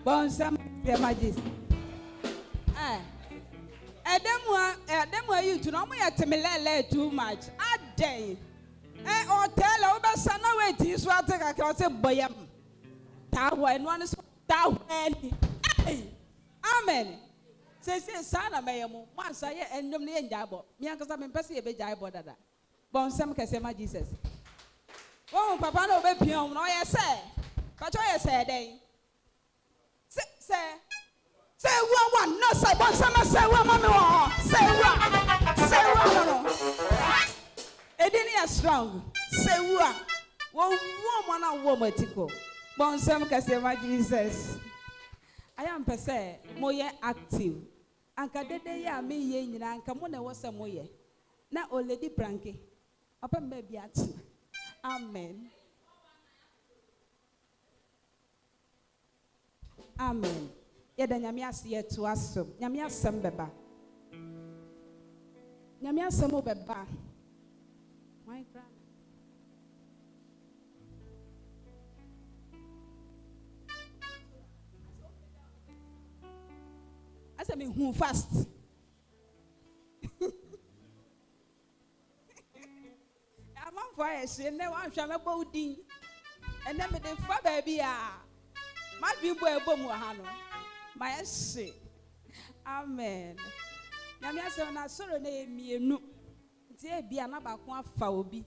Bon some the magis. Edemu you to no me atemele too much. Aday. Or tell over sana wait so I take a cross boyam. Tawa and one is tawa. Amen. Say sana mayamo. Once I end them near Jabo. Miancas I'm passing a bit jabo dada. Bon some casema Jesus. Oh, Papa no be pion, no I say. But I say, say one, no, say one, say one, mamma, say one, it didn't strong, say one, woman and woman to go. Bon, some can say, my Jesus. I am per se, more active. And Cadea, me, yen, and come on, was some way. Now, old Lady Pranky, open baby at. Amen. Amen. Yeda nyame ase to asom. Nyame asem beba. Nyame asem beba. My grand. Asa me hu fast. Amam for e ne wan hwa me bodi. And then me dey fa baby my people are bomb wahano. My say, Amen. Namia say na soro na emienu. Tie bia na ba ko afa obi.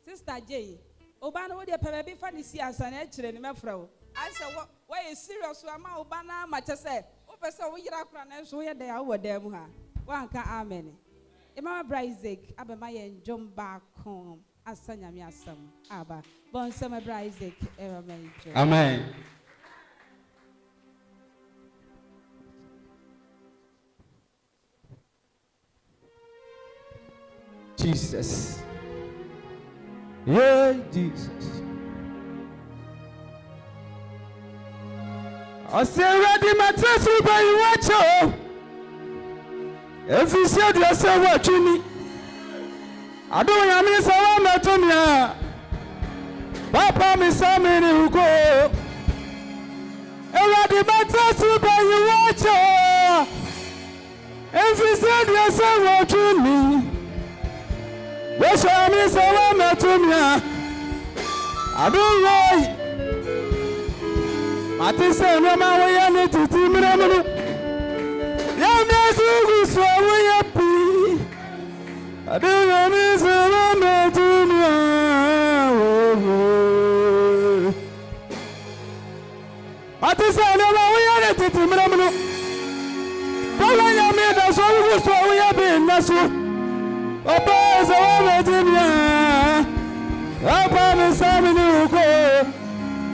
Sister J, oba na wo de pebe fa ni si ansa na kire ni mefra wo. I say why is serious ama oba na ma che say, o pese wo yira kra na so ye de ya wo dem ha. Wa nka amen. Emma Isaac abema ye njom ba kom asa nyame asam aba. Bon sama Isaac amen. Amen. Jesus. Yeah, Jesus. I say, ready, my test will buy you watch. If you said yourself watching me, I don't want to miss a woman to me. Papa, me so many who go. Ready, my test will buy you watch. If you said yourself watching me. Where's your miss a woman to me? I don't know. I think so. No man, we are not to team. Young man, so we happy. I don't know. Miss a woman to me. I think so. No man, we are not to team. But when you made us, so we have been. That's what. Papa is a woman to me. Papa is a woman to me.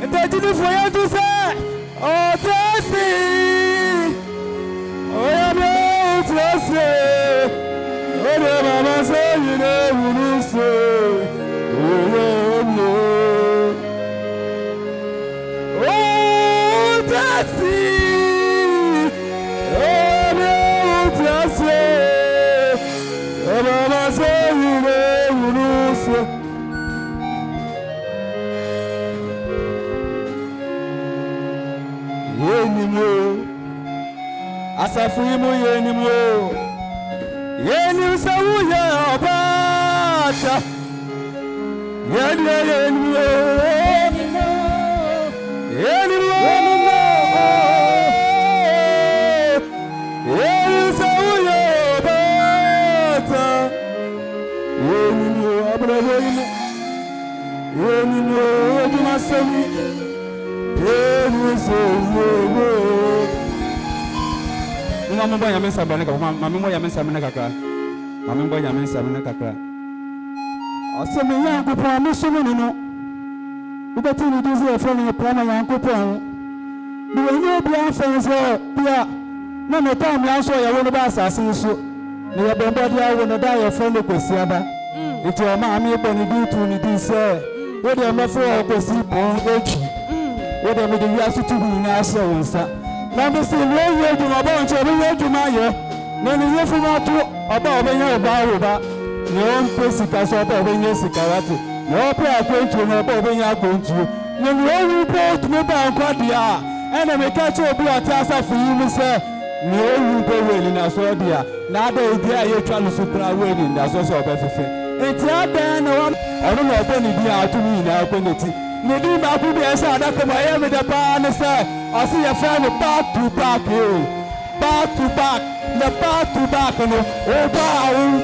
And I did it for you to say, oh, Tracy. Oh, I'm not Tracy. Oh, the mama say you never say. Oh, no. Oh, Tracy. Oh, no, Tracy. Mama say you never say. Yenimo, asafuimu yenimo, yenim sawuya obata, yenimo, yenimo, yenim sawuya obata, yenimo abraboyimo, yenimo odumasami. Mama boy yamensa baneka mama boy yamensa meneka kra mama boy yamensa meneka kra aseme yankopon mesono no ubeti ni dizi efroni plana yankopon ni wenye bia fense bia na no time yanso ya wo no ba asase so ni ya bomba dia wo no da ya friend kwesiaba iti o ma ami bo ni di tu ni di se wo de mafo o kwesi pon echi wo de me de wiasu tu bi na ase wonsa na be se we du ma ba nche we du ma ye na ni ye fu ma tu oba obenya oba oba ni on pesika so oba obenya sikawati na o pe akontu na oba obenya akontu you both me by Quadia, and I may catch a blood tassa for you, sir. No, you go willing as well, dear. Now they dare you trying to supply wedding, that's also a better thing. It's out there, no one. I don't know any dear to me now, Quinity. Maybe my people are sad that I am with the pan, sir. I see a friend back to back, back to back, the back to back, and oh,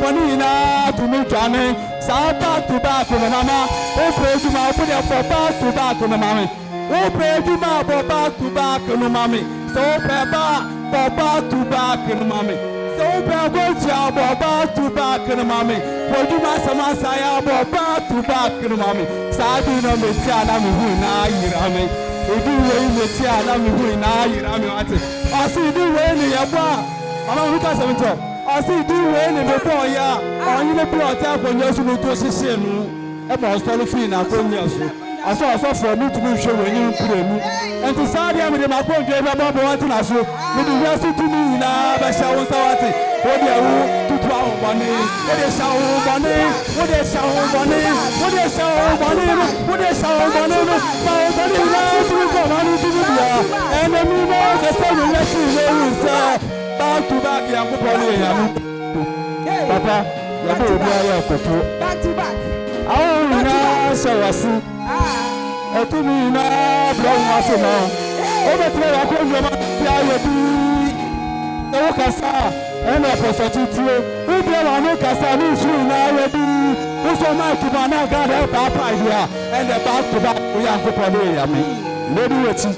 Panina to me, Johnny. Back to back on the mama. Oh, pray to my put up back to back on the mommy. Oh, pray to my back to back on the mommy. So, Papa, back to back on the mommy. So, Papa, back to back on the mommy. For you, my Samasaya, back to back on the mommy. Sadina, Metiana, who now you rame. If you win the Tiana, who now you rame. I see the way in your bar. I don't look at some job. I see do any before ya. I need to brought up when you're supposed to see him. A most of the fin, I told you. I saw for me to be sure when you put him. And to Saudi, I'm in my phone, gave up about one as well. With the rest to me now, but shall we say, what they are to 12 money, what they shall money, what they shall money, what they shall money, what they shall money, but they love to go money to the and then we know the same lesson. Back to back, young Papa, back to back. Oh, now, so I see. Ah, to me now, blow us now. Over to our home, the Cassa, and the prostitute. We don't want to Cassa, now, who's so much to Mana got help our idea, and the back to back, we are going to maybe waiting.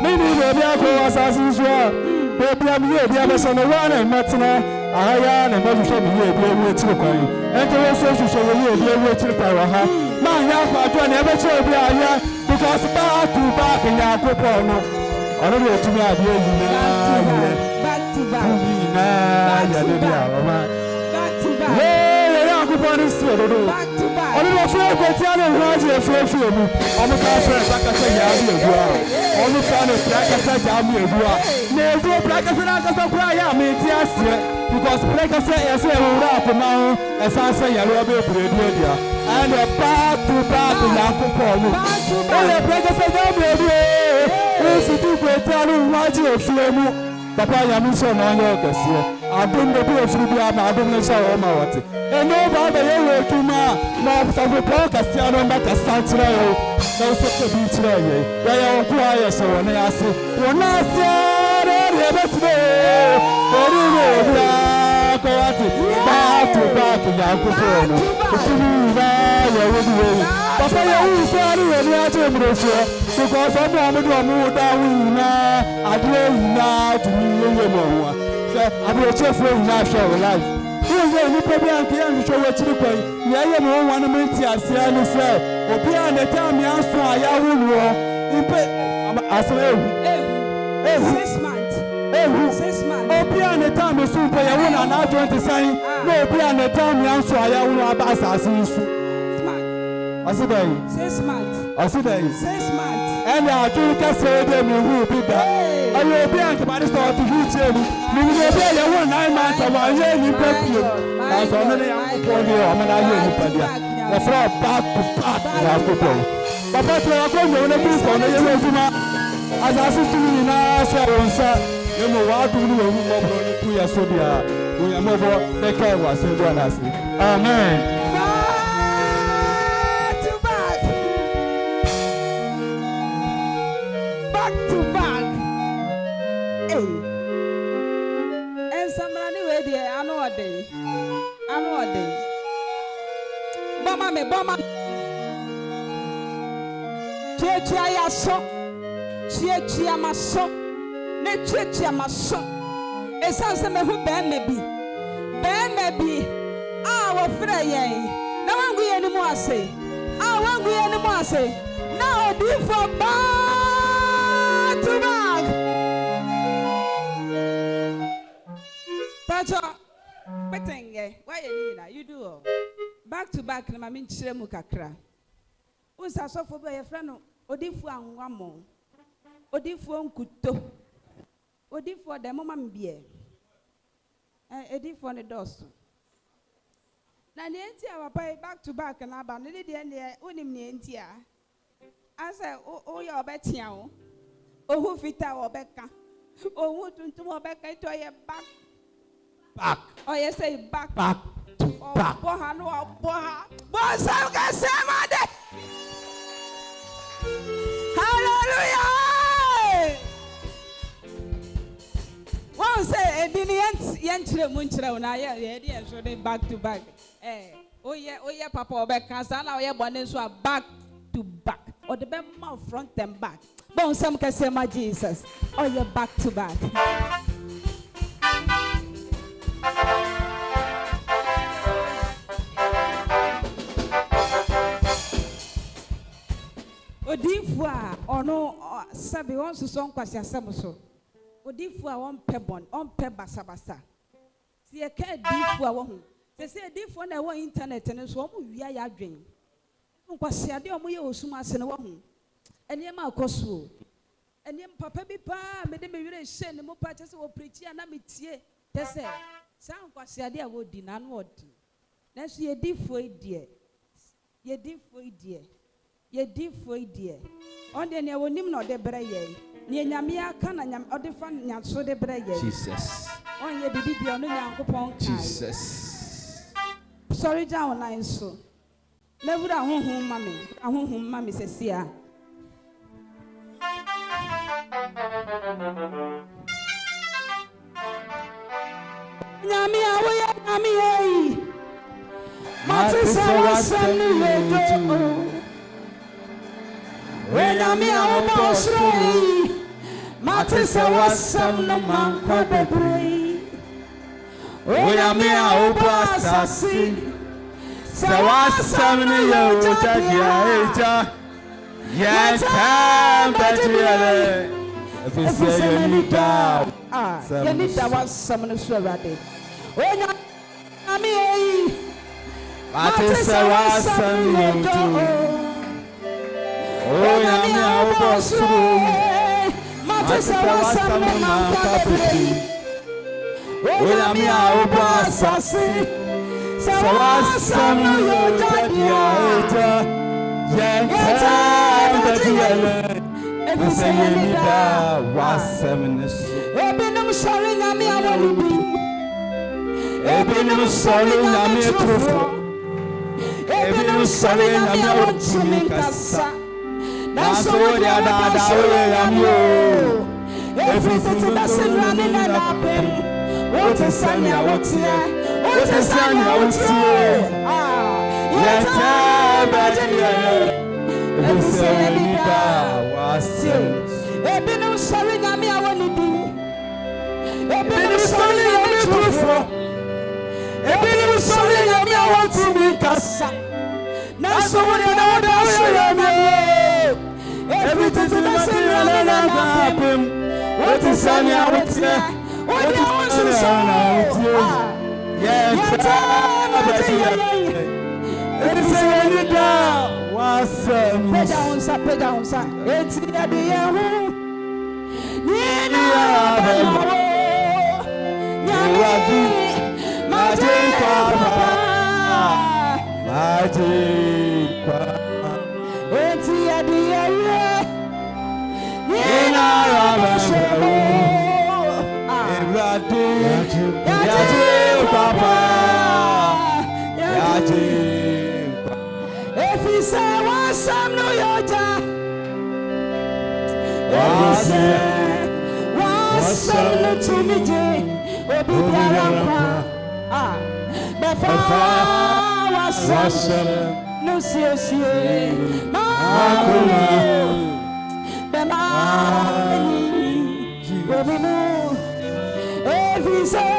Maybe baby I go assassins well. Baby I'm here, baby son of one and Matina. I am and baby show me here, baby to coin. And to also show you here, baby to the power. Man, young man, never show me here because back to back in your coupon. I don't know to me, I hear you back to back. Back to back. Hey, young coupon is still back to back. I don't know if you're going to tell you, I'm a friend, like I say, on the phone, like I said, I'm here. No, go black as I cry. I mean, yes, because like I say, I say, we're up now, as I say, I will be a radio. And a back to back in Uncle Paul. Oh, the black as I am, who's the two great telling what you feel. Papa, I'm so on your guess. I don't know if you are my business or my water. And nobody ever to my some Castiano Macasantra. No such a beach there. They are quiet, so when I say, when I say, back to back in Yakupo. To me, Papa, you said you are because I'm not down now. I do now to me. I will check for natural life. Who is any problem can show what you pay? Yeah, you know, 1 minute, I say, I say, or beyond the time you answer, I will I say, 6 months. 6 months. Oh, beyond the time you soon pay, I will not join to say, no, beyond the time you answer, I will not pass as you. 6 months. 6 months. I see that 6 months. And I do say them who be that. I will be at the start to reach him. You will be a 9 months of my yearly perfume. As only I'm for you, I'm an island. The floor back to back. But that's where I come to the people on the Yellow. As I see to me now, sir, you know what to do with 2 years. So, we are more. They care what I say. Amen. Bama Chia ya so Chia maso ne Chia maso esanse me hu be mebi wo frɛ yɛn na wangu yɛ ni mu ase wangu yɛ ni mu ase na odi for back to back Pacha petenge why you need you do back to back na mami nkyerɛ mu kakra unsa sofo be ye frɛ no odifu anwamo odifu nkuto odifu de mama mbie edifu ne doso Na nienti a papa back to back na ba no de de unim nienti a. Asa o ye obetia o. Ohu fita obeka. Ohu tuntum obeka to ye back. Back. Oh yes say back. Back to back. Boha no boha. Bonsam ka semade. Hallelujah. One say yentre munchira na ye dey so dey back to back. Oh yeah papa obeka sa na oye bone so back to back. Or the be mouth front and back. Bonsam ka sema Jesus. Oh yeah back to back. Odifu a ono sabi won so nkwasi asem so. Odifu a won pebon, on pe basabasa. Si e ka difu a wo hu. Se difu na wo internet ne so omo wia ya adwen. Nkwasi ade omo ye osuma ase ne wo hu. Ene ma akoso. Ene papa bi pa me de me wire hye ne mo pa che se wo preach na me tie. Te se sa nkwasi ade a wo di na no odi. Na so ye difu idie. Ye difu idie. Ye difu idie. Onde ne wonim no de bre ye. Ne nyame aka na nyame ode fa nyaso de bre ye. Jesus. On ye bibi bi ono nyankopon kai. Jesus. Sorry down line so. Na wura honhom mame. Ahonhom mame sesia. Nyame awoye nyame ei. Matisa wasani wedo. When I'm your boss, Matisa wasam no man kwa bebre. When I'm your boss, Sawasam ni yo takia yes, I'm better. If you say you need that, you need that was some of the ready. When I'm here, Matisa wasam yo. Oh, yami abosu. Matisa wasam no man kapiti. Oh, yami abosasi. Sawasam no yo tadia eta. Yenta betiele. Nse yemida wasam nesu. Ebinum sorry yami awolibi. Ebinum sorry yami trufo. Ebinum sorry yami awotimi kasa. That's all the other way. Everything that's running and happen. What is Sanya? What's here? What is Sanya? What's here? Yet, everything was Ebinum sorry, Nami, I want to do. Ebinum sorry, Nami, Ebinum sorry, Nami, I want to be Kassa. Now, somebody I everything that's running and happen. What is Sanya? What's here? What is Sanya? Yeah, everything you do was pay down, sir. It's the idea. If he say wasam no yoja, wasam no tumije, obi biara befa wasam no sie makulu bema obi no. If he say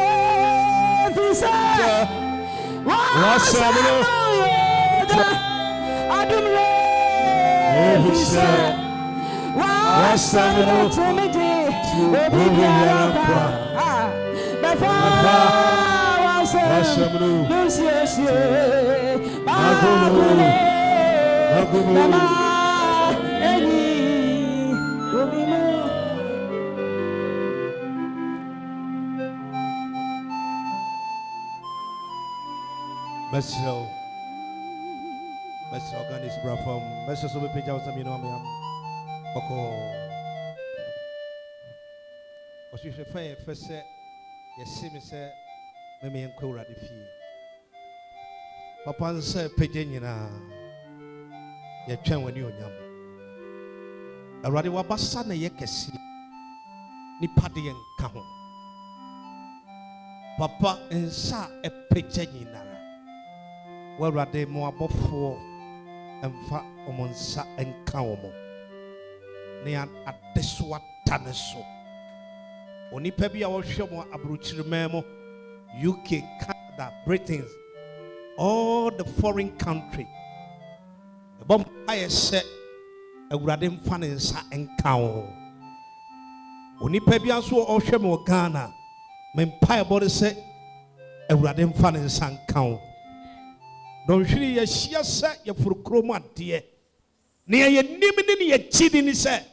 wasam no adumre. If he say wasam no tumije, obi biara befa wasam no sie makulu bema obi no. Mesro Ganis Brafom, Mesro Subipija was a minomium. Oko was you say, first say, yes, see me say, Mimi and Kura the fee. Papa said, Pejina, your chain when you yam. A radiwa basana yakesi, Nipadi and Kaho. Papa and sa a pejina. Where are they more before and fat omonsa and Kaomo? Near at this what Tanaso. Oni Pebia or Shomo Abruchi Memo, UK, Canada, Britain, all the foreign country. The bomb I said a Radim Fanisa and Kao. Oni Pebia so or Shomo Ghana, Mempire body said a Radim Fanisa and Kao. Don't you share set your for chroma dear? Near your nimini ye chidini say,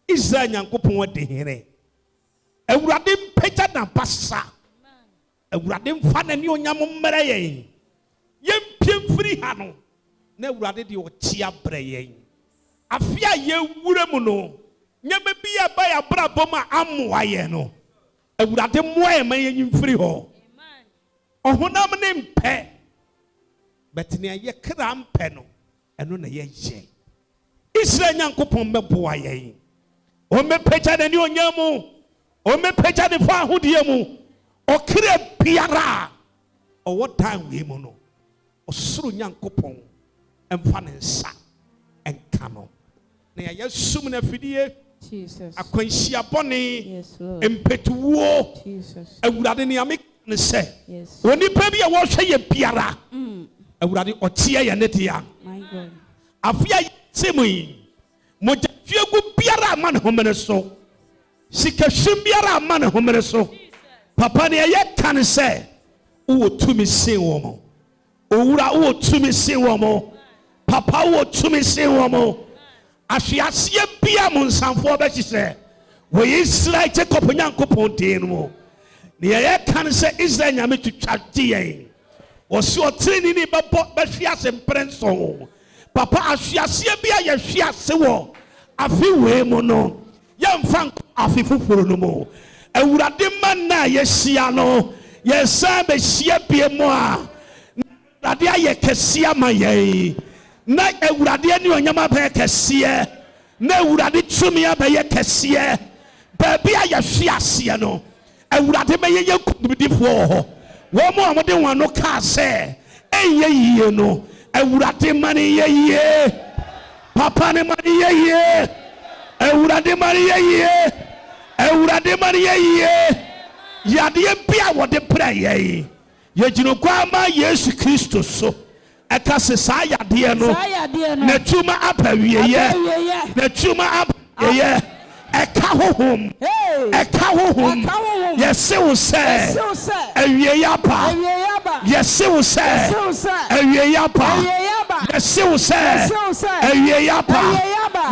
is there Yankopon de Hene? A radim peter than passa. A radim fan and your yamum meraye. Yem pim free hano. Ne radid your chia braye. A fear ye wuramuno. Never be a by a braboma amwayeno. A radim way may free ho. Oh, who name pe. But near ye cram peno, and on a ye. Israel Yankopon me boye. O me pecha the new yamu, o me pecha the far hood yamu, o kire piara, or what time we mono, or suru Yankopon, and fanensa, and cano. Near yes, summon a fidie, Jesus, a quenchia bonny, yes, Lord, and petuo, Jesus, and Radiniamic say, yes, when you pay a wash a piara. Awurade otie ya netia my God afia semui moja fiegu biara man homene so sikahwem biara man homene so papa ne ye kan se wo tumi se wo mo owura wo tumi se wo mo papa wo tumi se wo mo ahwiase bia mo nsanfo be hye wo Israel Jacob Nyankopon din mo ne ye kan se Israel nyame twatwade yen was your training in Bashias and Prenson. Papa, Ashiasia be a Yashiasewo. A few way mono. Young Frank, a few for no more. And would a demana, yes, Siano. Yes, Sam, a sheep be moi. Radia Yakasia, my ye. Night a Radia New Yamabe Cassia. No would I did to me by Yakasia. Baby, I Yashiasiano. And would I demand you could be before. One more I don't want no car say. Hey, ye no. I would have the money ye. Papa the money ye. I would have the money ye. I would have the money ye. Ya dear Pia what the prayer. Yet you know, Grandma, yes, Christus so. I can say, Saya dear no. The tumor up a year. The tumor up a year. A cow home. A cow home. Yes, it will say. A yapa. Yes, it will say. A yapa. Yes, it will say. A yapa.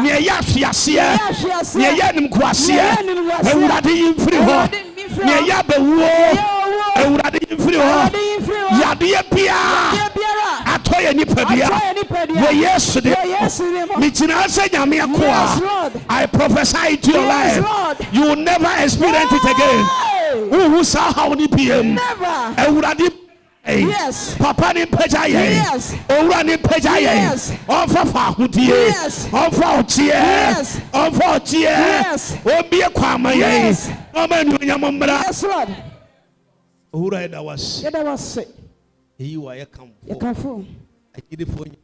Near Yasia. Near Yanim Quasia. And what are you free? Near Yaba War. And what are you free? Yadia Pia. I told you, Nipabia. Yesterday, I prophesy to your life. You will never experience it again. Who saw how many PM? Never. And would I yes. Papa ni pejaye. Yes. Ora ni pejaye. Yes. Ofa fahutie. Yes. Ofa otie. Yes. Ofa otie. Yes. Obie kwama ye. Yes. Oma nyamambra. Yes, Lord. Ora eda was. Eda was. You are come. You come for. I did it for you.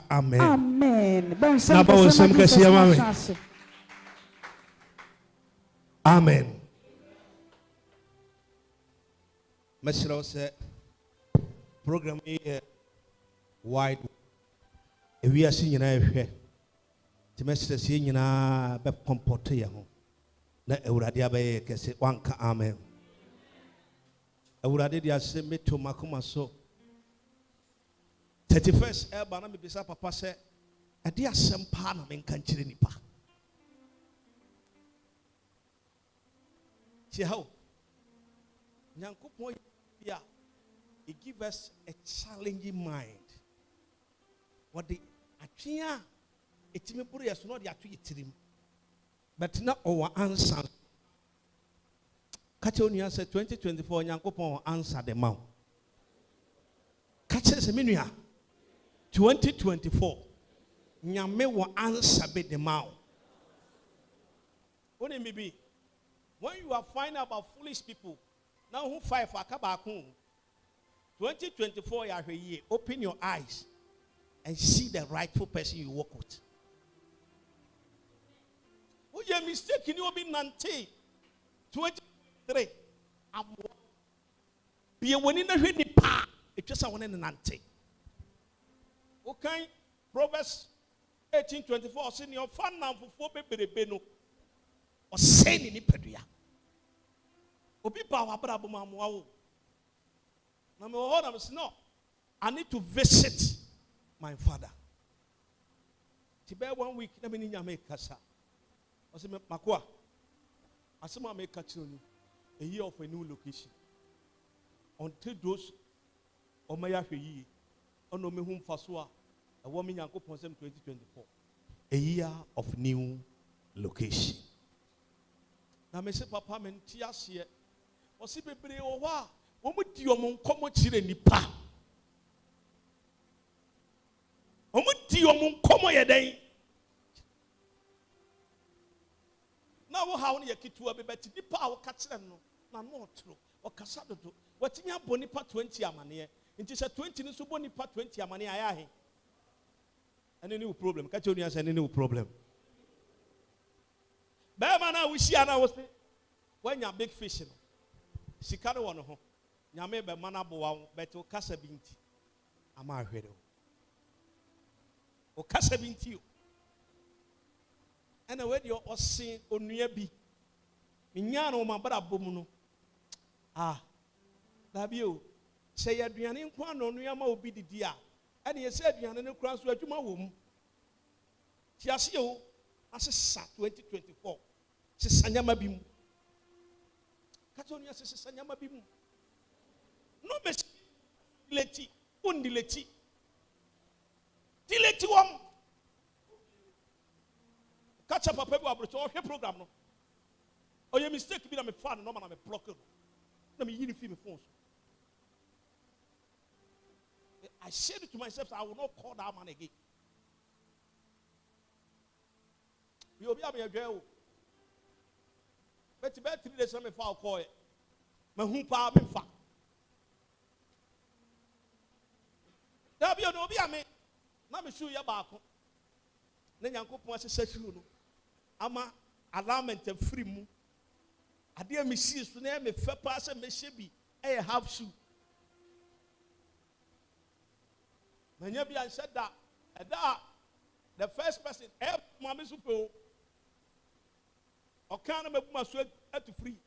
Amen. Amen. Amen. Mesro said, program here wide. If we are seeing here, the message seeing in a bep comportia. Let Euradia be kese wanka amen. Euradia send me to Makuma so. 31st Elba na me bisa papa say, a dear sempa na men kanchire nipa. Che how? Nyankopon ya He gives us a challenging mind. What the Achia, it's me put us not the Achim, but not our answer. Catchonia said 2024, Yankopon answer the mouth. Catches a minute. 2024, Nyame will answer the mouth. What it may be? When you are finding about foolish people, now who fight for Kabakun? 2024 year, open your eyes and see the rightful person you work with. Oh, you're mistaken, you will be 23. I'm be a winning the pa. It's just a one in Nante. Okay, Proverbs 18:24. Send your fan now for 4 baby beno. Or send in Ipedia. Obi power Brabumamwa. Now, no, I need to visit my father. Tibe 1 week, let me make Kasa. I said, Makwa, I said, I make a year of a new location. Until those, or my ye, or no me whom Fasua, a woman Yanko Ponsem 2024. A year of new location. Now, I say, Papa, men tears here. Or see, baby, or what? What would you among common children nipa? What would you among common a day? Now, how many kitu be better? Nipa or catcher no, not true. Or Casado, what in your bonipa 20 amania? It is a 20 in Subonipa 20 amania. And a new problem. Catchonias and a new problem. Bamana, we see an hour when you're big fishing. Sikado one home. Nyame be mana bo beto kasa binti ama ahwere o kasa binti o ena we de o sen onua bi nya no ma bra bom no da bi o se ya aduane nko an onua ma obi didi a ene ye se aduane ne kura so adwuma wo mu ti ase o asesa 2024 se sanyama bi mu katonia se sanyama bi mu. No me dileti, undileti. Dileti wam. Catch up a paper abroad or a program. No. Or your mistake be that me fan no man I'm a blocker. Let me hear film phones. I said it to myself, I will not call that man again. You'll be a jail. But 3 days I'm a foul call it. My home power be fat. There be no be a me. Na me show ya baako. Na Nyankopon asese shoe no. Ama alignment free mu. Ade me see so na me fe pa se me hye bi e half shoe. Manya bi an said that the first person help mama super o kan na mabuma so at free.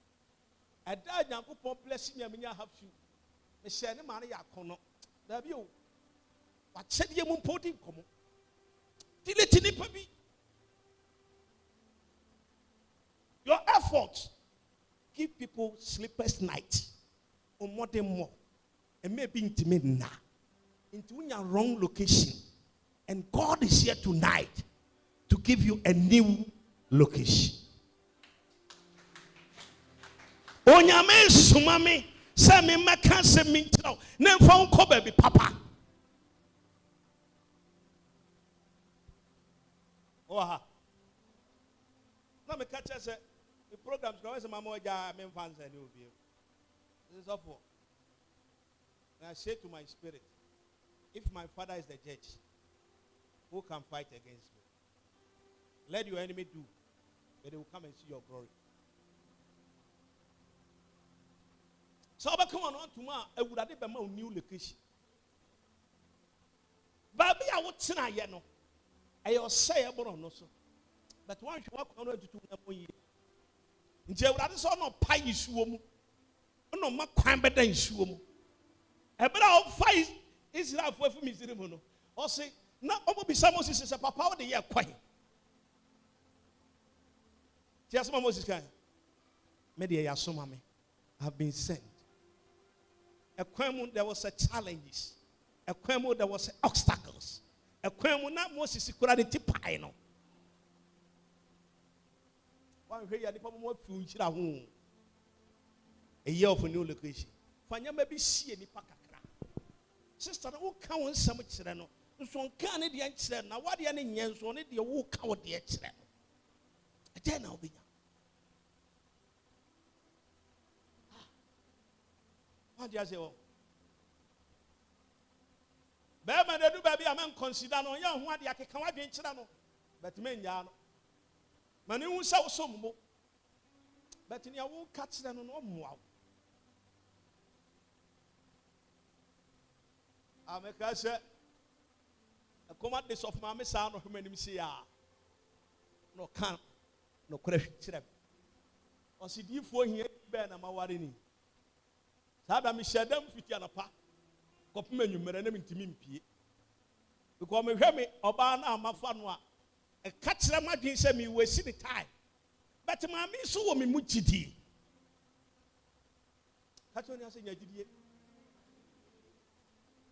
Ada Nyankopon bless me amenya half shoe. Me hye ne ma na ya kono. There be o what said you won't put in common? Your efforts give people sleepless nights or more than more. And maybe intimate now. Into your wrong location. And God is here tonight to give you a new location. Onyame sumame say me meka say me ntiraw na mfa nko ba bi papa. Oha. Na me catch say the programs go say mama oja me fans any obi. This is awful. And I say to my spirit, if my father is the judge, who can fight against me? Let your enemy do, but they will come and see your glory. So I come on tomorrow, I would have a new location. Baby, I would say I know. I will say about no so. But once you walk on to 2 years, in jail, that is all no pie issue. No, my crime better issue. I better all fight Israel for me. Or say, no, I will be some Moses, a papa of the year quiet. Just my Moses can. Maybe I have been sent. A kwemu there was a challenges. A kwemu there was obstacles. A kwemu na Moses kura de tipa no. One hwe ya nipa mo afi unchira ho. A year of a new location. Fanya maybe see nipa kakra. Sister no ka won sam kire no. So nka ne de kire na wade ne nyen so ne de wo ka wo de kire no. Ade na obinya. What do you say? Bema de do baby am consider no ya ho ade akeka wadwen kire no. But men ya no. Mani hu sa so mbo. But ni ya wo ka kire no no moa. Ameka se a commanders of my son of human no can no crash trap. Or see you for here, Ben and Mawarini. Sada me share them with Yanapa. Copman, you may name to me. Because me hear me, Obana, Mafanwa. A catch them again send me wasting the time. But my miss so me muchiti. That's what I say,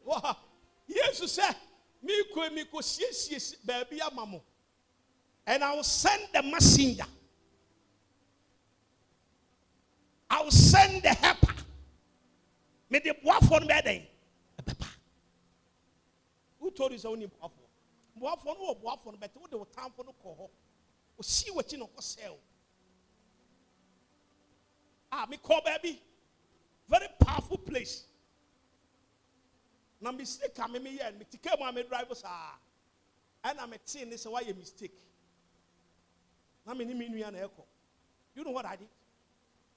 wow, yes, you say, me ko see baby amamo. And I will send the messenger. I will send the helper. Me the boyfriend bedding. Who told you so only boyfriend? Boyfriend or boyfriend, but what the time for no call. We see what you know for sale. Me call baby. Very powerful place. Na mistake am me here me tike mo am drivers and I'm saying this why a mistake. Na me ni me nua na eko. You know what I did?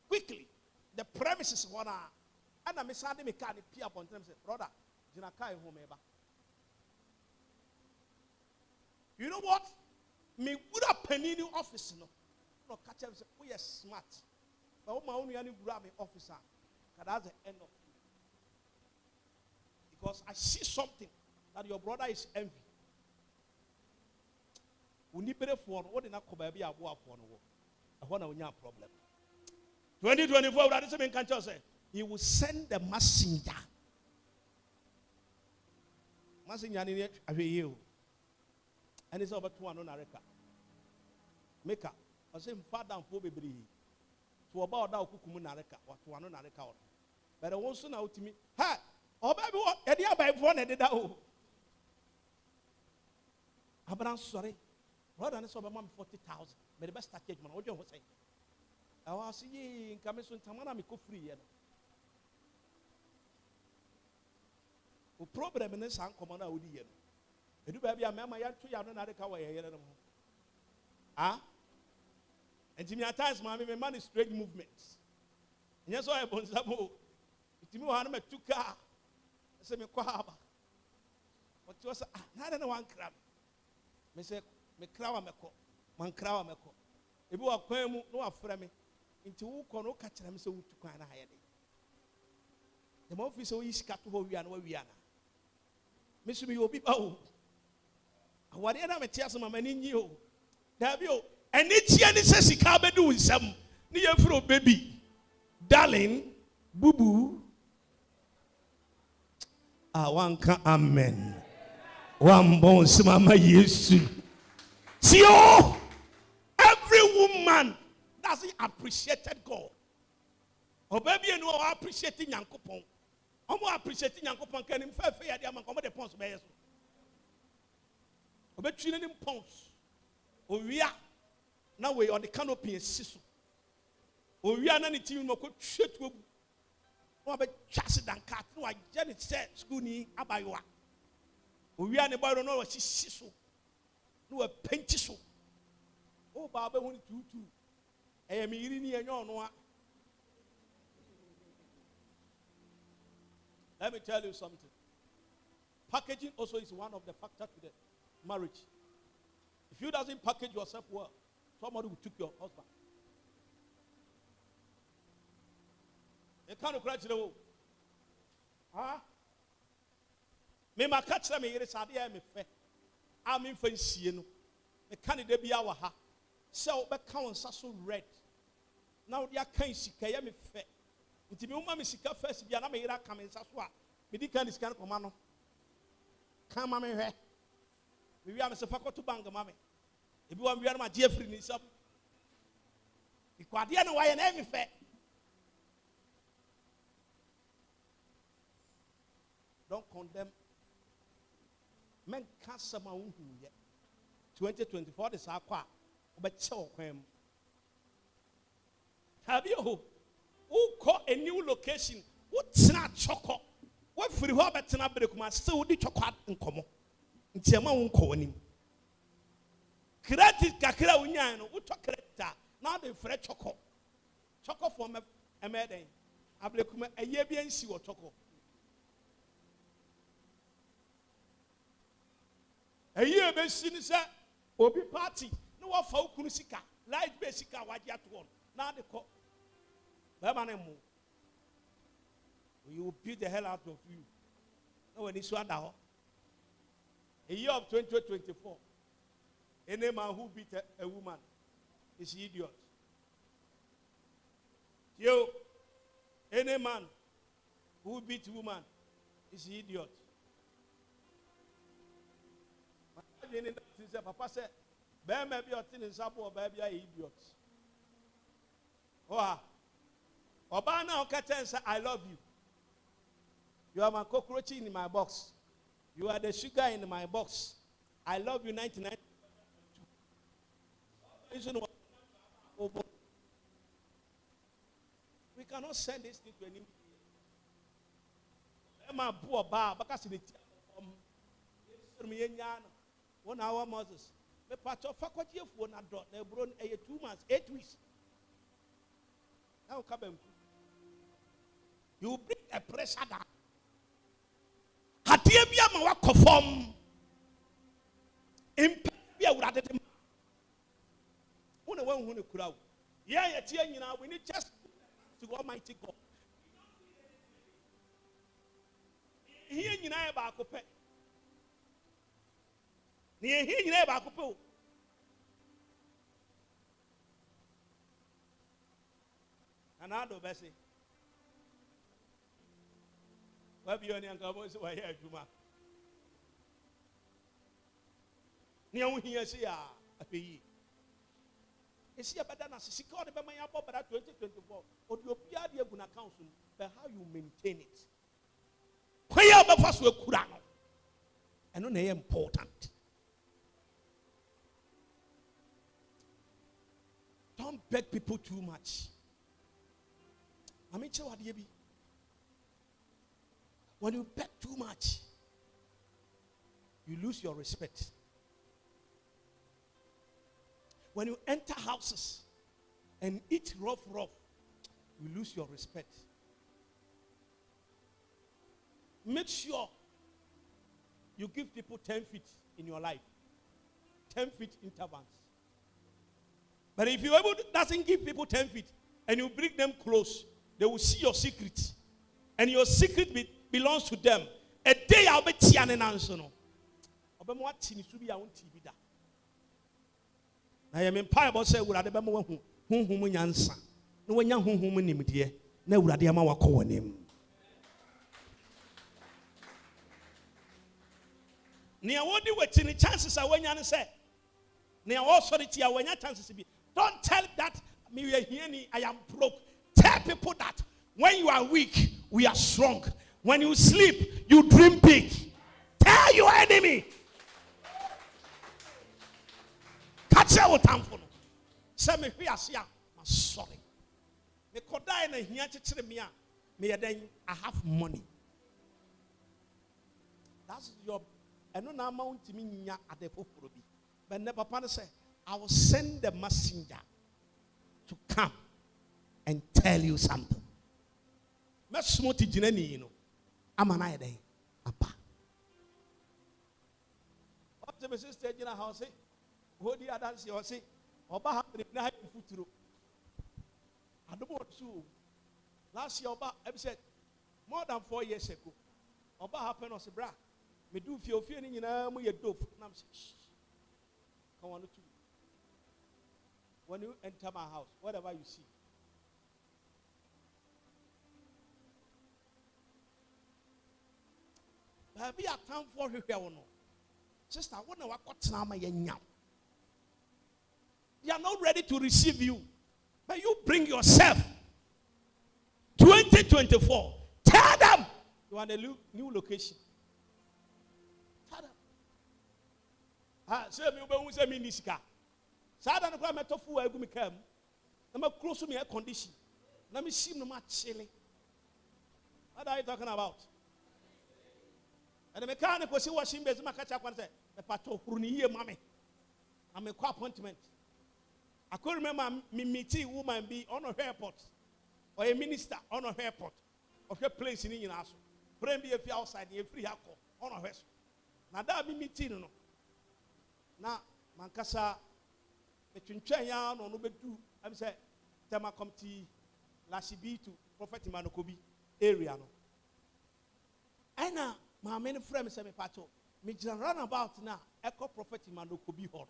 Quickly, the premises one and I'm sending me car the pia upon them say, brother, jina car home eba. You know what? Me would have penny new office no catch him say, we are smart. But my only grab me officer. That's the end of it. Because I see something that your brother is envy. We need better for what did not come baby a war for no. I want to have problem. 2024, that is the main country say. He will send the messenger. Messenger in you. And it's over 200 Nareka. Make up. I say, Father and Phoebe. To about that Kukumu Nareka or 200 Nareka. But I want to know to me, ha! Oh, baby, what? Eddie, I buy one and did that. I'm sorry. Brother, and it's over 40,000. But the best package, man. What you say? I was seeing coming soon. Tamana, me go free. The problem is, I'm coming out with you. You do baby, I'm my young 2 years another car. Ah? And Jimmy at times, my man is strange movements. And yes, I want some. It's me, I met 2 cars. Say me kwaba. But you say na one crab. Me say me krawa meko. Man krawa meko. Ebi wa kwan mu no afra me. Nti wo kɔ no ka kyerɛ me sɛ wo tu kwan na ha yɛ de. The mo fi sɛ wo yisika to ho wia na wa wia na. Me so me obi ba o. Awade na me tia so mama ni nyi o. Da bi o. Ani tia ni sɛ sika be du nsam. Ni ye fro baby. Darling, bubu. One can amen. One bones, Mama Yesu. See, oh, every woman doesn't appreciated God. Oh, baby, you know, appreciating Yankopon. I'm more appreciating Yankopon. Can him fair fair? I'm going to pons by us. Oh, but you need him pons. Oh, we are now we on the canopy and sisu. Oh, we are not anything more could shit with. No be chase dan cat no agye ne say school ni abayoa owia ne boy no wa sisi so no wa penti so o ba ba hu tutu e me yiri ni enyo no a. Let me tell you something. Packaging also is one of the factors to the marriage. If you doesn't package yourself well, somebody will take your husband. You can't cry to the wall. Huh? Me ma catch them here is adia me fe. I'm in fancy no. Me can't de be our ha. So be count so red. Now they are kind sika ya me fe. Nti me uma me sika first bia na me yira ka me nsa so a me di kan sika no koma no. Kan ma me hwe. Me wi am se fa ko to bank ma me. Ebi wa me wi na ma je free ni sam. Ikwade na wa ye na me fe. Don't condemn. Men can't sama unhu yet. 2024 is aqua. But so have you who call a new location? What's not choco? What free Robert and Abrekuma still the chocolate in common? In Tiama won't call him. Credit Kakira Unyano, who took credit now the Fred choco. Choco from a maiden. Abrekuma a Yabian si or choco. A year best sinister Obi party. No one for Kunisika. Light basic what you have to want. Now the call. We will beat the hell out of you. No one is one now. A year of 2024. Any man who beat a woman is idiot. You, any man who beat a woman is idiot. Papa said, "Bear may be a thing in Sabo, baby, I idiot." Oh, Obana Okatan said, "I love you. You are my cockroach in my box. You are the sugar in my box. I love you 99." We cannot send this thing to anybody. Emma poor bar, because the 1 hour Moses. Me patch of faculty of 1 dot. They brought 2 months, 8 weeks. Now come. You bring a pressure down. Hatibia ma conform. Impia would add them. One who crowd. Yeah, we need just to Almighty God. Here you know about Cope. Near here you know about Cope. And I do Bessie. What be on your cowboys? Why, Juma? Near here, see, I pay. Is he a better than she called the Bama 2024? Or you appear the Guna Council, but how you maintain it? Why are the first word Kurano? And only important. Don't beg people too much. I mean, what do you be? When you beg too much, you lose your respect. When you enter houses and eat rough, you lose your respect. Make sure you give people 10 feet in your life. 10 feet intervals. But if you doesn't give people 10 feet and you bring them close, they will see your secret. And your secret belongs to them. A day I'll be tian and answer. I am in Bible say we are the Bama whom answer. No one young whom name dear. No, we are the Amawa call him. Near what do you any chances are when you say? Near also the tia when your chances be. Don't tell that me we are here, I am broke. Tell people that when you are weak, we are strong. When you sleep, you dream big. Tell your enemy. Catch your temple. Say me here, I'm sorry. Me koda na here to me then I have money. That's your. I know now amount to me at the Poprobi. But never papa say, I will send the messenger to come and tell you something. Mesmoti jineni, you know. I'm an idea. Apa. What the sister in a house? What the other say? Oba happened in the futuro. I don't want to. Last year, Oba said more than 4 years ago. Oba happened on Sebra. Me do feel feeling in a way dope. And I'm saying, come on, when you enter my house, whatever you see, Be a time for you here. Sister, what now? They are not ready to receive you. But you bring yourself. 2024. Tell them you want a new location. Tell them. Say me who say me nisika. Sada no kwa metofu egu mi kam. Na ma close me air condition. Na me sim no ma chilling. What are you talking about? And the mechanic was washing base ma catch up and say, "The pato huruni ye mame." I'm a appointment. I could remember me meeting woman be on a airport or a minister on a airport of your place in Inaso. Pray be if you outside you free alcohol on a vessel. Now that be meeting no. Now Mankasa between Chenya no bedu. I'm say Tema Committee Lashibi to Prophet Manokobi area no. And now my many friends say me pato. Me just run about now. Echo Prophet Manokobi hall.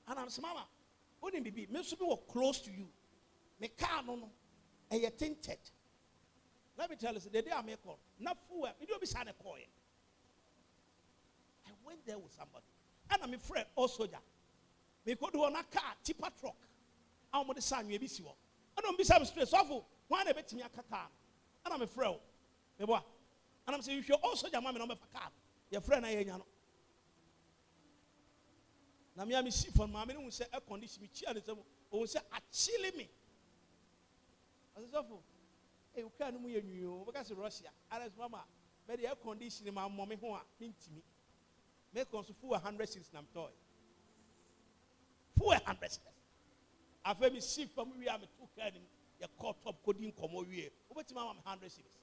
And I'm saying, Mama. Wouldn't be me should be close to you. Me car no and you tinted. Let me tell you, the day I make call, not fool, you don't be signing a call. I went there with somebody, and I'm a friend also. Me could do on a car, tipper truck. I'm on the sign you be sure. I don't be some stress awful. Why they bet me a car? And I'm a friend. And I'm saying, if you're also your mommy number for car, your friend I know. Na me am see for mama no say air condition me chia dem o say achile me asofo e o ka no mu yenwu because Russia alas mama me the air condition ma mo me ho a mintimi me kon so full 100 cedis na toy full 100 cedis afa me see for me we am to ka ni ye call top coding komo wie obeti mama me 100 cedis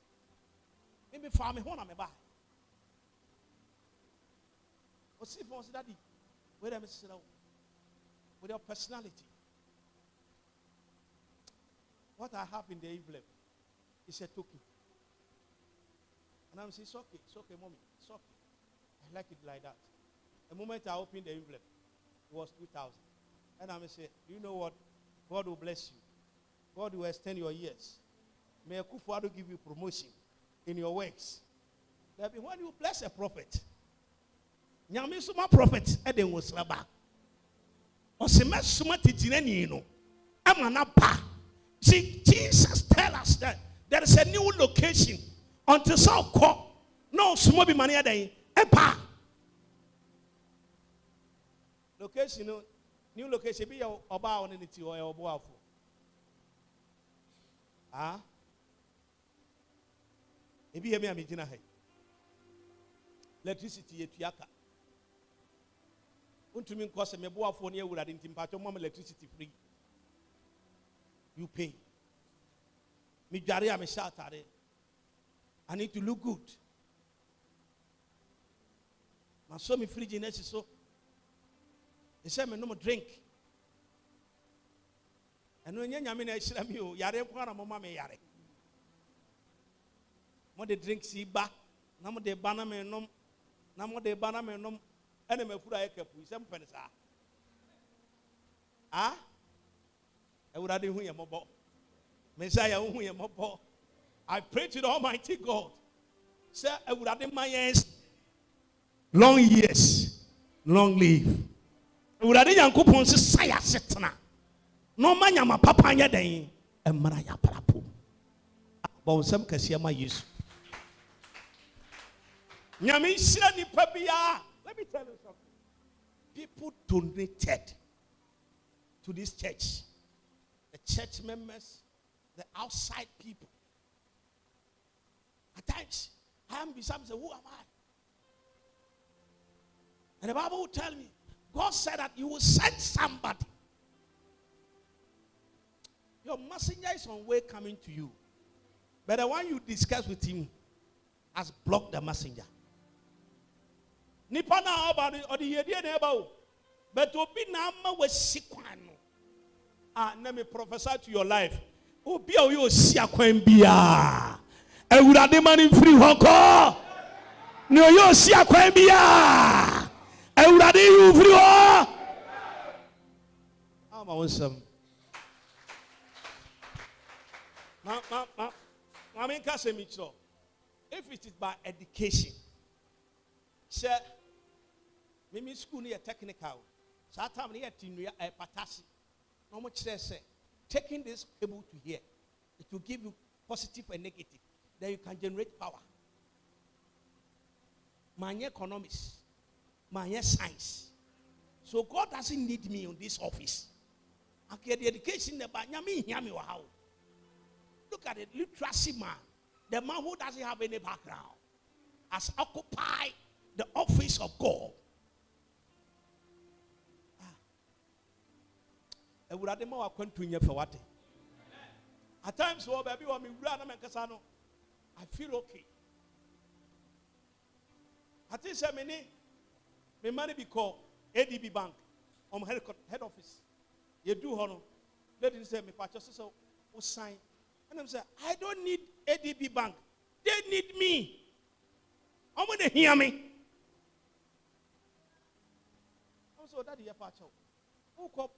me fa me ho na me ba o see for daddy with your personality. What I have in the envelope is a token. And I'm saying, it's okay, mommy, it's okay. I like it like that. The moment I opened the envelope, it was 2,000. And I'm saying, you know what? God will bless you. God will extend your years. May Kufuado give you promotion in your works. That when you bless a prophet, Nyame suma prophet eden wo slaba o se mesuma titirani no amana pa. See, Jesus tell us that there is a new location until so call no sumo bi mane eden epa location no new location bi ya oba on ni ti o ya obo afo ebi ye me amigina hai electricity etuaka untumi nkose meboafo ne awurade ntimpacho mom electricity free you pay me dware am shatare I need to look good ma so me fridge na so e say me no drink eno nya nyame na ahira mi o yare kwa na mama me yare mo de drink si ba na mo de ba na me nom na mo de ba na me nom ene mafura yekapu isem pensa ewurade hu ye mobo Messiah hu ye mobo. I pray to the Almighty God say ewurade mayens long years long live ewurade yankopon se saya setena no manya ma papa anya den emra ya prapo bon sem kase ma Yesu nyame hira nipa bia. Let me tell you something. People donated to this church. The church members, the outside people. At times, I am beside say, who am I? And the Bible will tell me, God said that you will send somebody. Your messenger is on way coming to you. But the one you discuss with him has blocked the messenger. Nipa na about or the idea neighbor, but to be nama was sikwano. Let me prophesy to your life. Obi a you see a kwembia. Ewurade mani free hoko. No you see a kwembia. Ewurade you free ho. I'm awesome. If it is by education, Sir, Mimi school near technical. So I tell me a patasi. No much say, taking this cable to here, it will give you positive and negative. Then you can generate power. My economics, my science. So God doesn't need me in this office. Okay, the education about Yami how. Look at it, literacy man, the man who doesn't have any background, has occupied the office of God. I would have more continue for what? At times, oh baby, I feel okay. I think so many money be called ADB Bank on head office. You do honor. Ladies say me purchase so sign. And I'm saying, I don't need ADB Bank. They need me. I'm going to hear me. I'm so that you patch out. Who cop?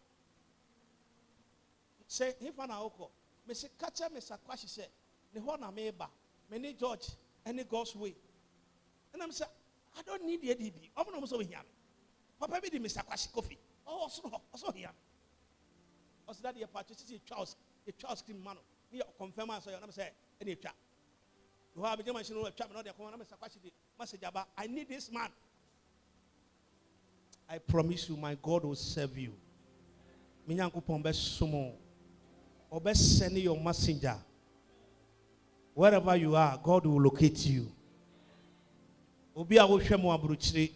Say, if I know, Mr. Catcher, Mr. Quashi said, the one I'm able, many George, any God's way. And I'm saying, I don't need the ADB. I'm not so here. Papa, be the Mr. Quashi coffee. Oh, so here. Also, that you purchase a Charles Cream man. You confirm so I'm saying, any chat. You have a dimension of chat, not the common Mr. Quashi message about, I need this man. I promise you, my God will serve you. Minyanku pombe sumo. Obe send your messenger. Wherever you are, God will locate you. Obi a wo hwɛ mo aburukyire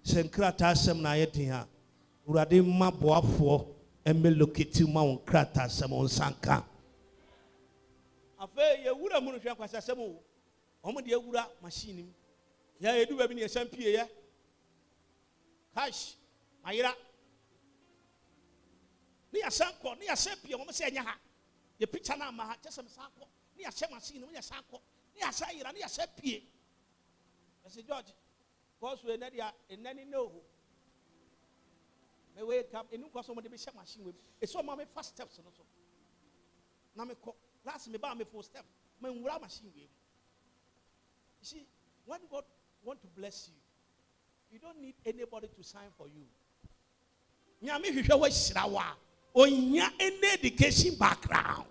senkrata asɛm na ayɛ den ha. Urade ma boafo emme locate ma won krata asɛm on sanka. Afa ye wura mu no hwɛ kwasa asɛm o. Omo de wura machine nim. Ya edu ba bi ne yɛsam pie yɛ. Cash mayira. Ni asanko, ni asepie omo se anya ha. Ye picture na ma ha kyesem sanko. Ni asɛ machine ni asanko. Ni asayira ni asepie. Mr. George, because we need no. Me wake up, and you cause somebody be share machine with. It's so my first steps and also. Now me last me buy me 4 steps. Me wura machine with. You see, when God want to bless you, you don't need anybody to sign for you. Nyame hwehwe wa shirawa. Onya any education background.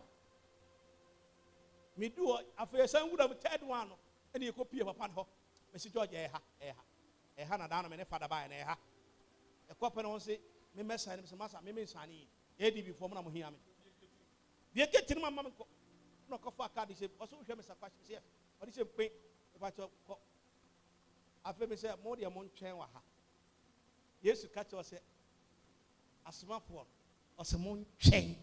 Me do after some would have third one, and you copy of upon her. Mr. George, eha na down me father by eha. A couple on say, me messa and Mr. Massa, me sani, ADB for Mamma Hiami. The getting my mamma no coffee card is also Mr. Questions here. Or is a pay about your I feel me say more than one chain. Yes, you catch us a smartphone or some chain.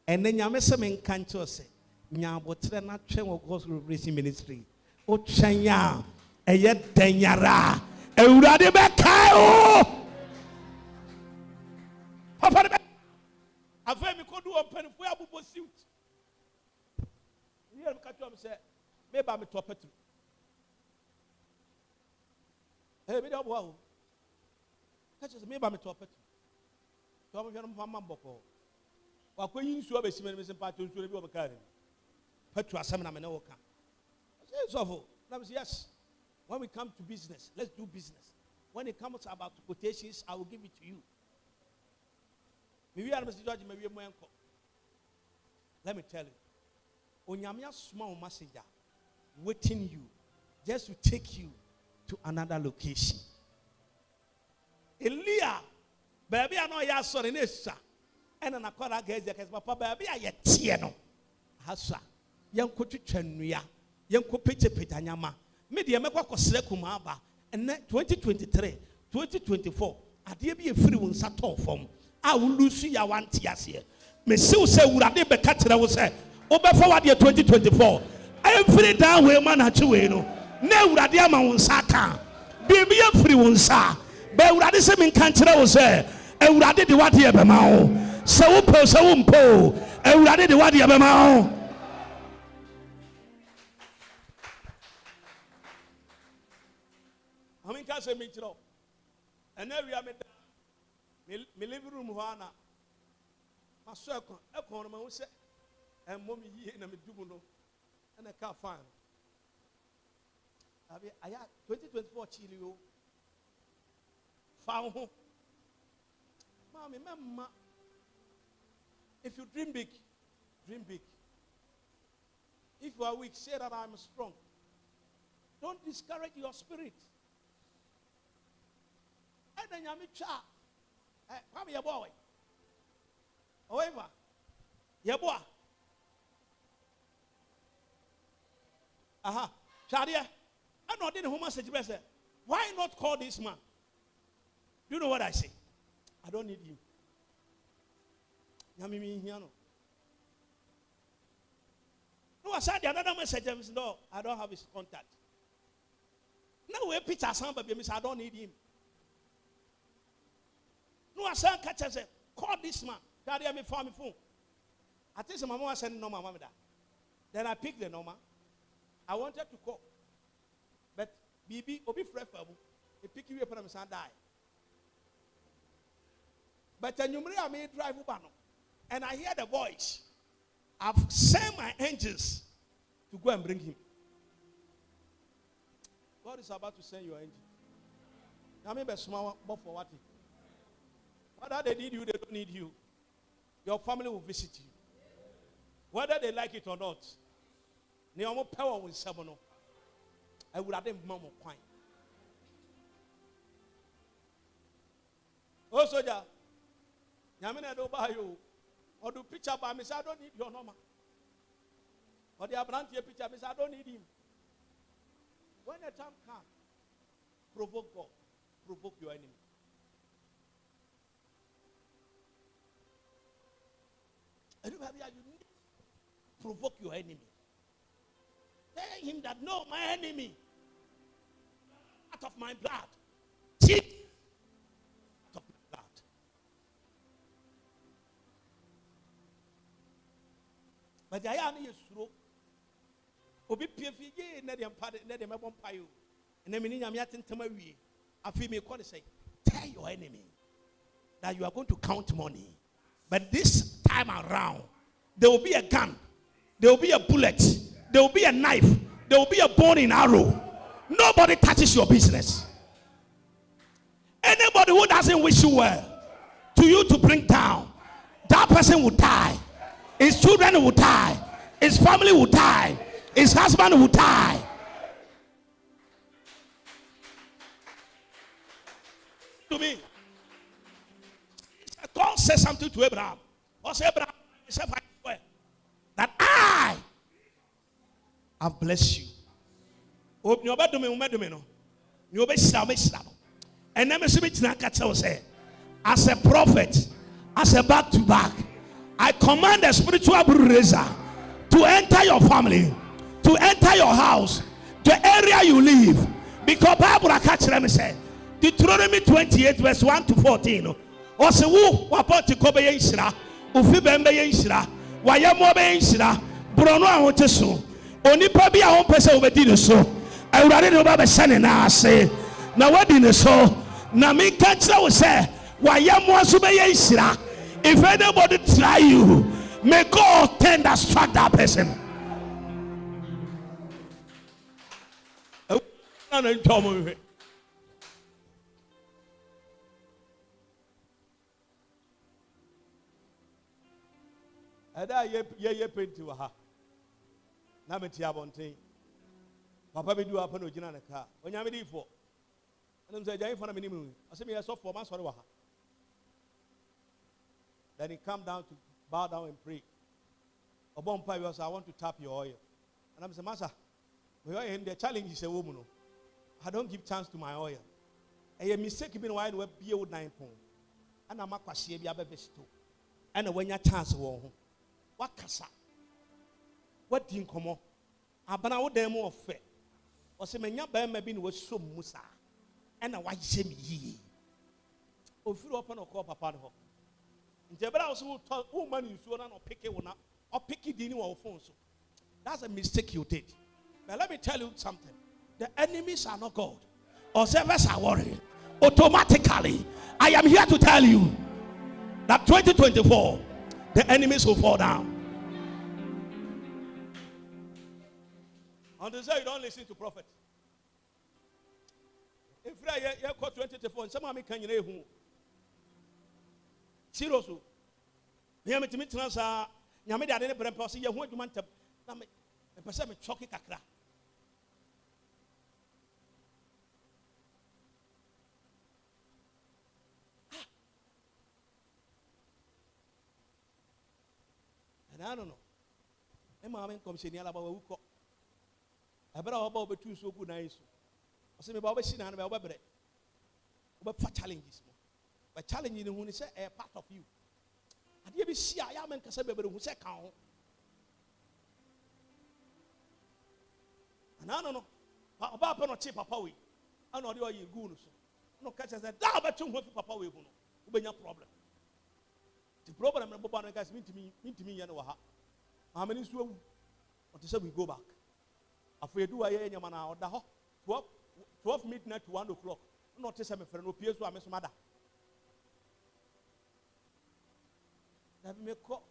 And then Yamasaman can't say, Nyabotra not chain of God's Racing Ministry. O chanya eye denyara ewurade bekai o papa be afa mi kodu open fu abubo suit ni am ka to am say me ba me to petu me dey obo ho ka che me ba me to petu to am hwere mfa mamboko wa koyi nsu abesi me se pa to nsu bi obekare petu asem na me na wo ka. Yes, when we come to business, let's do business. When it comes about quotations, I will give it to you. Let me tell you, Onyamia small messenger waiting you just to take you to another location. Elia, baby, I know you are sorry, Nessa, and an accord against the papa, baby, I yet tieno. Hasa, young coach Chenuya. Yanko pete petanyama. Media mekwa kosre kumaba. And 2023, 2024, adie bi efiri won sato form. A wo lusu ya wanti ase. Me se wo se urade be katira wo se. Obefa wade 2024. Every down we man achi we no. Na urade ama won saka. Bibi efiri won sa. Be urade se me kan kira wo se. Urade de wade e be ma wo. Se wo po se wo mpo. Urade de wade e be ma wo. I mean, can't say me, and every me living room, Hana, my circle, a corner, and mommy, and I'm a juvenile, and I can't find. I 2024 Chile. Found home. Mommy, mama. If you dream big, dream big. If you are weak, say that I'm strong. Don't discourage your spirit. And then you child. Come here, boy. However, your boy. Aha. Shadia. I know didn't who message say, why not call this man? Do you know what I say? I don't need him. No, I said the another message. No, I don't have his contact. Now we picture some baby. I don't need him. No, I said catch us. Call this man. Daddy, me for me phone. I think my mom sent no mama that. Then I picked the number. I wanted to call, but BB obi fresh babu. He pick you up and I die. But then you may drive up and I hear the voice. I've sent my angels to go and bring him. God is about to send your angel. I mean, small for what? Whether they need you, they don't need you. Your family will visit you. Whether they like it or not. Neomo power with Sabono. I would have them mom quine. Oh, soldier. Yamina do buy you. Or do picture by me, I don't need your number. Or the Abrantia picture, I don't need him. When the time comes, provoke God, provoke your enemy. Everybody, you need to provoke your enemy. Tell him that no, my enemy, out of my blood, cheat out of my blood. But I am slow. Obi PFG, Nedium Paddy, Nedium Payo, and then Yamiatin Tamawi. I feel me call say, tell your enemy that you are going to count money. But this time around, there will be a gun, there will be a bullet, there will be a knife, there will be a bone in arrow. Nobody touches your business. Anybody who doesn't wish you well, to you to bring down, that person will die. His children will die. His family will die. His husband will die. To me, God said something to Abraham. What said Abraham? He said, that I have blessed you. And then as a prophet, as a back to back, I command the spiritual bruiser to enter your family, to enter your house, the area you live. Because Bible catch them say, Deuteronomy 28 verse 1 to 14. Ose wo wapoti ko be yinhira, ofi bembe yinhira, wayemo be yinhira, brono ahote so. Onipa bi a ho pese obedi ne so. Awurade ne oba be sene na ase. Na wadi ne so. Na me ka kire wo se, wayemo so be yinhira. If anybody try you, may God tender strike that person. Ada ye penti wa ha na meti abonten papa be du apa no gina na ka onya me di fo anam say jai fo na me nimu ase me so for man sorry wa ha. Then he come down to bow down and pray. Obompa was I want to tap your oil. And I'm saying, Master, the challenge is a woman. I don't give chance to my oil. And a mistake been wide web be old 9 pounds. And I'm a quasi be a besto. And when your chance won. What casa? What didn't come on? Abana would demo of fair. Or say, Menya Bamabin was so musa. And a white shame ye. Oh, threw up on a call papa. But also told woman you saw or pick it or pick it in your phone. That's a mistake you did. But let me tell you something. The enemies are not God. Observers are worried. Automatically, I am here to tell you that 2024, the enemies will fall down. On the side, you don't listen to prophets. If you call 2024, some of me can you know seriously. Here me to me transfer. Nyame de ade ne brempa so ye ho adwuma ntam na me pese me choke kakra. And I don't know. E ma me kom se ni alaba wa wuko. Ebra oba obetu so gu na yesu. O se me ba obeshi na na be obebre. Obefa challenges mo. But challenge ni hu ni say a part of you. Ade bi sia ya men kasa bebre hu say kan ho. And I don't know. Oba pa no che papa we. Ana ode oyi gu no so. No catch say da ba tu hu papa we hu no. Ubenya problem. The problem na boba no guys mintimi ye no wa ha. How many so what say we go back. Afedu aye nyama na oda ho 12 midnight to 1 o'clock. No te say me frɛ no pie so amesomada. Na bi me ko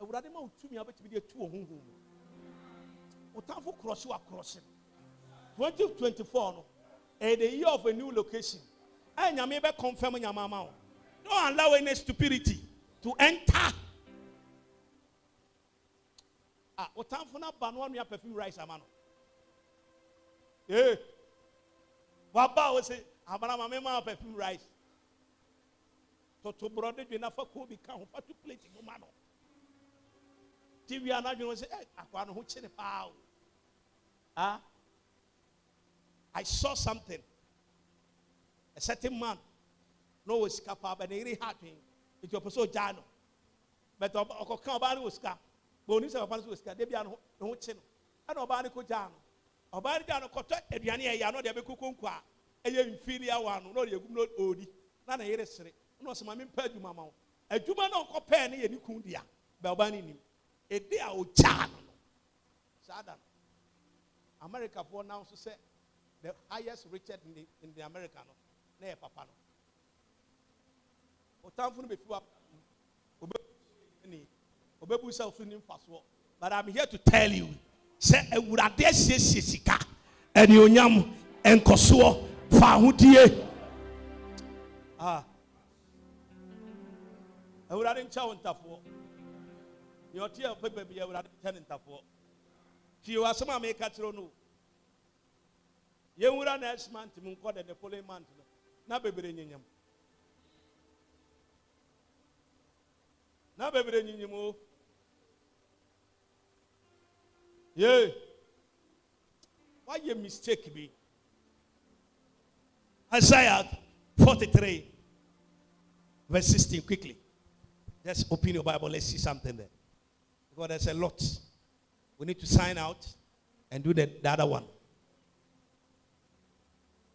awurade ma utumi abetimi de tu ohunhun. Otamfo cross wa cross. 2024 no the year of a new location. And nyame be confirm nyama ma. Don't allow any stupidity to enter. Otamfo na ba no anu perfume rice amano. Eh. Baba we say abana mama ma perfume rice. Toto brother de na fa ko bi kan ho fa to plate no ma no. TV anadwo say akwa no ho chi ne pa o. I saw something. A certain man no was capable and he happy. It was so jano. But okokan oba ni oska. But oni se papa ni oska. Dey bia no ho chi no. And oba ni ko jano. Oba ni jano koto aduane e ya no de be kokonku a. Eye inferior one no de egum no odi. Na na yere sere. No se ma me pa adwuma ma wo. Adwuma na okọ pa ne ye ni kun dia. Be oba ni nim. E dey a o jano. Sada. America for now so say the highest richest in the America no. Na papa no. Otamfo no be fiwa obebu self so nim faso. But I'm here to tell you say ewurade asiesie sika ene onyam enkoso fa hodie ewurade ncha wontafo ye otie pepe bi ewurade ncha ntafo ti wasema me ka tiro no ye wura next month mun ko the following month na bebere nyenyam na bebere nyinyimo yeah why you mistake me Isaiah 43 verse 16 quickly just open your Bible, let's see something there because there's a lot we need to sign out and do the other one.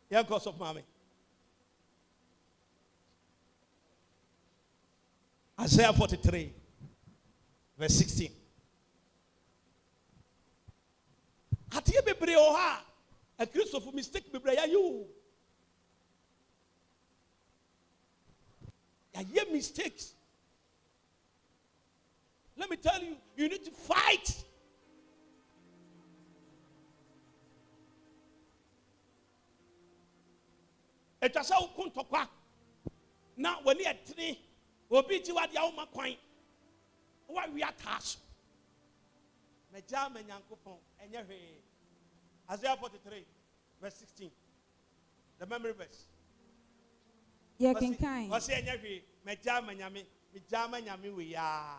Yeah, cause of mommy. Isaiah 43, verse 16. Atiye bebre oha. A Christopher mistake bebre ya you. Ya ye mistakes. Let me tell you, you need to fight. Etasa ukuntokwa. Na when you atini obi ji wade awo makwan wa wi ataso meja manyankopon enye hwe Isaiah 43 verse 16 the memory verse yeah can kind o se enye hwe meja manyame we ya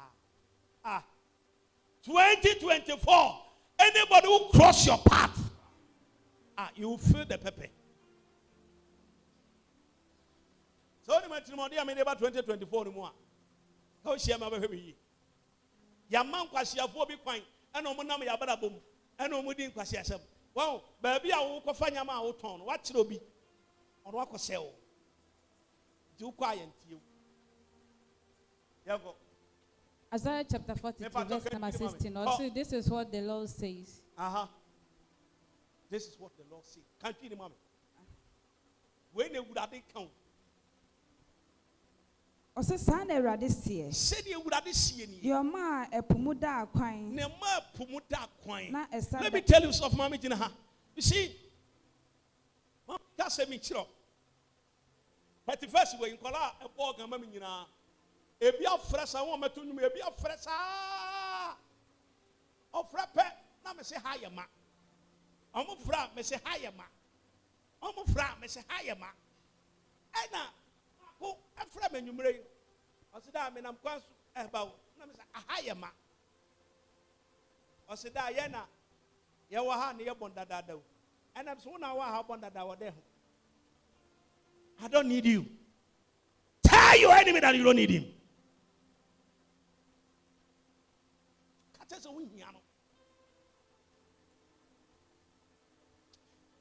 2024 anybody who cross your path you will feel the pepper. So ni matrimony am about 2024 no mo how share ma be hwe ya man kwasiafo bi kwan ena omo nam ya bada bom ena omo di kwasiasem wow ba bia wo kofa nyama a wo ton no wa kire obi ono akose wo di wo kwa yentie yego Isaiah chapter 42 verse number 16 also this is what the Lord says this is what the Lord says can't you remember when they would have count Ose sana Ewurade sie. Said Ewurade sie ni. Your ma epumuda akwan. Ne ma epumuda akwan. Na esa. Let me tell you of Mama Jina. You see, Mama kase mi chiro. 31st we nkola e bo gama mi nyina. Ebi afresa won meto nyum ebi afresa. Ofrepe na me se hayema. Omo fra me se hayema. Omo fra me se hayema. Ena ko afra me nyumre. Osida me nam kwanso eba na me se ahayema. Osida ye na ye wa ha ne ye bondadada o. Ena so na wa ha bondada wo de ho. I don't need you. Tell your enemy that you don't need him. Katese wo hia no.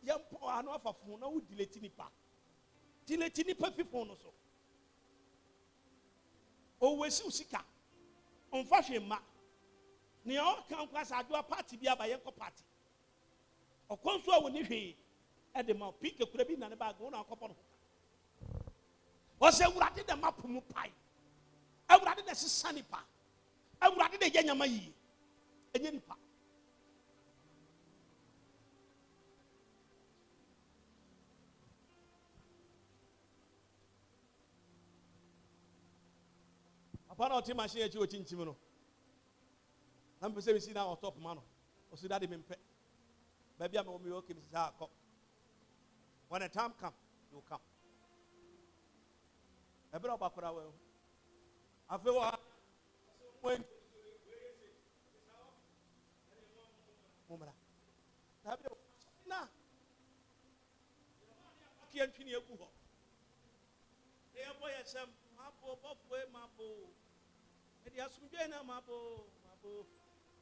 Yam po anu afafo na wo delete nipa. Delete nipa fifo no so. O wesi usika. Onfa hwema. Ne o kan kwasa adwa party bia ba yenko party. Okonso a woni hwe e de ma pike kura bi na ne bag wo na akopo no. O se wurade de mapumu pai. Awurade de sesa nipa. Awurade de yanyama yi. Enye nipa. Papa na otima hye echi ochinchim no. Na mpese mi si na on top man no. O si daddy me mpe. Baby am o mi okay mi sa akọ. When the time come, you come. Ebra bakura we. Afi wa when Mumra. Tabi na. Kian twini egu ho. E boy esem mabo bofwe mabo. Edi asumdwe na mabo.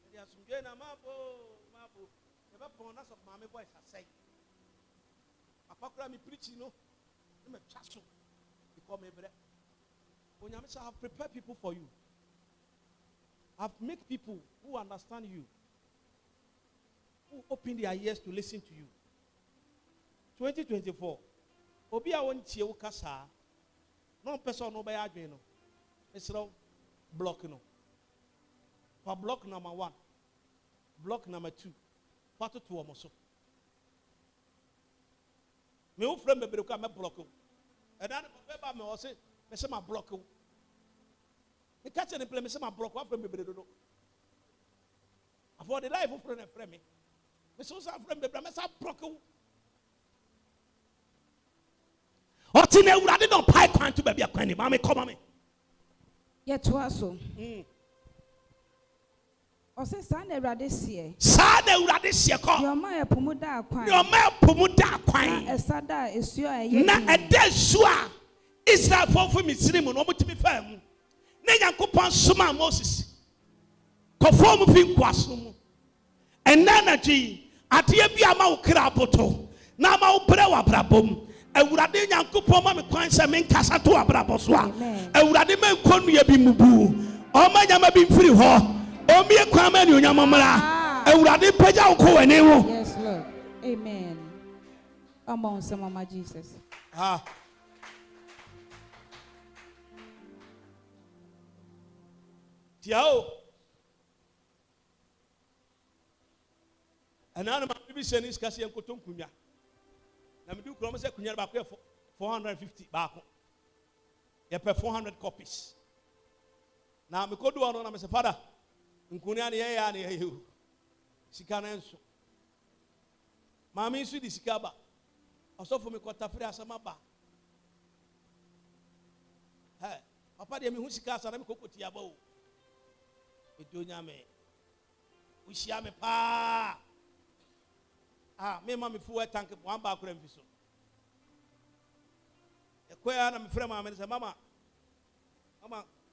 Edi asumdwe na mabo. Eba pon na so mama boy sasai. Apakura mi preaching no. Me twaso. Because me bre. Onyame I have prepared people for you. I've made people who understand you. Who open their ears to listen to you. 2024. Obi a won tie wo kasa. No person no be adwen no. Esro block no. For block number 1. Block number 2. Pato to omoso. Me wo frem bebere ko me block o. E dan ba me o se me se ma block o. Me catch the play me se ma block wa frem bebere do. After the life of friend frem me. Me so sa frem bebere me sa block o. Oti na Ewurade no pai kwan to ba bia kwan ni ma me come me. Ye to aso. O se sa na Ewurade sie. Sa na Ewurade sie ko. Yo ma e pomu da kwan. Yo ma pomu da kwan. Na esada esuo eye. Na eda suo Israel for Misrim no mutimi fam. Na Yankopon soma Moses. Ko form fi nkwaso mu. Ena na twi ade bia ma wo kra poto. Na ma wo bre wa brabom. Ewurade Yankopon ma me kwan se me nkasa to abrabo so a. Ewurade me nkonu ya bi mubu. O ma nyama bi mfiri ho. O mi kwan ma ni onyamamra. Ewurade pagya wo ko wani ho. Yes Lord. Amen. Among some Mama Jesus. Tiao. Anana ma bibi senis kasi enkoton kunya. Na me do kro se kunya ba ko 450 ba ko. Ye pe 400 copies. Na me kodu ono na me se father nkunya ne ye ya ne ye hu. Sika na enso. Ma me su di sika ba. Osofo me kota firi asama ba. Papa de me hu sika asana me kokoti aba o. Edonya me. Ushia me pa. Me mama fu we tank one ba kura mfiso. Ekwa na me frɛ mama me say mama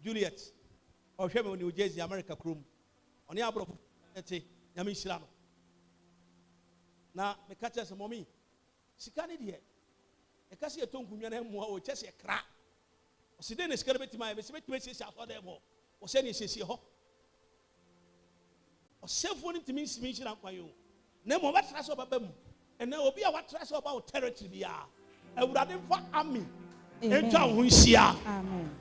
Juliet. O hwɛ me woni New Jersey America krom. Oni abro ete nyame hira no. Na me ka kyerɛ sɛ mommy sika ne de. E ka sɛ etonkunwa na mo o kyɛ sɛ kra. O se de ne sika betima me se betima sisi aso de mo. O se ne sisi ho. O sefo ne timi nsimi hira kwan yo. Na mo ba tra so baba mu. Ena obi a wa tra so ba o territory bia. Ewurade mfa army. Ento ho nhia. Amen.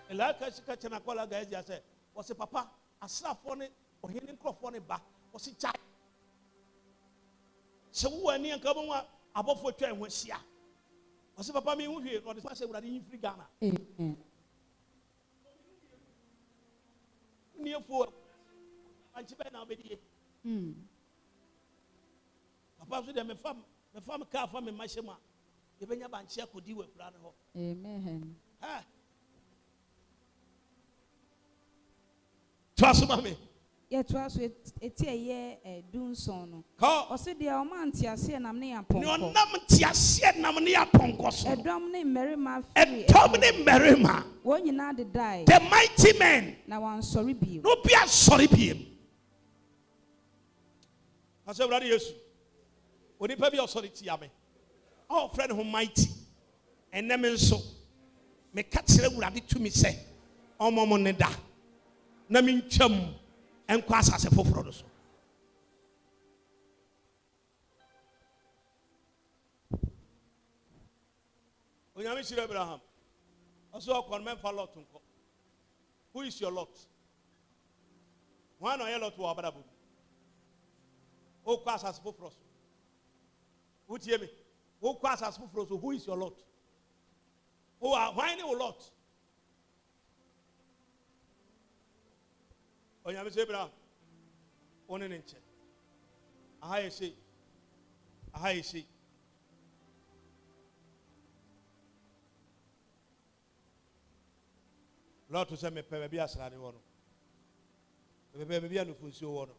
Elaka sika chana kwala ga ezi ase. O se papa asrafo ne ohene nkrofo ne ba. O se chai. Se wo ani anka bo wa abofo twa ho hia ose papa me hu hwe no de say urade yin free Ghana niefo anchi be na obedie papa so de me fam ka fa me mahema ye benya banchi akodi wa kura ne ho amen ha twaso mame ye twaso etie dunson no o se de o man tiase nam ne yapon no nam tiase nam ne yapon ko so edom ne merima wo nyina de die the mighty men na wan sorry bi no bia sorry bi ase brother Yesu oni pa bia sorry ti ame oh friend who mighty enem nso me ka kire wurade tumi se omomo ne da na me ntwam enkwa asase foforo do so onyame shire Abraham also kon men fa lot nko who is your lot one or your lot wo abarabu o kwa asase foforo so who tie me o kwa asase foforo so who is your lot why any lot onyame shire Abraham one ne nche aha ye sei Lord to say me pe be asrade wo no be be anu funsuo wo no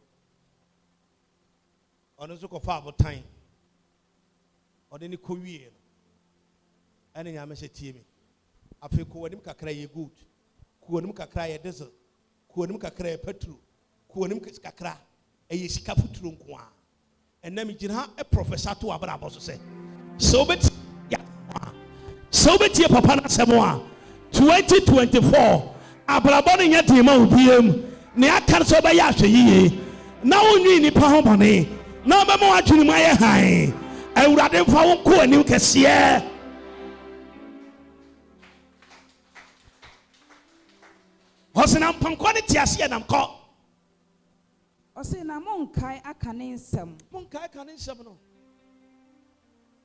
ono so ko fa abotan ode ni ko wie no ene nya me se tie me afi ko wanim kakra ye good ko wanim kakra ye diesel ko wanim kakra ye petrol ko wanim kakra ye sika futuro nko a ena me gina e professor to abra boso se so bet ya so bet ye papa na semo a 2024 abrabone nya tema obiem ne aka so be ya hwe yiye na onwi ni pa ho bone na be mo adwene mu aye han awurade mfa wo ko anim kese hosena mpanko ne tiase nam ko ose na monkai aka ne nsem no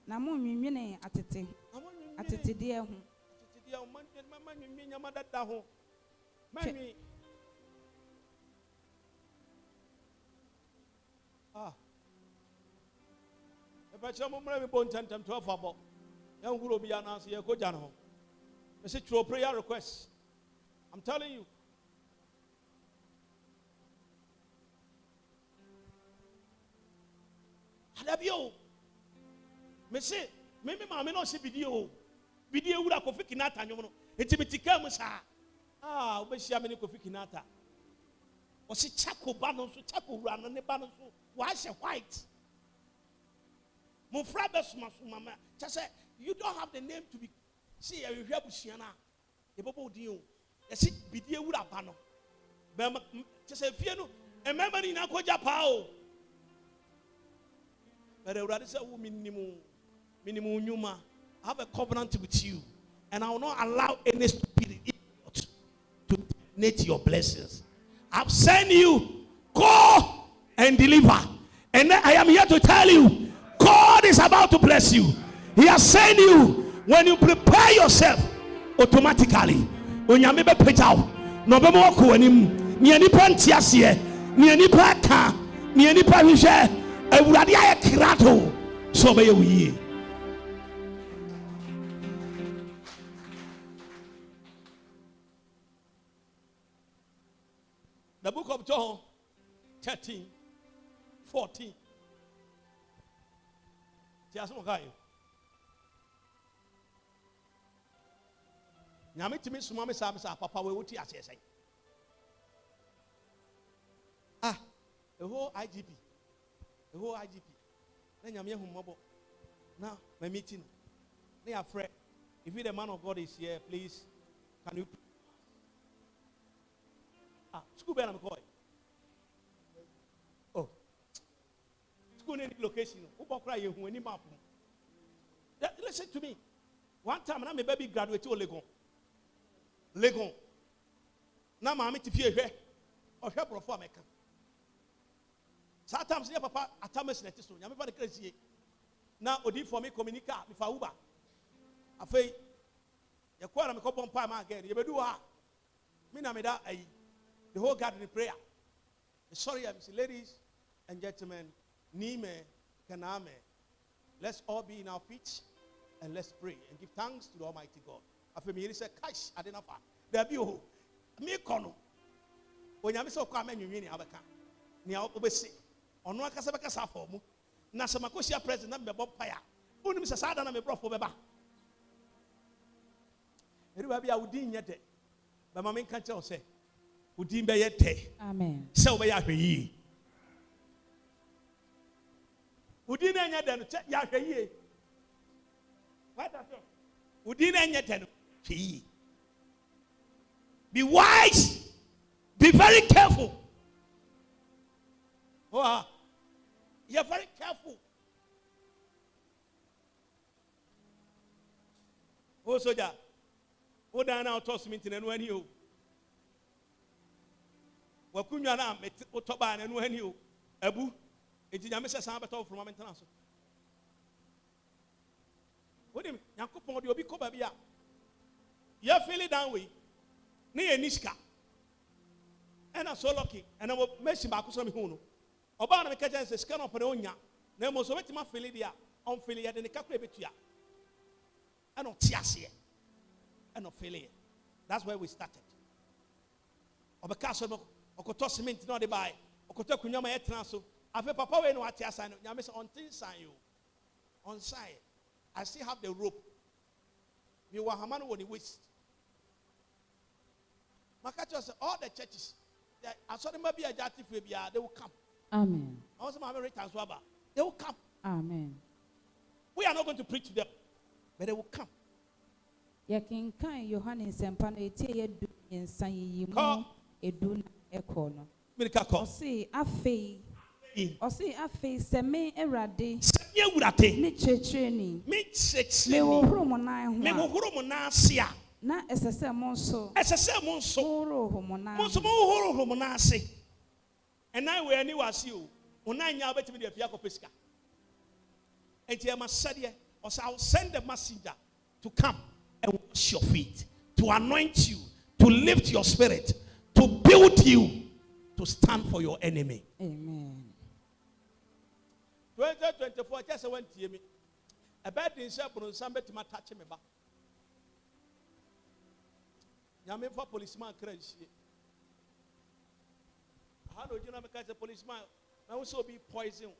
na monwinwene atete de ho manwi nyama dada ho manwi eba chamo mra me bon tantem to afabo yan guro bi ananso ye ko jana ho me say through prayer request I'm telling you adabio me say me ma no se video wura Kofi Kinata nyomo no etibitika mu sa obehia me ne Kofi Kinata o se chako ba no so chako wura no ne ba no so wa hye white mo fra besuma mama just say you don't have the name to be see you hwe abusia na e bobo din o e se bidie wura ba no be just say fie no e mema ni na koja pa o but wura say wo minimum nyuma I have a covenant with you, and I will not allow any stupid idiot to terminate your blessings. I've sent you, go and deliver. And I am here to tell you, God is about to bless you. He has sent you. When you prepare yourself, automatically, when you are maybe put out, no be more cool anim. Ni ani pantiasie, ni ani paka, ni ani pahishe. Ewurade aye krato, so be ye. The book of John 13:14. Just okay. Nyame timi suma me sa papa we wuti asese. The whole IGP. Na nyame humobo. Now my meeting. They are afraid. If the man of God is here, please can you school be na McCoy. Oh. School any location. Ubokra ye hu any map. Listen to me. One time na me baby graduate to Legon. Na ma me ti fie hwe. O hwe brofo Sometimes your papa atames net so. Nyame fa de crazy. Now, Odi for me communica, if I Uber. I say, you call me couple of times again. You do what? Me na me da the whole garden in prayer. Sorry, I'm ladies and gentlemen, Nime, Kaname. Let's all be in our feet and let's pray and give thanks to the Almighty God. After me, he said, Kash, I didn't know. There be who? Me kono. When you so come and you mean Abaka. Nia obesi. On one Casabaka Safomu. Nasamakosia president, me bob fire. Only Mr. Sadana me brought for Beba. Everybody, I would deem yet. But my main country will say, would deem be yet. Amen. So be ye. Would deem yet then Yahweh. What are you? Would deem yet then be wise. Be very careful. Oh, you're very careful. Oh, soldier. Oh, down now, toss me in and when you. Wakunya na otoba na no hani o abu enti nyame se san beto from maintenance wodim yakopon de obi ko ba bia ya feel it down way na ye niska ena so lucky ena mo meshi ba ko so me hu no oba na me ka jense ska no pere onya na mo so betima feel it dia on feel it de ne kakura betua ena otiase ena feel it. That's where we started. Obeka so okoto cement no de buy okoto kunyama yetra so afi papa we no ate asan no nyame se ontin san you on side I still have the rope me wa hamano woni waist makacho say all the churches asori ma bia jati fu bia they will come. Amen. Also ma have returns waba they will come. Amen. We are not going to preach to them but they will come. Yakinkan Yohane sempa no etie yedu nsan yimu edu na ekono. Mirika ko. Osi afei seme erade. Seme ewurade. Ni checheni. Me checheni. Me wo horo mo nan ho. Me wo horo mo nan ase a. Na esese mo nso. Esese mo nso. Horo ho mo nan. Mo nso mo horo ho mo nan ase. Enan we ani wase o. Onan nya obetimi de afia ko pesika. Enti e ma sade o say I will send the messenger to come and wash your feet, to anoint you, to lift your spirit, to build you, to stand for your enemy. Amen. 2024, just went to me. A bad in Sabron, somebody might touch me back. Yammy for policeman crash. How do you know because a policeman may also be poison?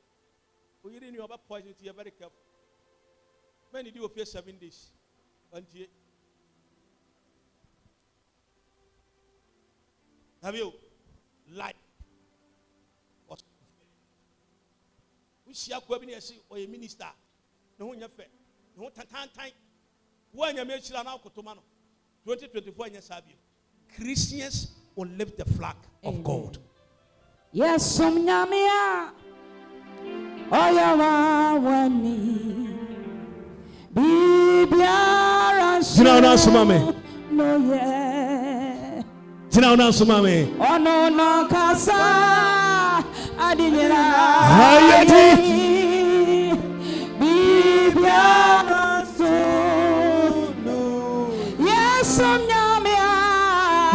We didn't know about poison, you're very careful. Many do fear 7 days. Have you light? What? We see a cabinet or a minister. No one fair. No time. When you make sure now, 2024 years have you. Christians will lift the flag of God. Yes, some nyamia. Oyawa wani. Bibiara sumame. No yeah. Tina sumame. Ono no kasa adinyera. Hayati. Bibiara no. Yes, some nyamia.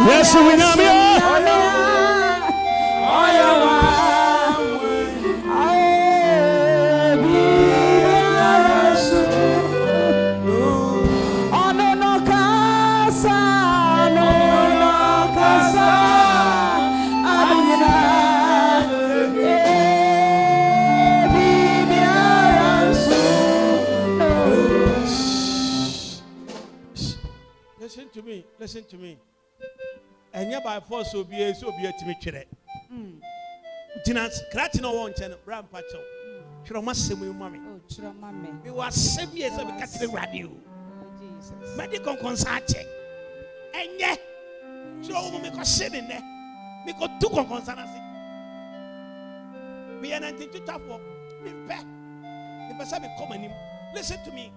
Yes, some nyamia. Oyawa. Listen to me. And yeah, by force, so be a to me. Dinas, Cratino won't tell Rampacho. Chromassimo, mammy. Oh, Chramame. You are 7 years of a Catholic radio. Medical consult. And yet, so we make sit in there. We got 2 concerns. We are not to tough for me. The person be coming. Listen to me.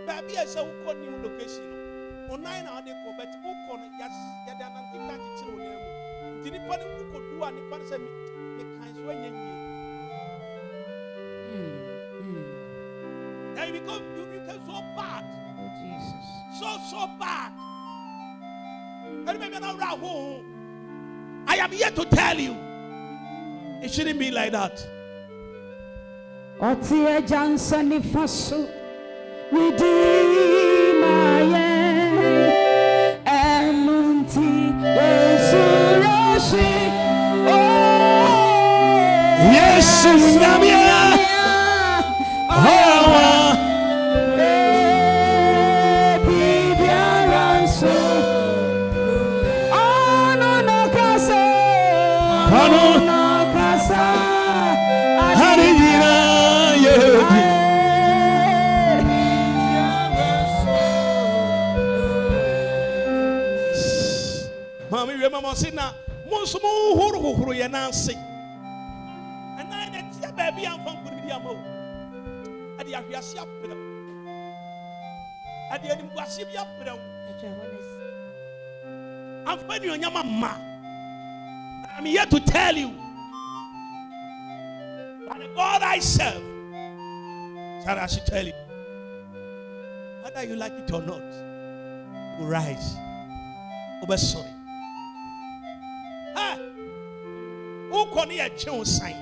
Baby, I saw what new location. On 9 hours, they go back to Okon. Yes, they are not taking that children. Did you put who could do and the person make kinds when you you can so bad. Oh, Jesus. So bad. I am here to tell you, it shouldn't be like that. Otie Johnson Fasu Redeemer Emunti Yesu Yes, Mommy, remember, see now, most of who you now see. And I let baby, I'm from Kudiamo. At the Aviasia, at the Edinburgh, I'm finding your mama. I'm here to tell you that the God I serve, Sarah, I should tell you, whether you like it or not, will rise. Over sorry. Who can hear a sign?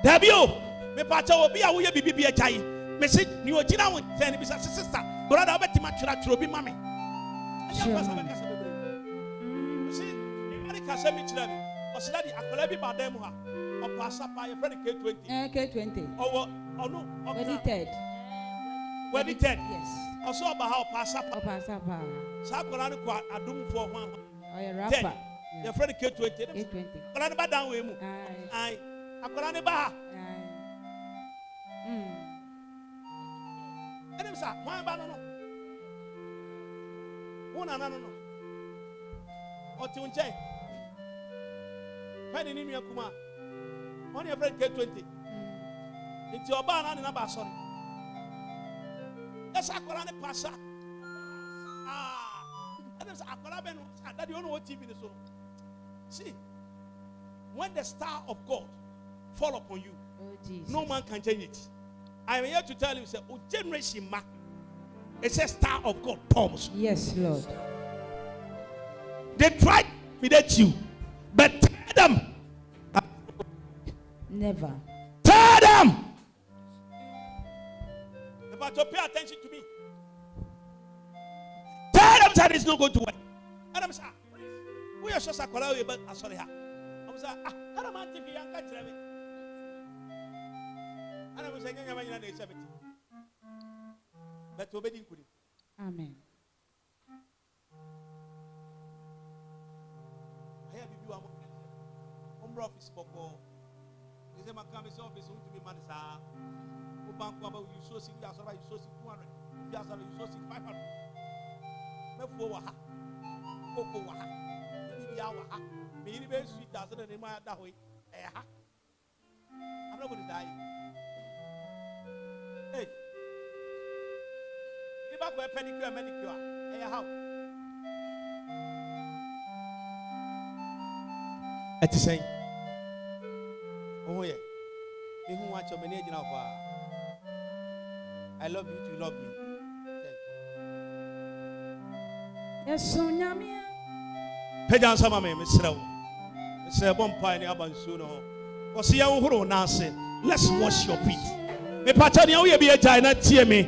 Dabio, me pata will be a way be a chai. Message you are Gina with 10 sister, brother, bet him at Robi Mammy. See, America sent me to them, or study a Calabi Bademua, or pass up by a friend K20. K20. Or no, or Edited. Yes. I saw about how pass up. Sakurano Adum for one. Oh, a rapper. Your friend K20. K20. But I'm about down with him. I Akurani Ba. And him, sir, why banana? One another. Or Tunche. Penny in your Kuma. One your friend K20. It's your banana number, sorry. That's a Korani Passa. And there's a Koraben that you don't know what TV is. See, when the star of God fall upon you, no man can change it. I am here to tell you, say, oh, generation ma, it's a star of God, Thomas. Yes, Lord. They tried to intimidate you, but tell them. Never. Tell them. But to pay attention to me. Tell them that it's not going to work. And I'm saying, we are just a color, but I saw her. I'm saying, I don't want to be young. And I was saying, I'm going to 70. But to obey him. Amen. I have you home office for call. He said, my company's office to be managed. Bank you so sick, you so sick 200, you so sick 500. Mefo wa ha, koko wa ha, bibi wa ha. Me ni be sweet as na ma da hoy. Ha. I'm not going to die. Hey. You back go pedicure manicure. How? Eti say. Oh yeah. Me who watch your manage now for. I love you to love me. Yes, so nyamia. Pejan sama me mesrew. Mesre bompa ni abansu no. Osi ya nhuro na ase. Let's wash your feet. Me pacha ni wo ye bi agai na tie me.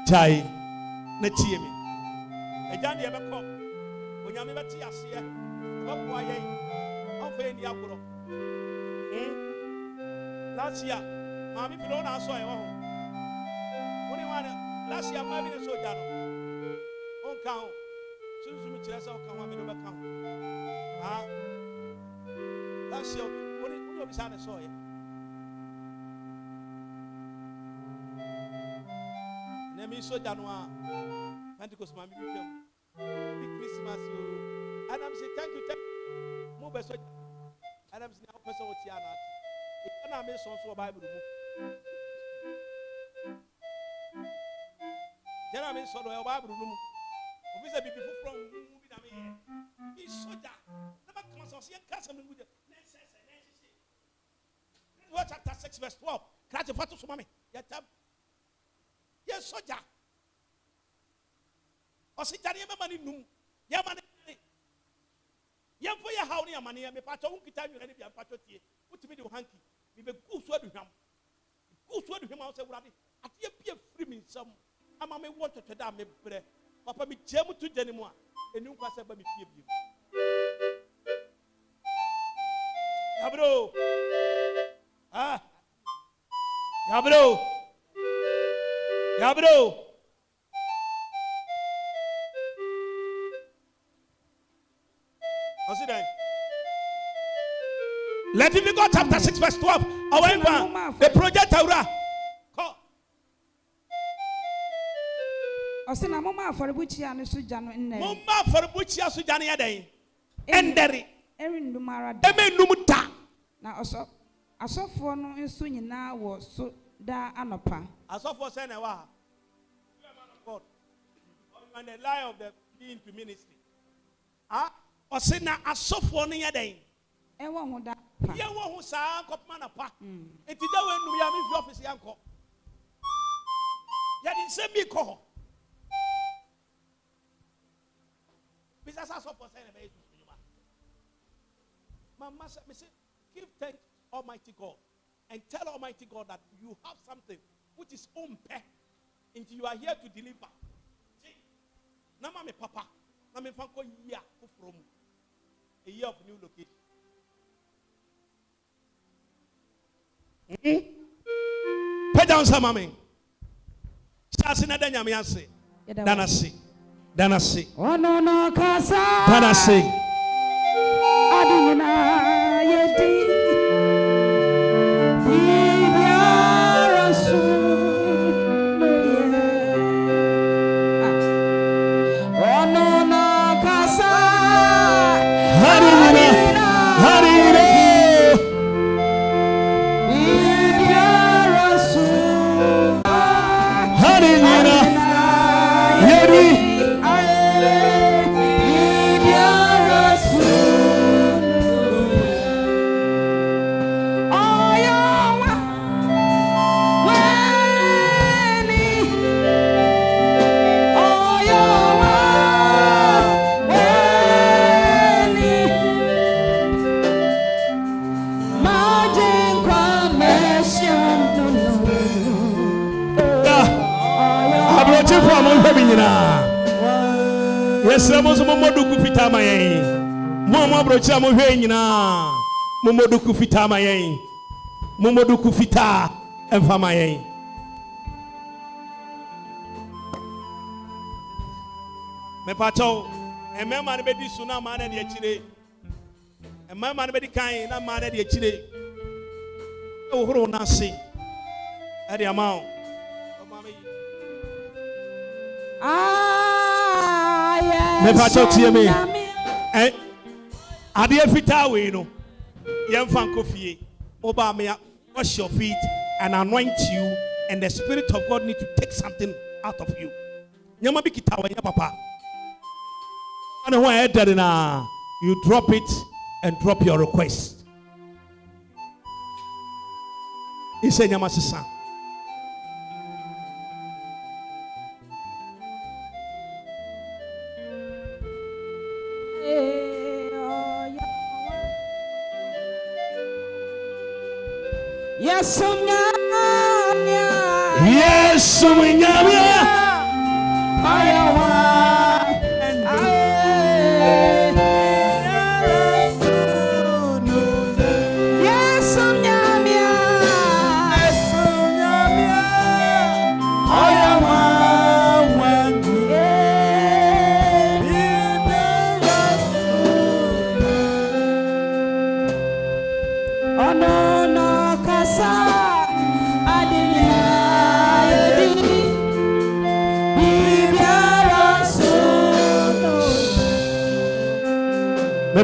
Jai na tie me. Agya de be ko. Onyame be tie ase e. Ba ko aye. Onfe ni agoro. Last year, Mammy Filona saw him. Only one last year, Mammy and Sojano. On count. Soon to me, Chessa come on, never count. Last year, when you be signed, saw him. Name is Sojano. Pentecost, Mammy, big Christmas. And I'm saying, thank you. Move a soldier. And I'm saying, I'll pass over Tiana. And I made some sort of Bible. Then I made some Bible room. Obviously, before from moving them here. He's so that. Never comes on, see a cousin with the Leviticus chapter 6 verse 12. Krati fatu sumami. Yatam. Yes, soja. Osijani yema mani num. Yama ne. Yamfo ya hawo ne yamane ya me pacho unkita nwere ne bia pacho tie. Utimi de hanki. Me be gu so aduhwam. Gu so aduhwam a wo se wurade. Ade bia firi mi nsam. Ama me wo totoda me bre. Papa me jemu tu jani mu a. Enu kwa se ba me fie biem. Yabro. Ah. Yabro. Yabro. Consider. Leviticus chapter 6 verse 12. The project Aura. Osina mama afaribuchia no suja no nne. Mama afaribuchia suja no yeden. Endere. Erindumara. Emenumta. Na asofo no nso nyina wo so da anopa. Asofo say na wa. You are man of God. You are the lie of the being to ministry. Ah, osina asofo no yeden. Ewo ho da. Ye wo ho saa kopma na pa. Enti da we num ya me fi office yanko. Ya din se mi ko. Business asofo say na be to nyuma. Mama say give thanks Almighty God and tell Almighty God that you have something which is umpe until you are here to deliver. See, nama me papa, na me fanko year from a year of new location. Pay down some mami. Stasi na danya me ase. Danasi. Oh no kasa. Danasi. Adina yedi. Yes, Momodu Kufita Mayen. Momo Brocha Mohenina. Momodu Kufita Mayen. Momodu Kufita and Famayen. Me pato, and my man be suna man and yechide. And my man be kind, not man and yechide. Oh, who nasi at the amount. Me pato tie me. Ade afita we no. Yem fan kofie. Oba me wash your feet and anoint you, and the Spirit of God need to take something out of you. Nyama bi kita wa papa. And when I did na, you drop it and drop your request. He said nyama sisa. Yes,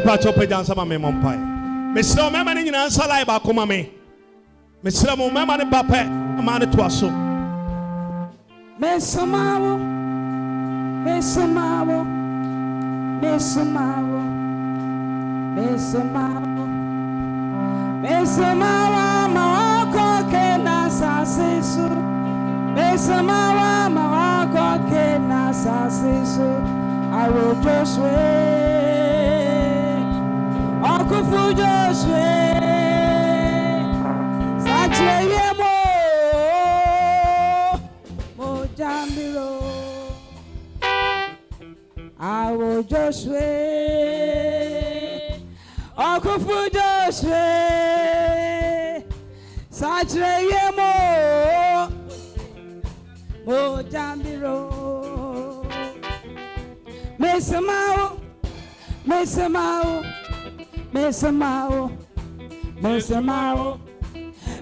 Me pacho pe jansa ma me mompai. Me sira me ma ni nyina nsa lai ba koma me. Me sira mo me ma ne ba pe ma ne to aso. Me samawo. Me samawo. Mesamawa mawako kena sasiso awo Joshua Akufu Joshua Sache mo Mojambiro awo Joshua Akufu Joshua Sache mo Mojambiro Mesamao Mesamao Mesamao Mesamao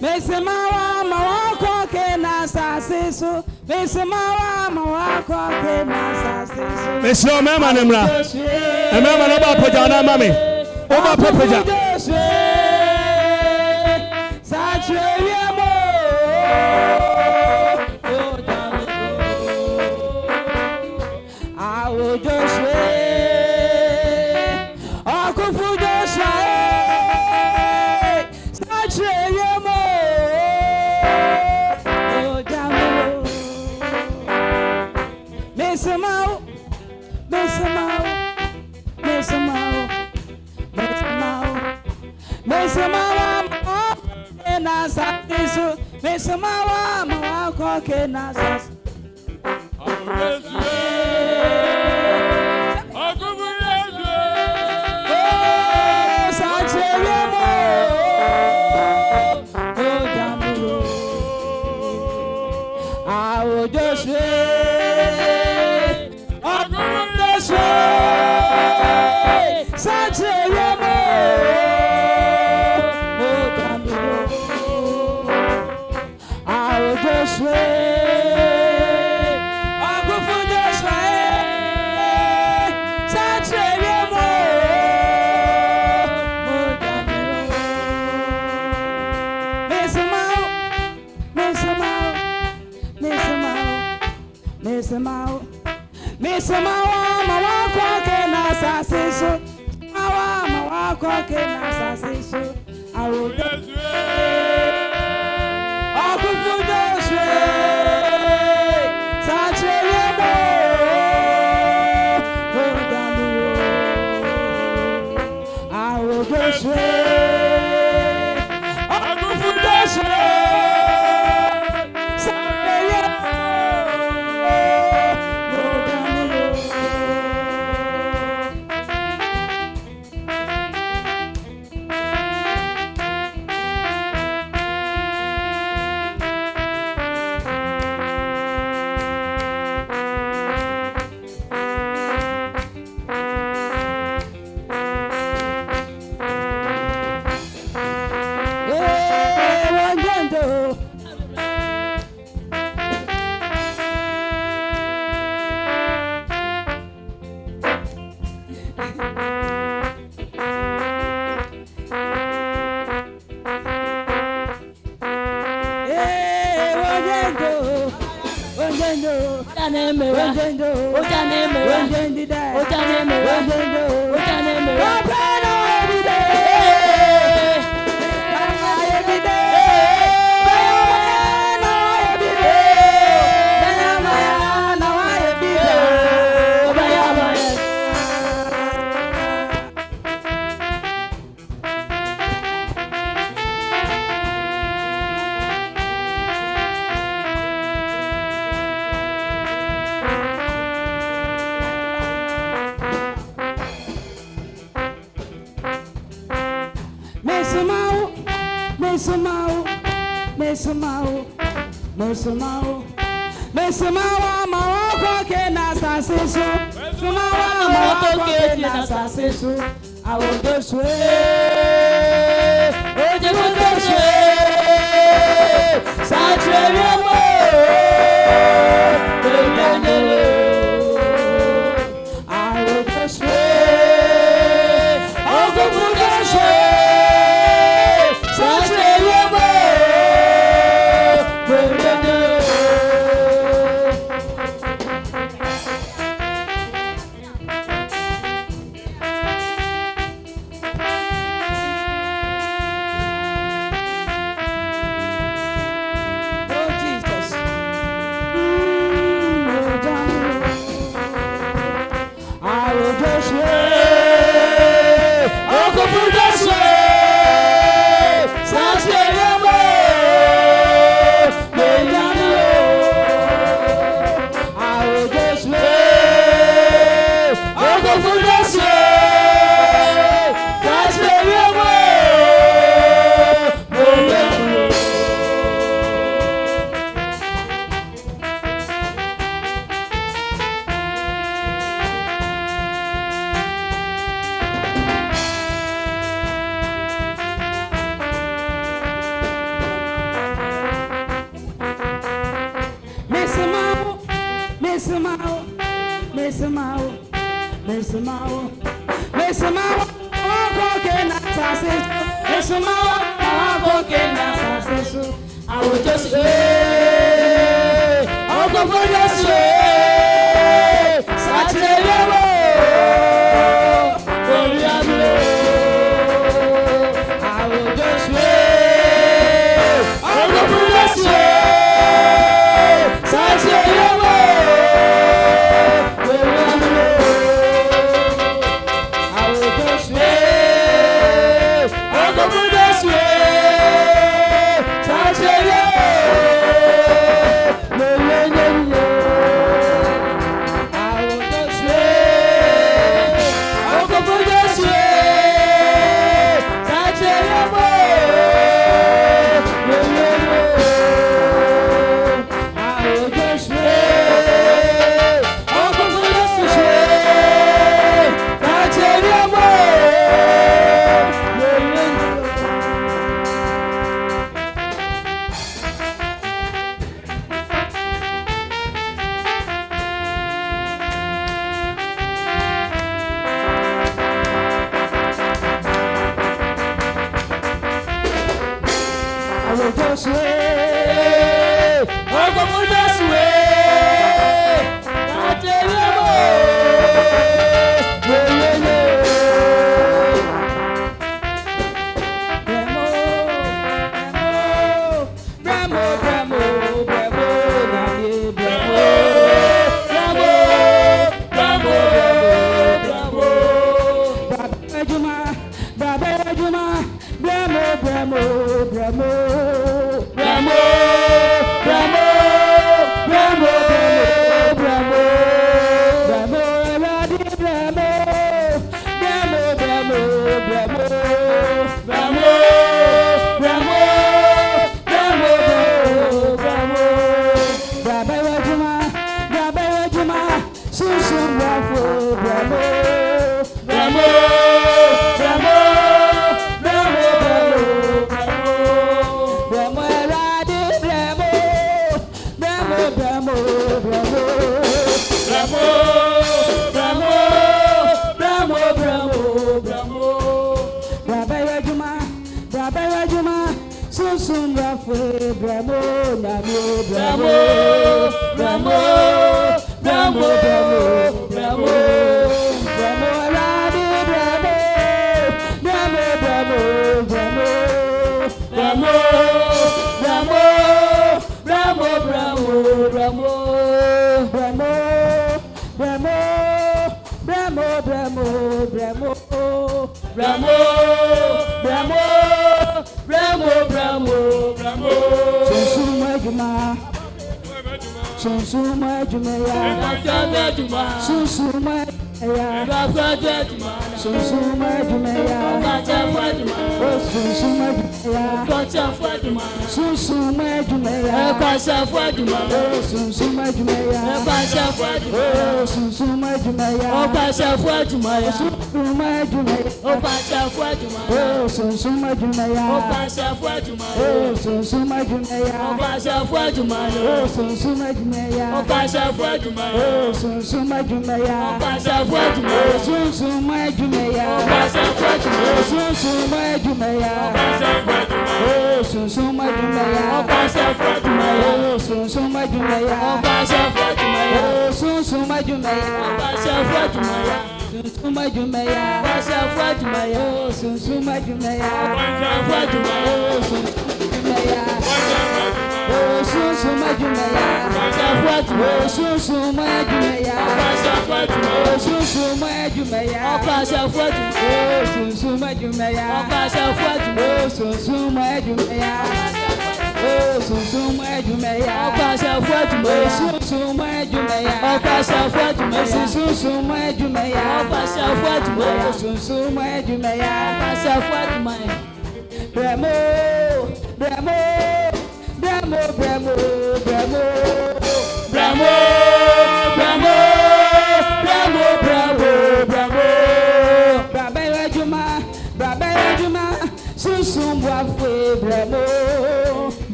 Mesamao mawako kena sasiso Mesamao mawako kena sasiso Mesio mema nemra Mema no ba poja na mami O ba poja Mesamao Mesamao Mesamao Mesamao Mesamao kena sasiso Mesamao mawako kena sasiso Mesamao mawako kena sasiso Mawa mawako kena sasiso awo Joshua Akufu Joshua Sache mo Mojambiro awo Joshua Akufu Joshua Mesamao mawako kena sasiso Mesamao mawako kena sasiso awo Joshua Joshua Sache mo awo Joshua Akufu Joshua Sache mo I will just say, I'll go for this way. Saturday, I will just wait. I'll go for this way. Saturday, I will just wait. I'll go for this way.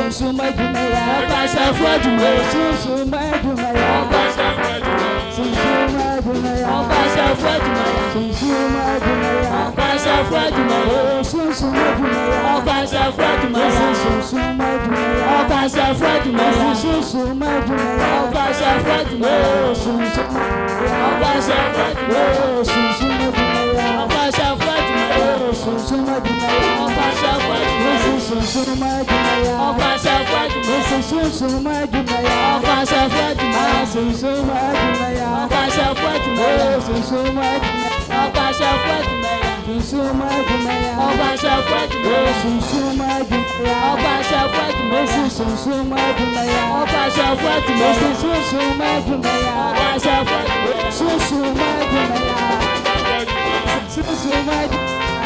Sunsuma Jumaya, Pasha Freduma, Sunsuma Jumaya, Pasha Freduma, Sunsuma Jumaya, Pasha Freduma, Sunsuma Jumaya, Pasha Freduma, Sunsuma Jumaya, Pasha Freduma, Sunsuma Jumaya, Pasha Freduma, Sunsuma Jumaya, Pasha Freduma, Sunsuma, Pasha Freduma, Sunsuma Jumaya, Pasha Freduma, Sunsuma Jumaya, Pasha Freduma, Sunsuma Jumaya, Pasha Freduma, Sunsuma Jumaya, Pasha Freduma, Sunsuma Jumaya,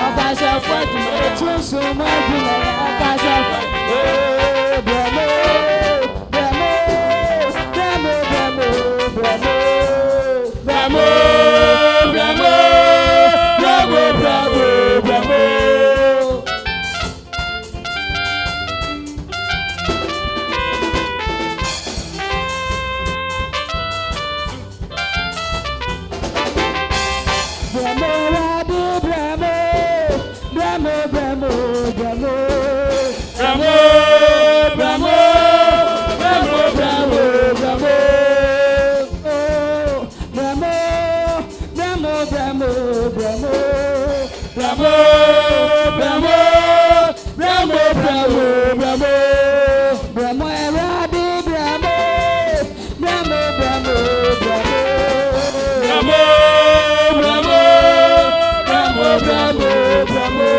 Pasha Freduma, Sunsuma Jumaya, Pasha Freduma, Sunsuma Jumaya, Pasha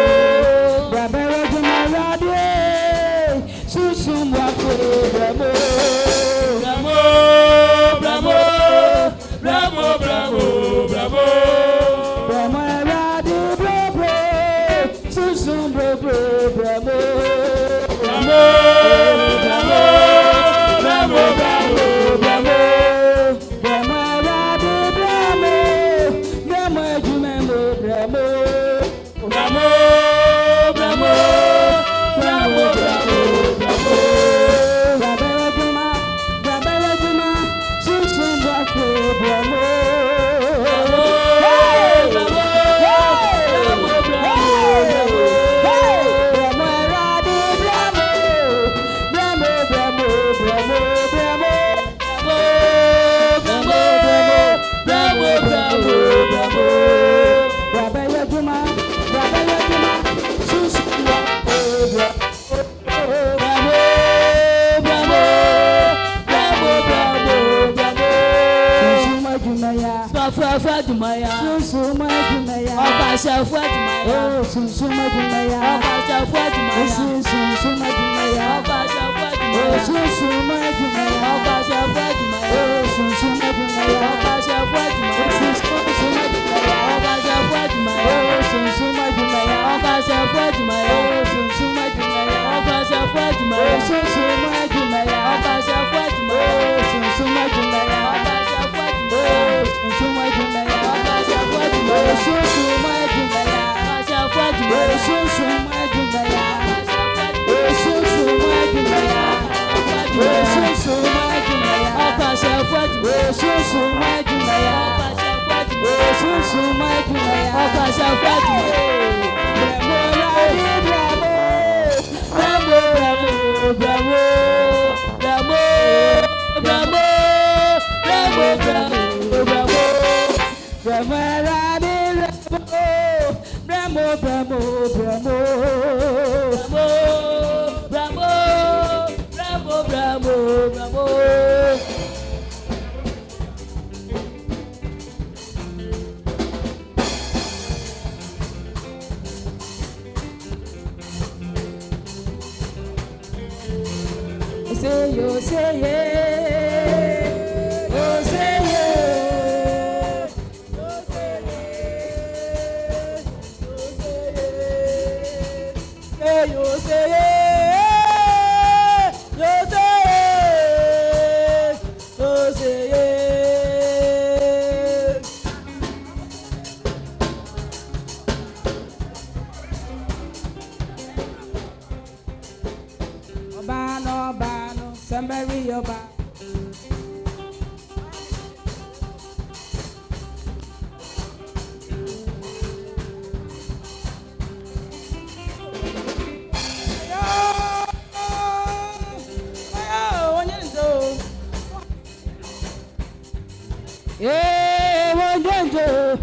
Freduma, Sunsuma Jumaya, Pasha Freduma, Sunsuma Jumaya, Pasha Freduma, Sunsuma Jumaya, Pasha Freduma, Sunsuma Jumaya, Sunsuma Pasha Freduma, Sunsuma Jumaya, Pasha Freduma, Bravo, Bravo, Bravo, Bravo, Bravo, Bravo, Bravo, Bravo, Bravo, Bravo. Obano Somebody over. Yeah, one danger.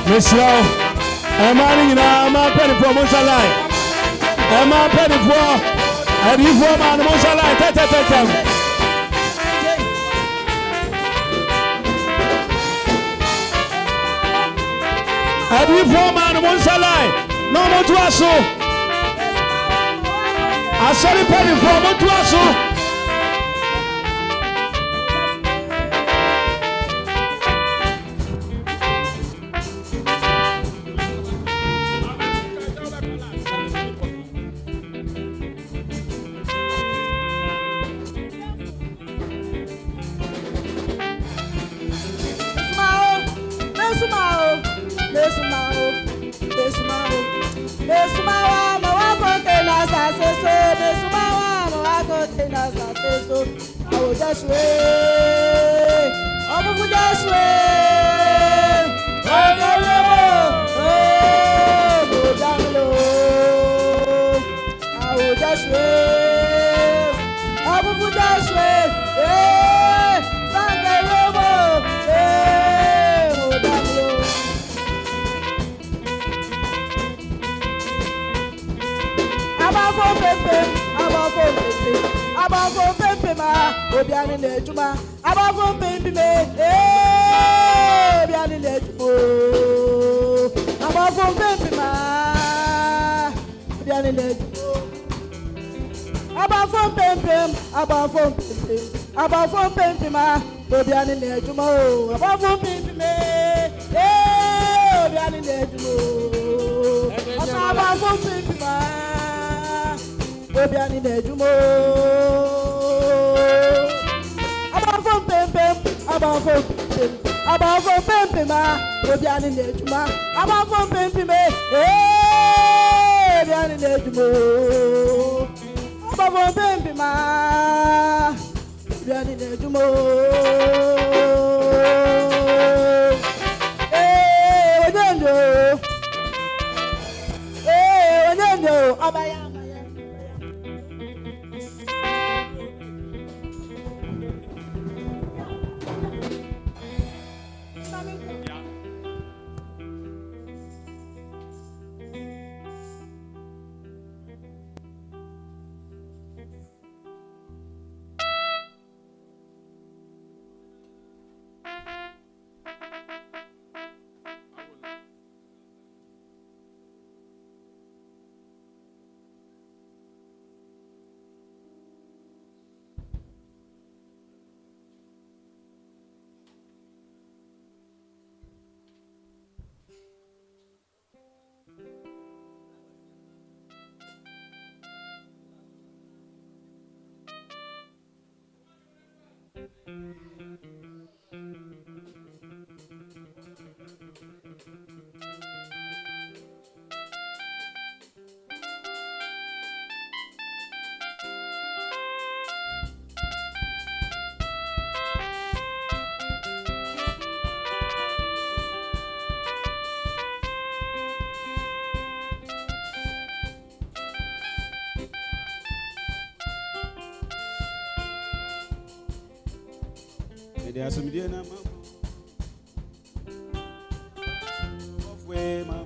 Monsieur, Emani na ma penny for Monsalai. Emma penny for and you for man Monsalai. And you for man Monsalai. No more to us. I saw the penny for Montuaso. I will just wait. I will just wait. I will just wait. I will just wait. Above Pepe, Obiani Lejuma, above Pepe, Obiani Lejumo, above Pepe, Obiani Lejumo, above Pepe, above Pepe, Obiani Lejumo, above Pepe, Obiani Lejumo, above Pepe. Obiani Lejumo, above Pempe, ma, Obiani Lejuma, above Pempe, Obiani Lejumo, above Pempe, ma, Obiani Lejumo, Obiani Abaya. There are some dear Mamma. Halfway, Mamma.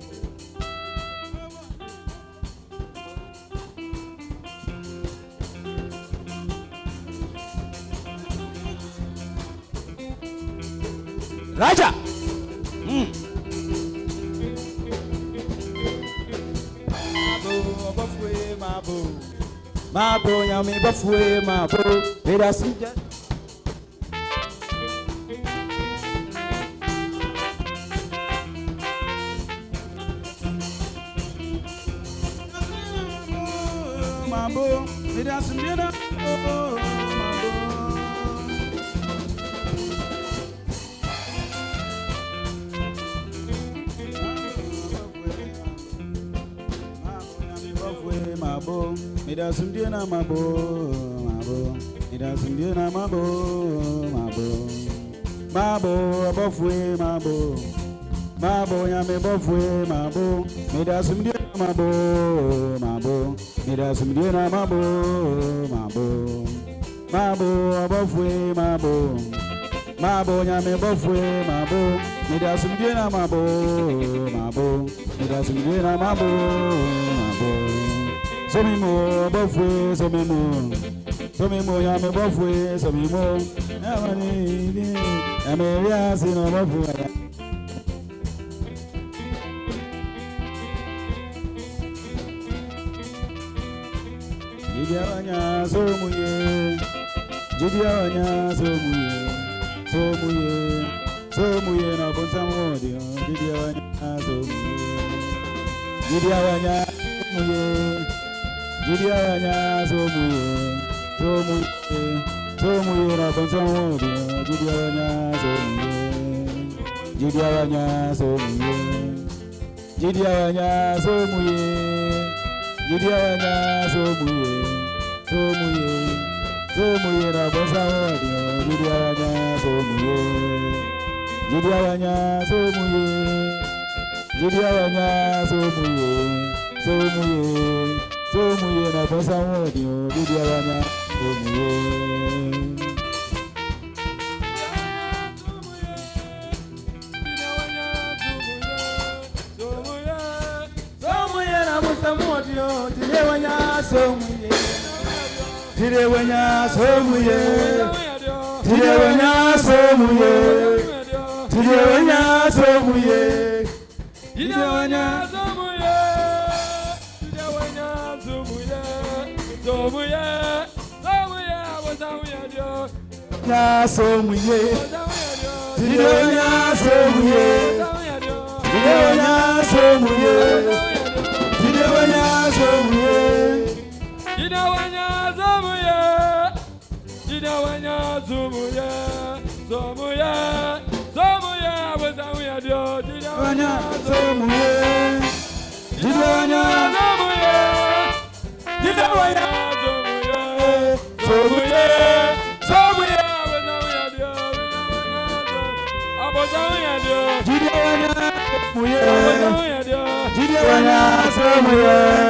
Raja. Mabo, yami bafwe, mabo. Let us see that. Mabo, let us see that. Mabo, it doesn't do na mabo, it doesn't do na mabo, mabo, above way, mabo, yame above way, mabo, it doesn't do na mabo, it doesn't do na mabo, above way, mabo, Mabo nyame bofwe mabo nida sumdena mabo nida sumdena mabo somimo bofwe somimo nyame bofwe somimo amani ameria sino bofwe Jidiawanya somuye Somuye na bonsamodi Jidiawanya somuye na bonsamodi Jidiawanya somuye na bonsamodi Jidiawanya somuye na bonsamodi Jidiawanya Tidewanya somuye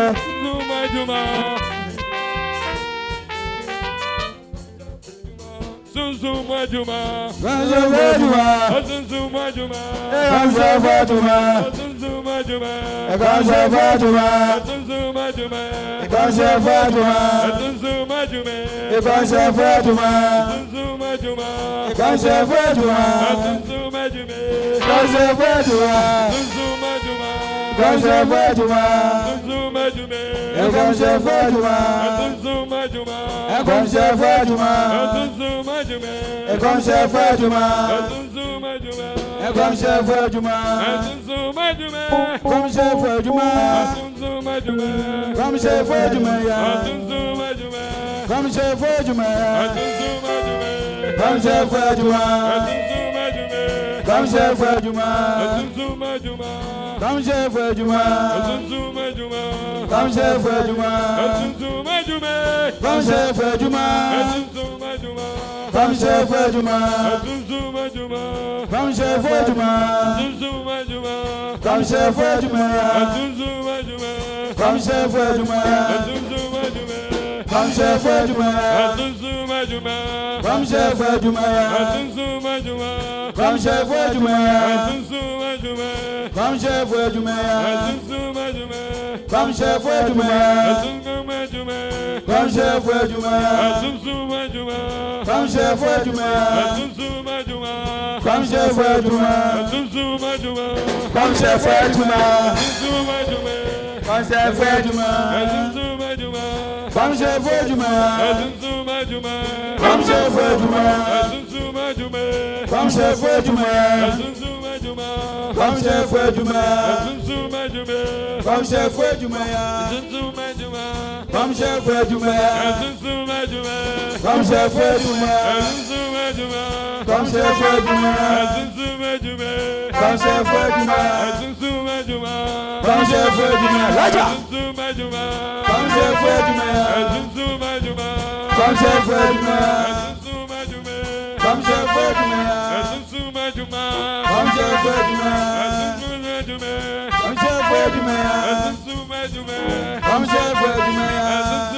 chef where you may. Come chef where you may. Come chef where you may.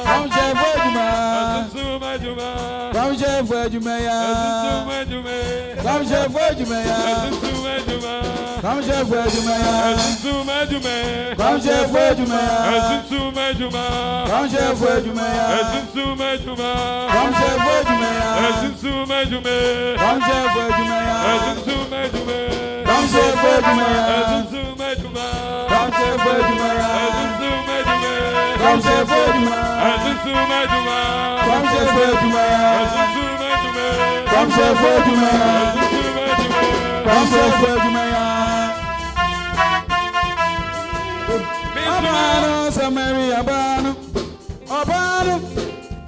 Come chef where you may. Come chef where you may. Come chef where you may. Come chef where you may. Come chef where you may. Come chef where you may. Come chef where you may. Come chef where you may. Come chef where you may. Come chef where you may. Come chef where you may. Come chef where you may. Come chef where you may. Abano, Samari, Abano, Abano,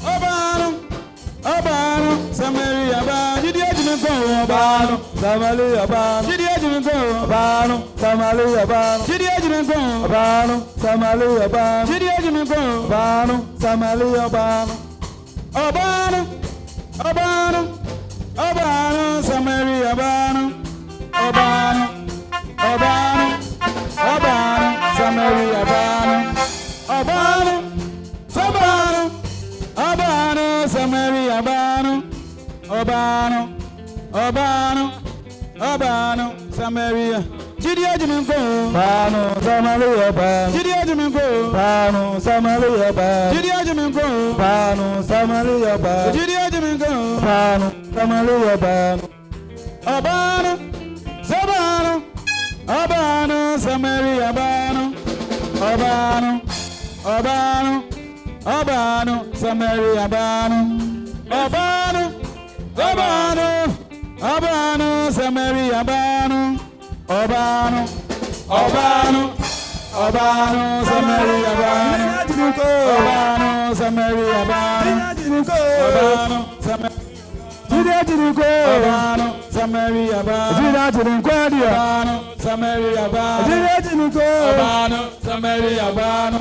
Abano, Abano, Samari, Abano, Gidiajimenko, Abano, Samali, Abano, Gidiajimenko, Abano, Samali, Abano, Gidiajimenko, Abano, Samali, Abano, Gidiajimenko, Abano, Samali, Abano, Abano, Abano, Abano, Samari, Abano, Abano, Abano, Abano, Samari, Abano, Abano, Sabano, Abano, Samari, Abano, Abano, Abano, Abano, Samaria, Gidiajimenko, Abano, Samaria, Abano, Gidiajimenko, Abano, Samaria, Abano, Gidiajimenko, Abano, Samaria, Abano, Gidiajimenko, Abano, Samaria, Abano, Abano, Sabano, Abano, Samaria, Abano, Abano, Abano, Abano, Samaria, Abano, Abano, Abano, Abano, Samaria, Abano, Abano, Abano, Abano, Samaria, Abano, Abano, Samaria, Abano, Abano, Abano, Samaria, Abano, Abano, Samaria, Abano, Abano, Samaria, Abano.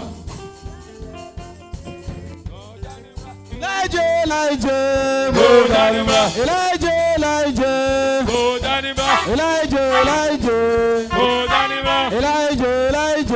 Elijah, Elijah, Elijah, Elijah, Elijah, Elijah, Elijah, Elijah, Elijah, Elijah, Elijah,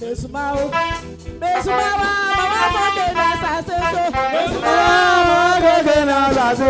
Besumao, Besumawa, Mama Bogena Sasso, Mama Bogena Sasso,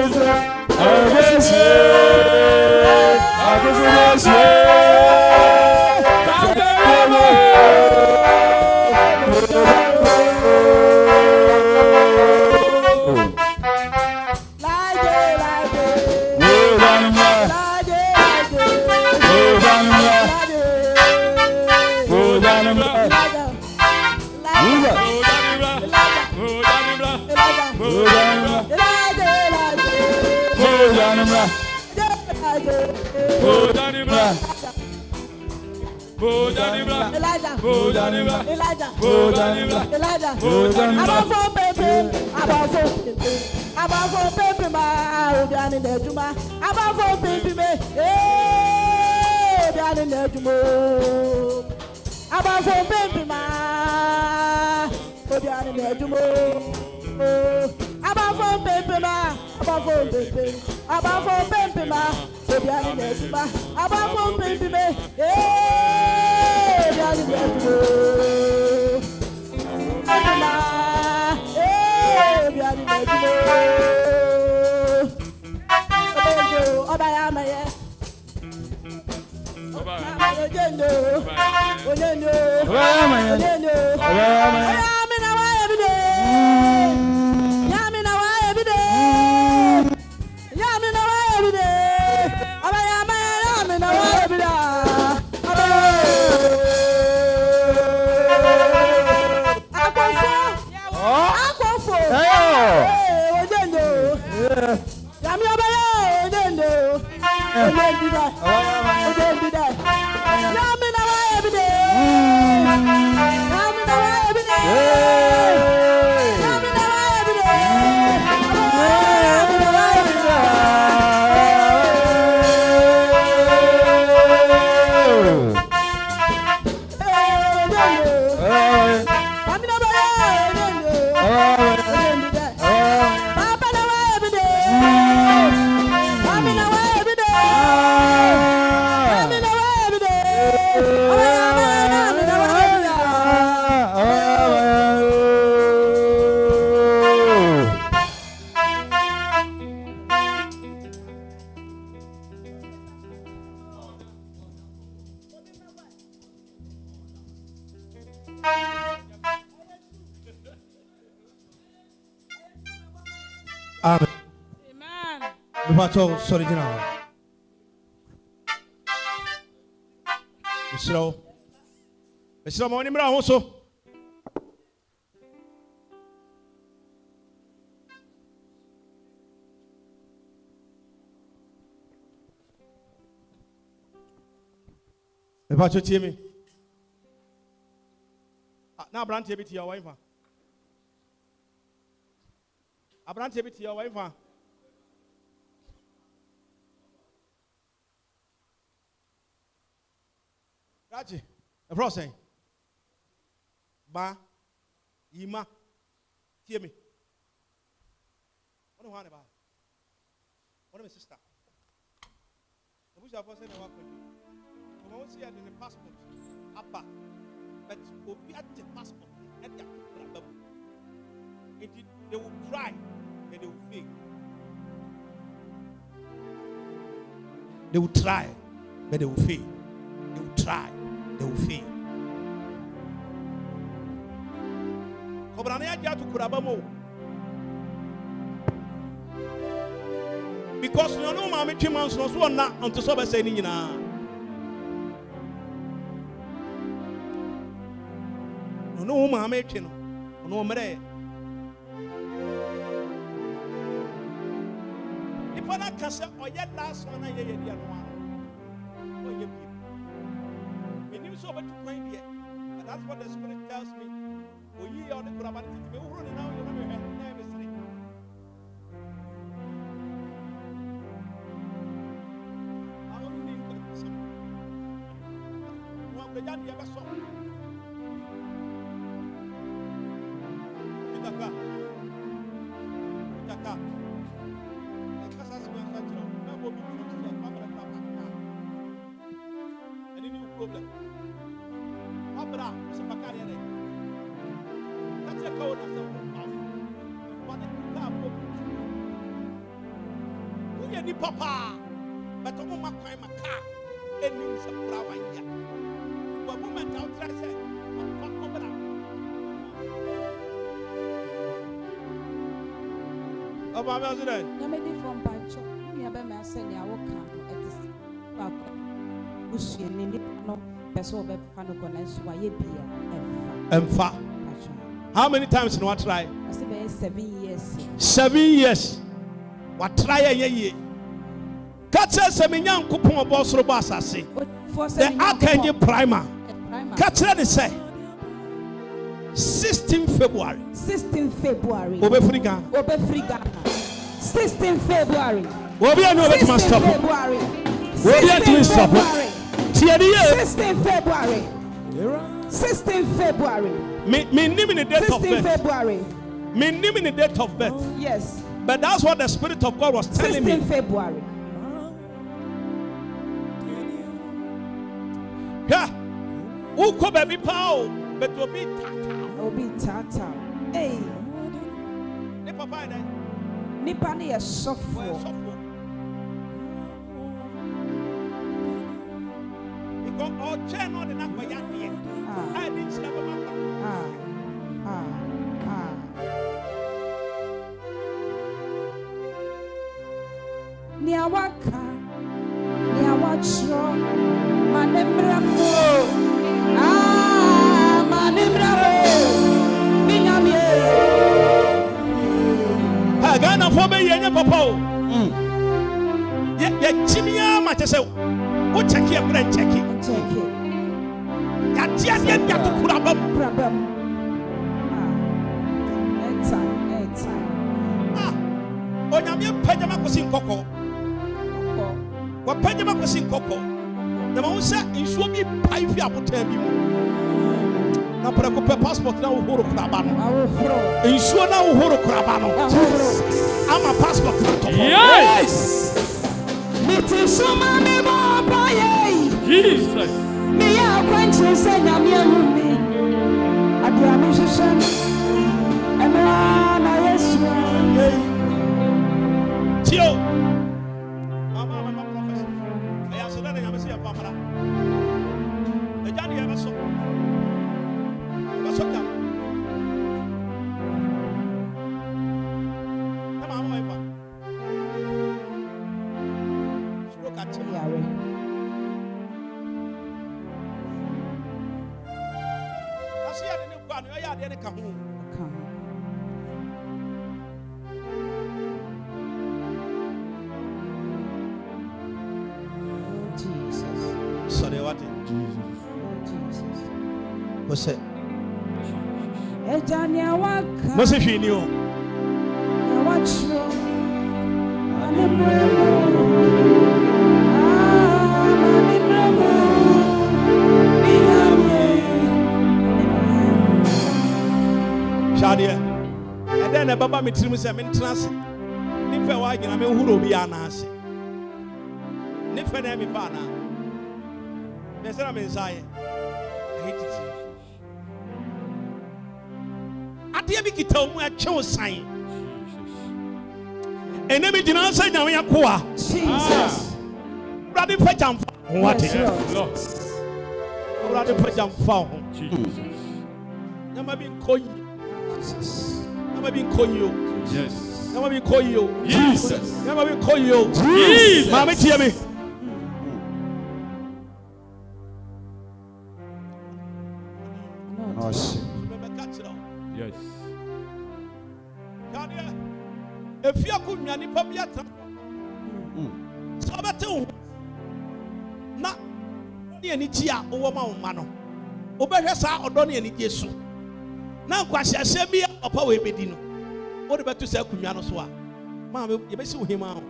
Amen. Amen. Bebato sorry dina. Misro mo ni mra ho so. Bebato tie mi. Na brante bi tie wa ifa. Abrante bi tie wa ifa. Raji, the bro saying, Ba, Yima, hear me. What do you want about? What is my sister? The bush of us in the work with you. We won't see it in the passport. Abba, but we'll be at the passport and they are indeed, they will try, but they will fail. They will try, but they will fail. They will try, they will fail. Because you know, mommy, 2 months no so not until so saying, you know, no, mommy, no, mere. If I can say, oh, yeah, last one, I hear the other one. Oh, yeah. So much to find here, but that's what the Spirit tells me. Oh, ye are the Kurabati, me who run now, you know, name is three. I don't need to one the daddy ever saw. Utaka. The Casas will catch you. No will be true to the family. Any new problem? bra se pakare re kate ka wona se wona ka po uye ni papa beto mo makwan maka enim se bra wanya wa moment out try say papa bra Oba me azure na me di from pancho ni abe me asenya wo kan etis ba ko busu ni ni no person be fa no ko na so aye bia emfa. How many times no try? I say be 7 years. 7 years. What try ye? Catcher semi Yankupon boss robas asase. The Archangel primer. Catcher they say 16 February. 16 February. Obe Free 16 February. Obe no bet must stop. February. Obe to stop. 16 February. 16 February. Me name in the date of 16 birth. February. Me name in the date of birth. Yes. But that's what the Spirit of God was telling 16 me. February. Yeah. Who come baby pow? But will be tata. Obi tata. Hey. Ne papa ide. Nipa ni ye sofo. Because all chain on the neck for young here. I didn't see never. Ni awaka. Ni awachro. Manemramo. Manemramo. Minyamie. Ha Ghana for me yenye papa o. Ye chimia ma chese. Wo check here kura check it. Check it. Ya tia dia to kura bam. Problem. Anytime. Onyame panyama kosi nkoko. Wa panyama kosi nkoko. Na ma unsa nsuo bi pai fi abotan bi mu. Na para ko passport na wo horo kura ba no. Nsuo na wo horo kura ba no. Ama passport na to. Yes. Mitisuma me baba ye. Jesus. Me ya kwanche se nyame ahumi. Adia me hwehwe. Emra na Yesu. Tio. Mama professor. I am so that I am see a pamara. The jani ever so. Basoka. Come on, my father. Look at you. I see the new one. I had any come. Jesus. Sorry, what? Jesus. What's it? Ejani awaka. What's it for you? Awachro. Manemramo. Manemramo. Shadia. And then a baba me trim say me trans. Ni fe wa gina me huro bi anase. Ni fe na me fa na. Me say na me nsaye. I hate it. Adia bi kita omu a chew san. Ene bi gina san na ya ko a. Jesus. Brother fe jam what it. Lord. Brother fe jam fa ho. Jesus. Nyama bi koyi. Nyama bi koyi. Yes. Nyama bi koyi. Jesus. Nyama bi koyi. Jesus. Mama tie me. Oh shit. Yes. If you could be any public, so better. Na ni eni tia owo ma mano. Obehwe sa odo na eni Jesu. Na nkwahye hye bia opa we bedi no. Wo de beto sa kunwa no so a. Ma me ye besi wo hima ho.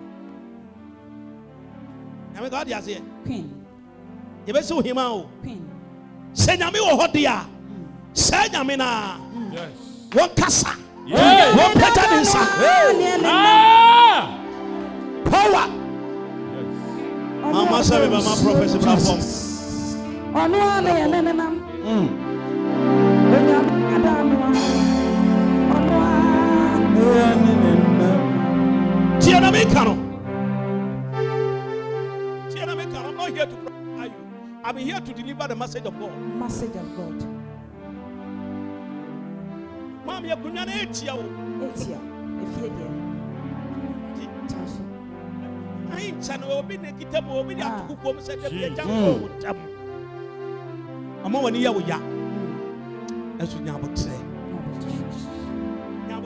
Ya me God ya se. Queen. Ye besi wo hima ho. Queen. Se nyame wo hodi a. Se nyame na. Yes. Won kasa. Yes. Won peta dinsa. Ah. Power. Yes. Mama sabe mama prophecy platform. Ono ana ya nenenam. I'm not here to prophesy you. I'm here to deliver the message of God. Message of God. Mom, you couldn't eat you. I ain't channel be the guitar will be the cook said the I'm over near with ya. As we now would say. Now,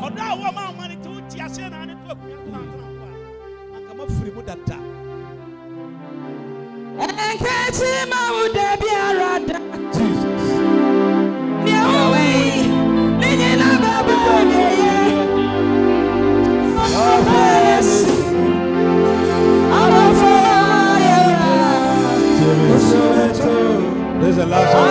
or now, what my money to Tiasen and it took me. I come up free with that. And catch him out there be a rada. Jesus. No way. Nigga, there's a last one.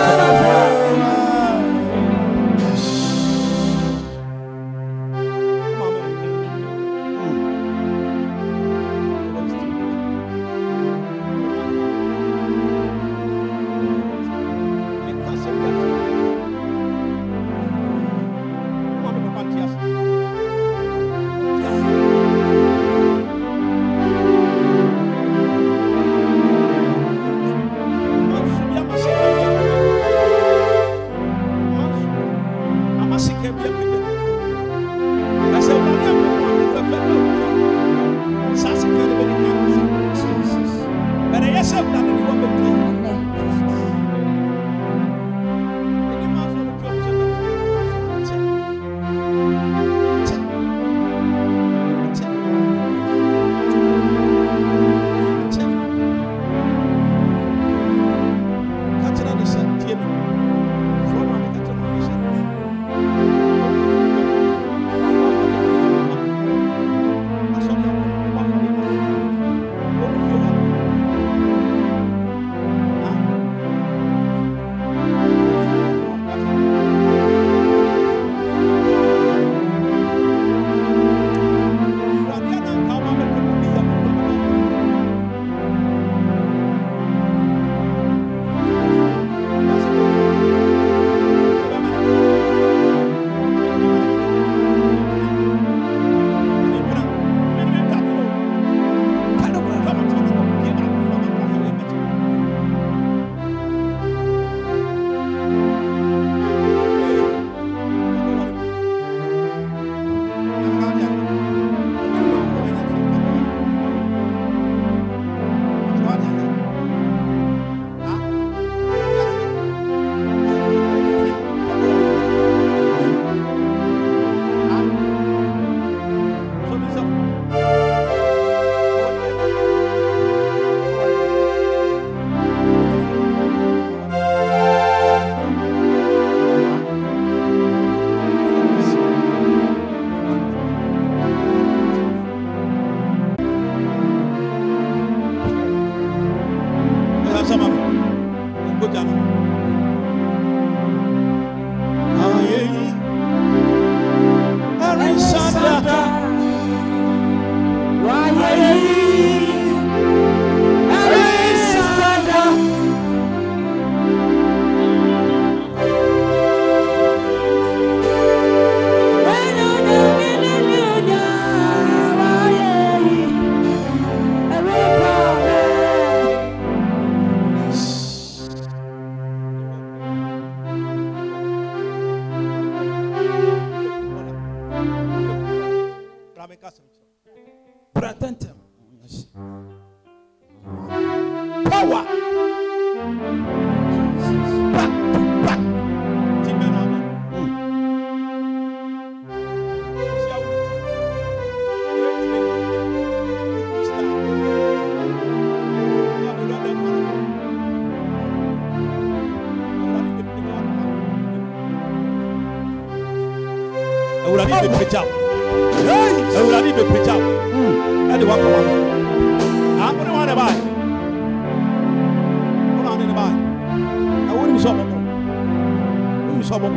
Power. Everybody be preach out. And the one for one. I'm going to want to buy. What on in the buy? I wouldn't shop more. Wouldn't shop more.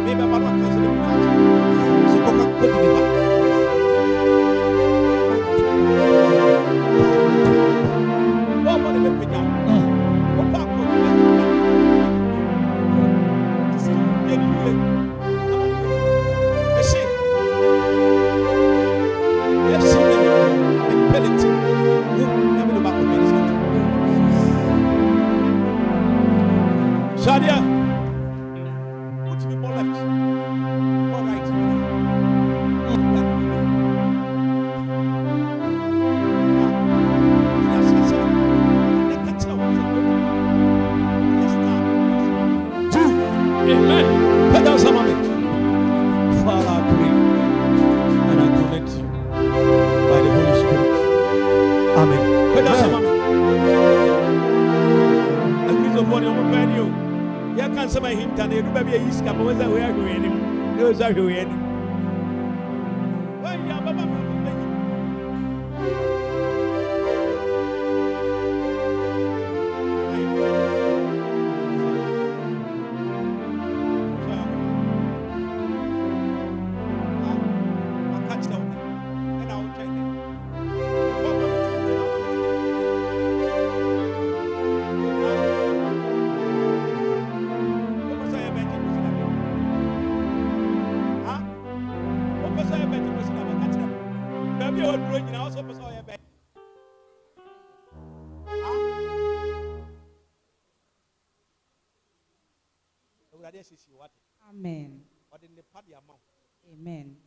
Maybe I'm not Those are who any. When you have a Amen. Amen.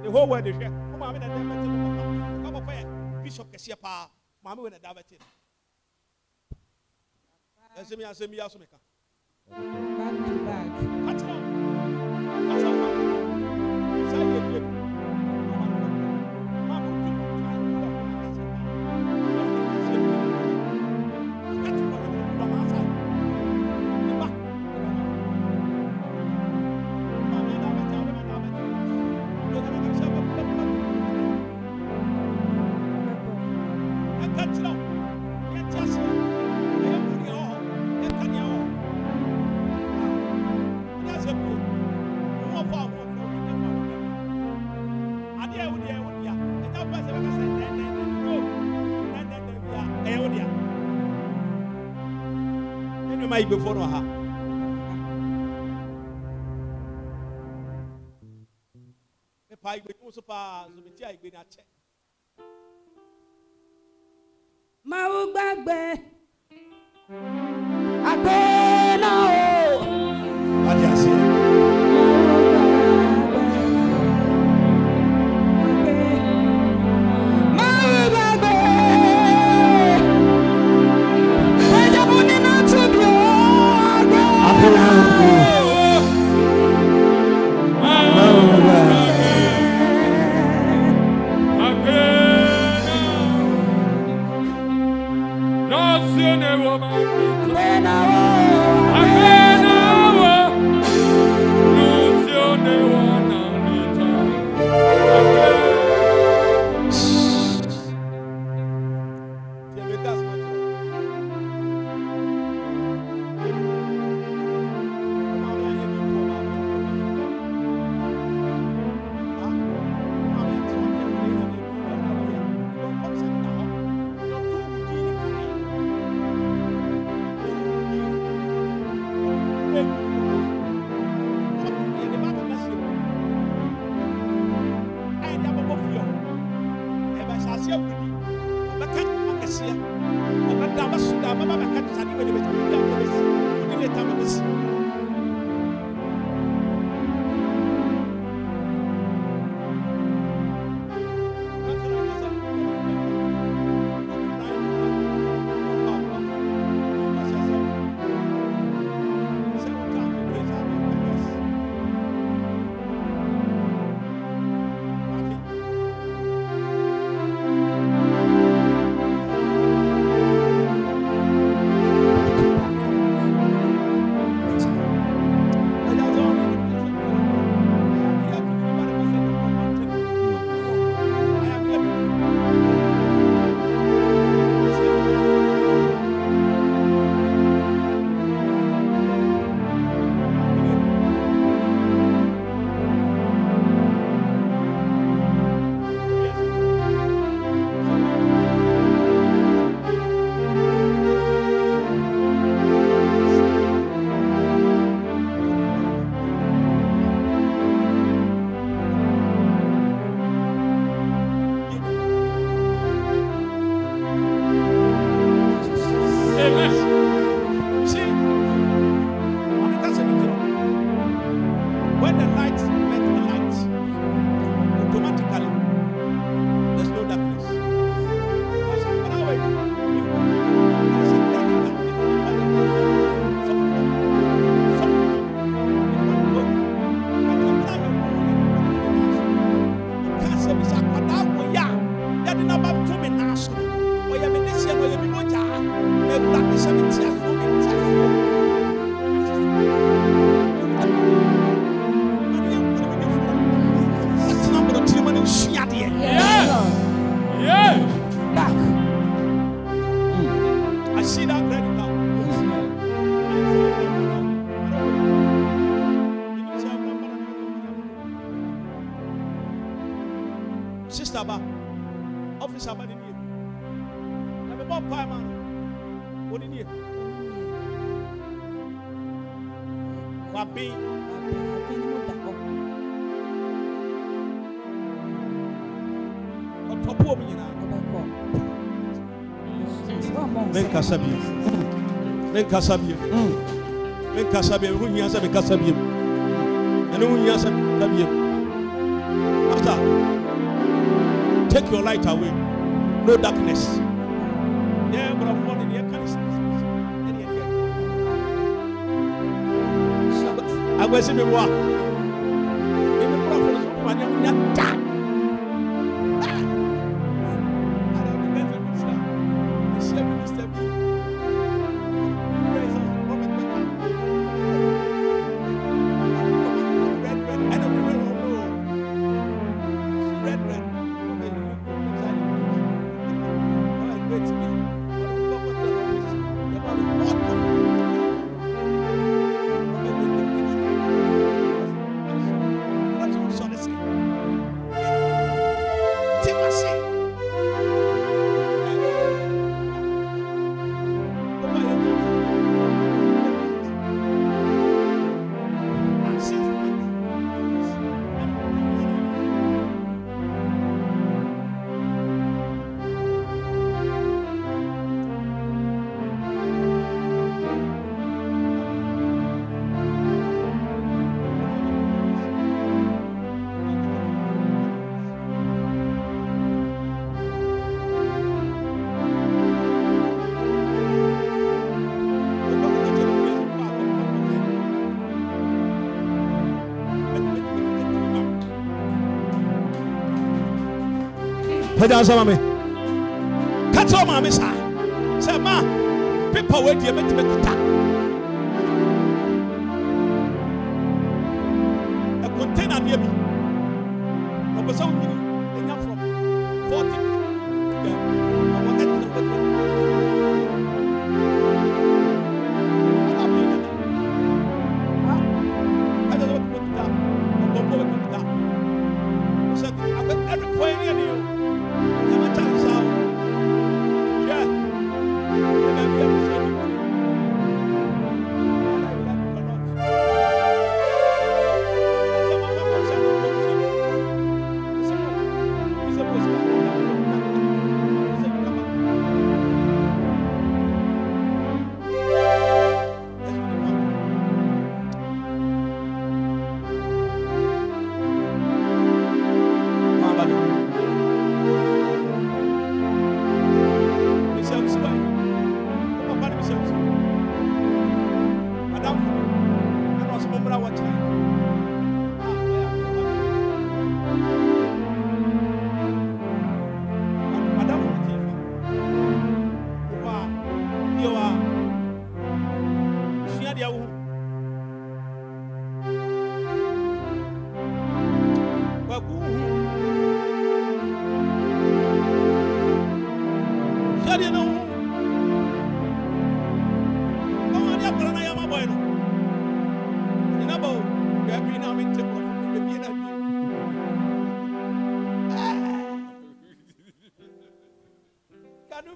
The whole world is here. Bishop Kesiapa, Mammy when a Davitin. As me as me as me. Back to back. Cut it out. Cut it out. Before her. The pie also pass the tea been a check. Mau gbàgbé. Agbena o. What you say? Mau gbàgbé. Ẹja mo ní náà tóbi o. Agbena o. officer about the name. I'm a bomb pie man. What in here? Wabi. On top of me now. Men Kasabi. Men Kasabi. Men Kasabi. Who he has a Kasabi. And who he has a Kasabi. After, take your light away. No darkness. Yeah, but I'm falling here. Can I was in the war. In the prophet, I am not that. I don't remember this now. The shepherd Mr. B. Red. I don't remember. Red. Wait to me. Sama me. Catch all my miss. Say, ma, people wait here, make it attack. A container near me. I was so many. They come from 40. I don't know what to put it down. I'm going to put it down. I said, I've got every point in you.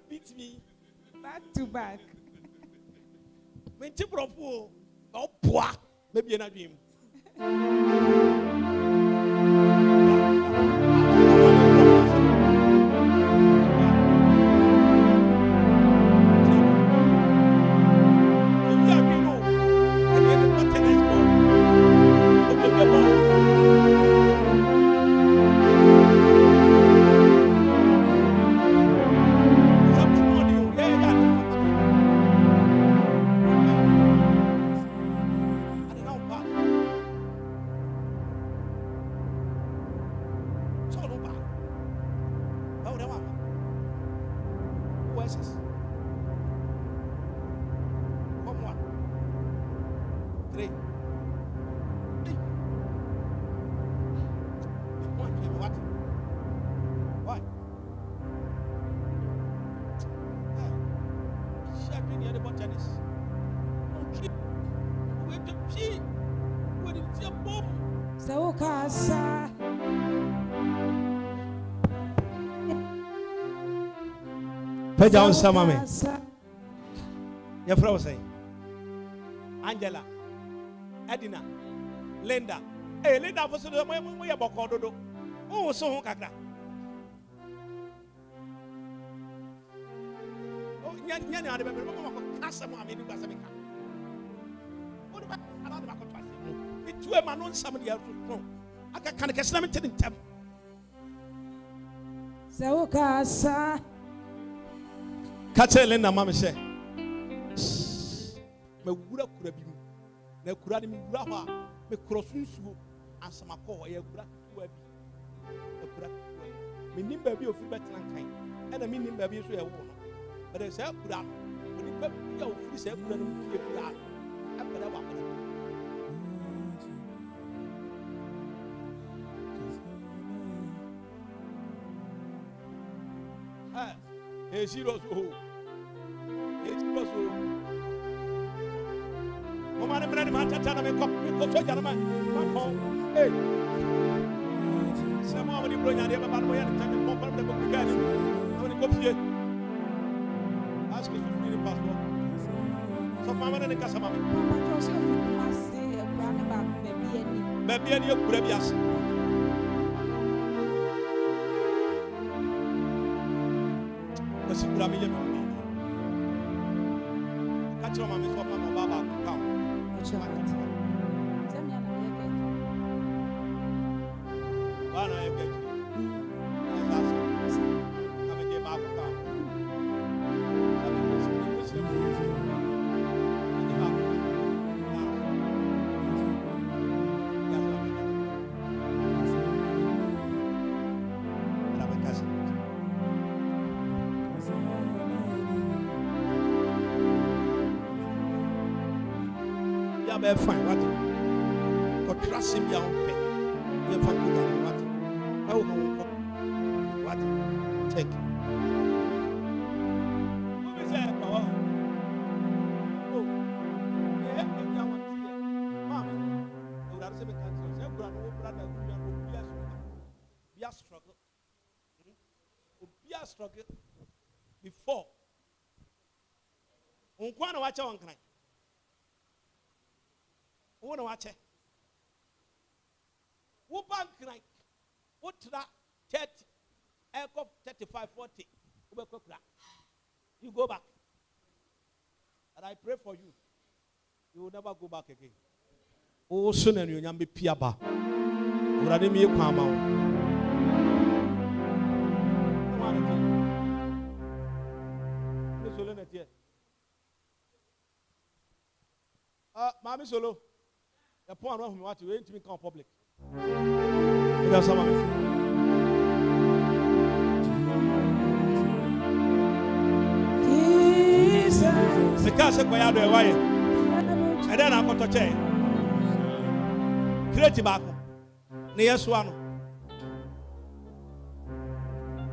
Beat me back to back. When you propose, oh, poor, maybe you're not dream. Peja on sama me. Your friend say. Angela, Edina, Linda. Hey, Linda for so we about Kododo. Oh, so kakra. Oh, nyanya ade be be ko kasa mo ameni kwasa me ka. What about another back to us? Me two e ma no nsam de aso. Aka kan kese na me tedi ntam. Zawukasa. Kache Linda mama she. Me wura kura bi mu. Na kura ni me wura ho a me krosunsuo asamako ye kura kura bi. E kura me nim ba bi ofiri betena kan. E na me nim ba bi so ye wo no. But they say kura no. Oni ba bi ya ofiri say kura no pie kura. Akada wa akada. Ah, e serious oh. E serious oh. Mama ne brani ma tata na me ko so jana ma ko eh se mo amani bro nya de ba ba mo ya ne tata mo ba de ko ka ni amani ko fie ask you to the pastor so mama ne ka sama me ba bi ani ekura bi ase ko si kura me ye me ka tro mama so mama ba ba ka Bana ya gaji. Kami dia mahu kau. Be fine what ko trust him ya open ya fa ku da what how no what take o be say ko oh yeah ya want here mama o da se be kan se kura no brother ku ya ko bia struggle o bia struggle before on kwa na wa cha wan kan who no watch who bank right what that 30 aircraft 35 40 you go back and I pray for you will never go back again oh soon and you nyambe piaba urade mi ekwa ma solo na tie mami solo the point of what you ain't to become public. That's some of it. Jesus. The car said, "Why are you away?" And then I got to check. Create back. Near Swano.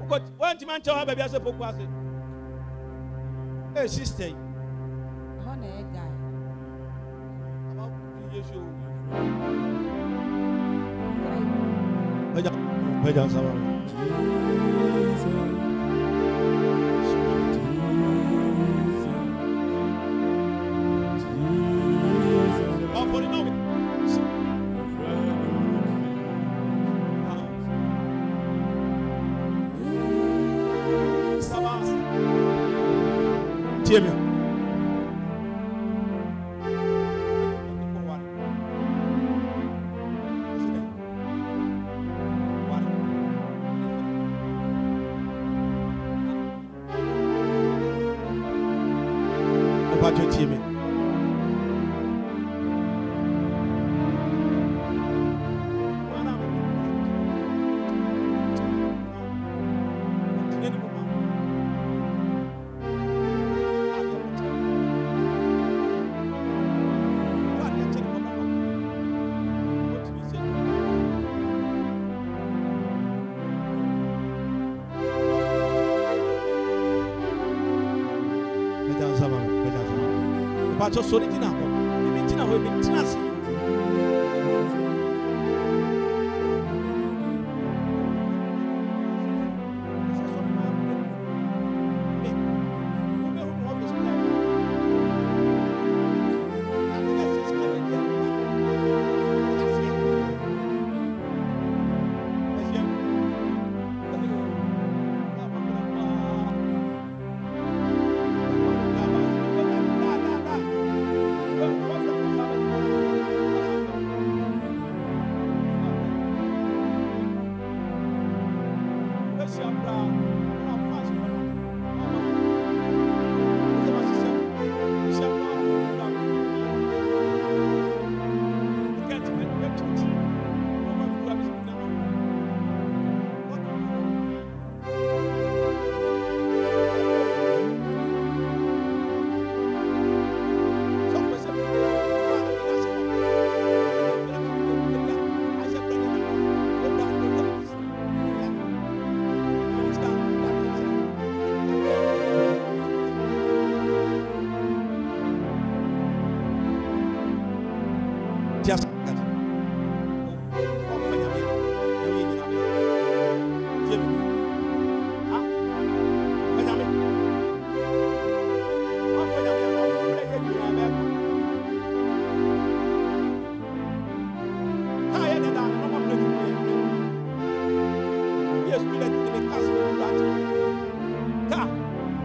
But one man to have a baby as a book was it. Hey, sister. Peja sama. Tiemi. Pacho sori tina ho. Ibi tina ho, ibi tina si.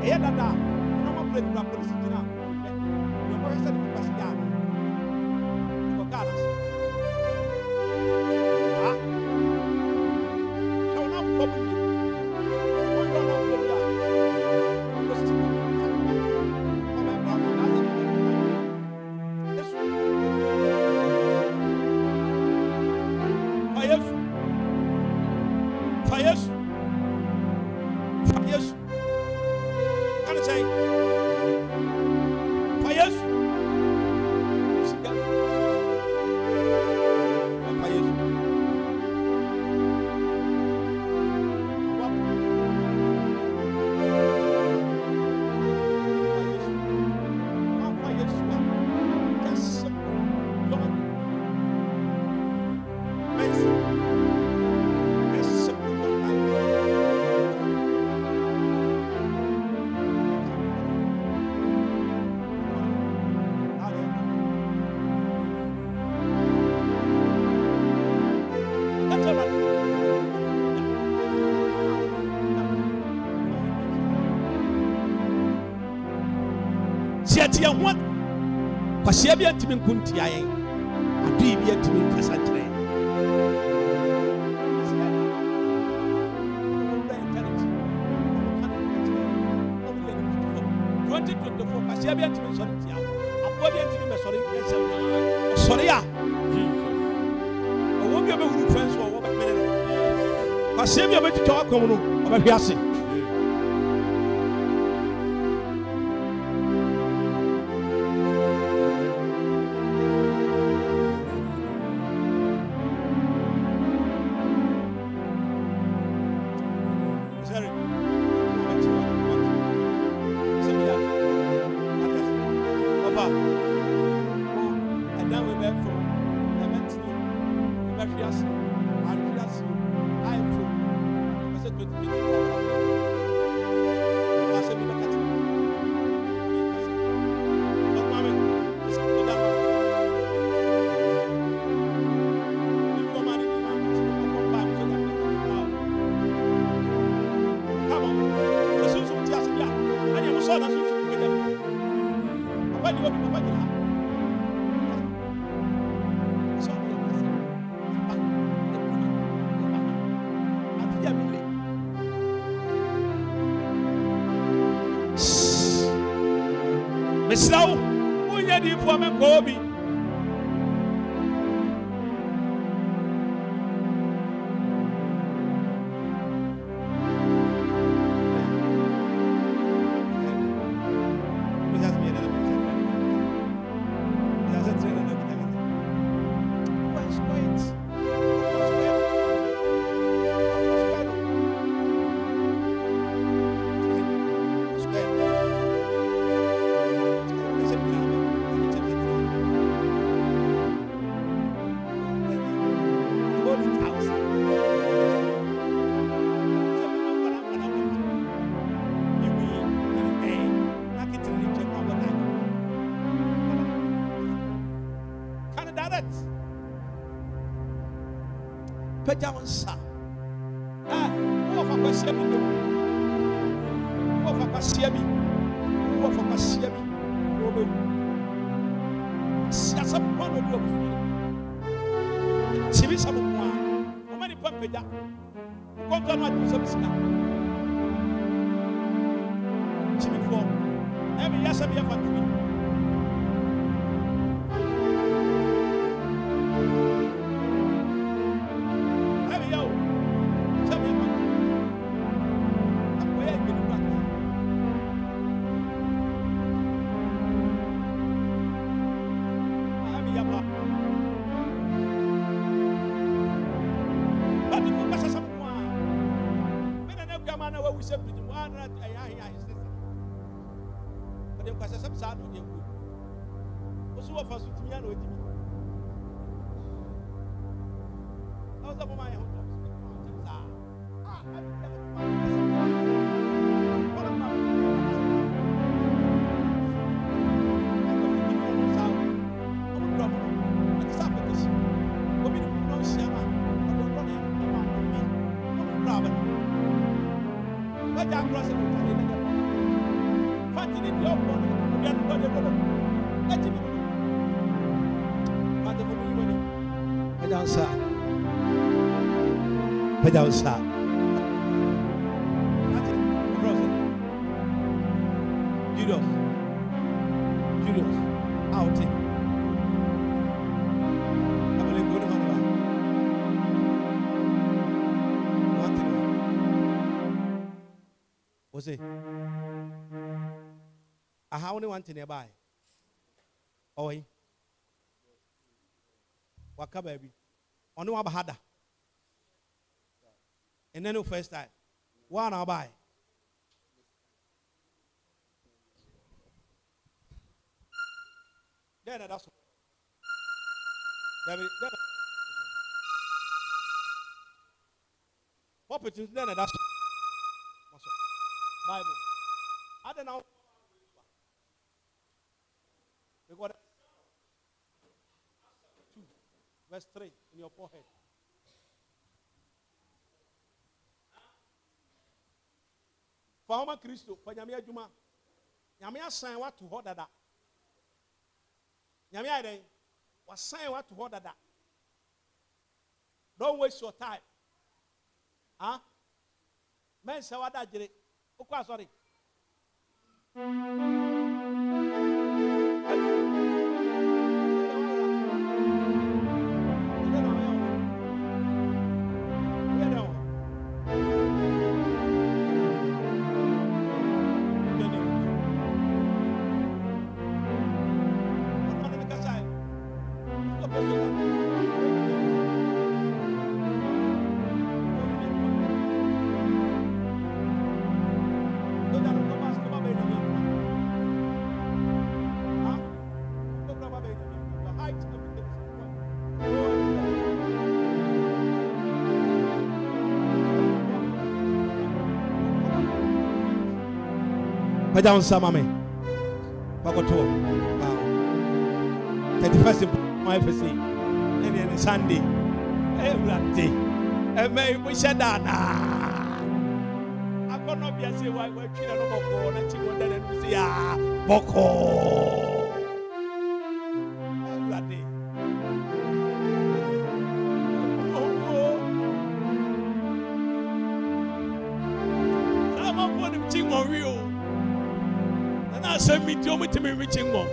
ɛyɛ dada normal plate kura polisi gyina yɛ kɔhwɛ sɛ ne pɛsɛ yɛ ano kɔ Ghana so ha hwɛ wo na mfɔ mu yie wɔn yɛ ɔna mfɔ mu yie a polisi ɔbɛ bra mo na asɛ Yesu fa Yesu fa Yesu fa Yesu kan sɛ fa Yesu sika fa Yesu siatia ho kwasia bi antimi nkuntia yɛn adui bi antimi nkasa kyerɛ yɛn 2024 kwasia bi antimi nsɔre tia aboa bi antimi mɛsɔre nsɛm ɔsɔre a ɔwɔ bi a bɛhuru fɛn so ɔwɔ bɛmene no kwasia bi a bɛtwitwa wakɔm no ɔbɛhwe ase mesrɛ wo wonyɛ diifoɔ mɛnkɔɔ bi pagya wo nsa wɔfa kwasia bi wɔfa kwasia bi wɔfa kwasia bi wɔbɛwu siasa bɔ no bi wɔbɛwu tibi sa mo a wɔma nipa mpagya wokɔmfa no ade sɛ bisika tibifoɔ ɛbi yɛsɛ bi yɛfa tibi Fatini di oppono, abbiamo fatto quello. E ci vedo. Fate come voi. Vediamo sa. Vediamo sa. Julius, out. I believe good man. What to do? What's it? I only want to nearby. Oi. Waka baby. Only one bahada. And then the first time. One I'll buy. Then that's what it is. Then that's Bible. I don't know. We got 2 verse 3 in your forehead. Fama Christo, Panyamia Juma, Yamia sign what to hold that. Yamia day was sign what to hold that. Don't waste your time. Huh? Men say what that did. Okay, sorry. Down Samame. Bakoto. 31st my FSC. And Sunday. Every day. And may we said that. I could not be a say why we're children of Boko. And she wanted to say, Boko. Every day. Someone put him ching on real. I said, me to me reaching one.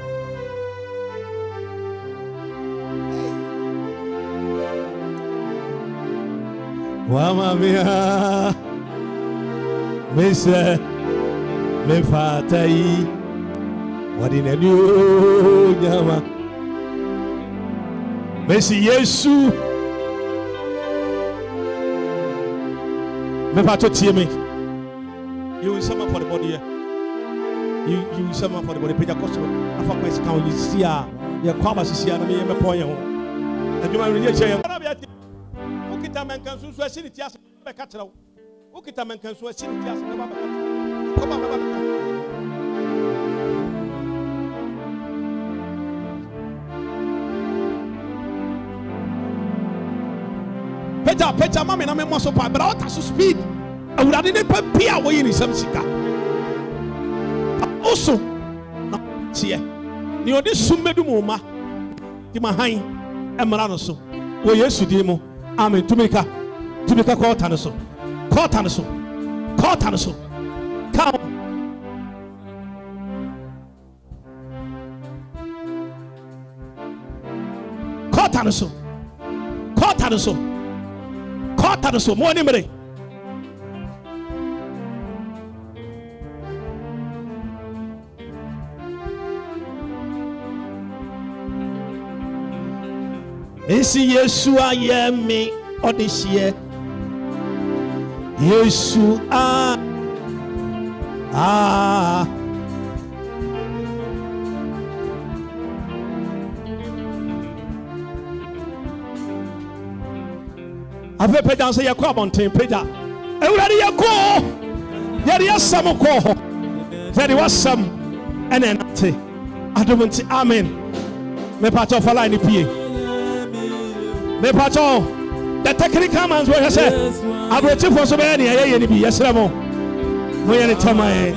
Wama mia, Mister, me fatai, what in a new yama, Messi Yesu, me fato me. You will summon for the body here. You summon for the body. Pay your cost. I forgot my account. You see, your commerce is here. I mean, I'm point you. And you might really share. Ukita man can so see it as a catcher. Ukita man can so see it as a come on. Peter, mommy, I'm a muscle pipe, but out of speed. I would have didn't pay away in some sika. Also, see, you this summedu moma, the Mahai, and Maranoso. Oh, yes, you demo. Amen. To make a call Tanaso. Call Tanaso. Come. Call Tanaso. More anybody. Esi Yesu ayemi odishie Yesu Ave peja say yakwa bonten peja ewurade yakọ yari asam ko ho yari wasam ene nate adomunti amen me pacho fala ni pie me pacho the technical man's way say abrochi for so be na ye ni bi yesramo mo ye ni tamae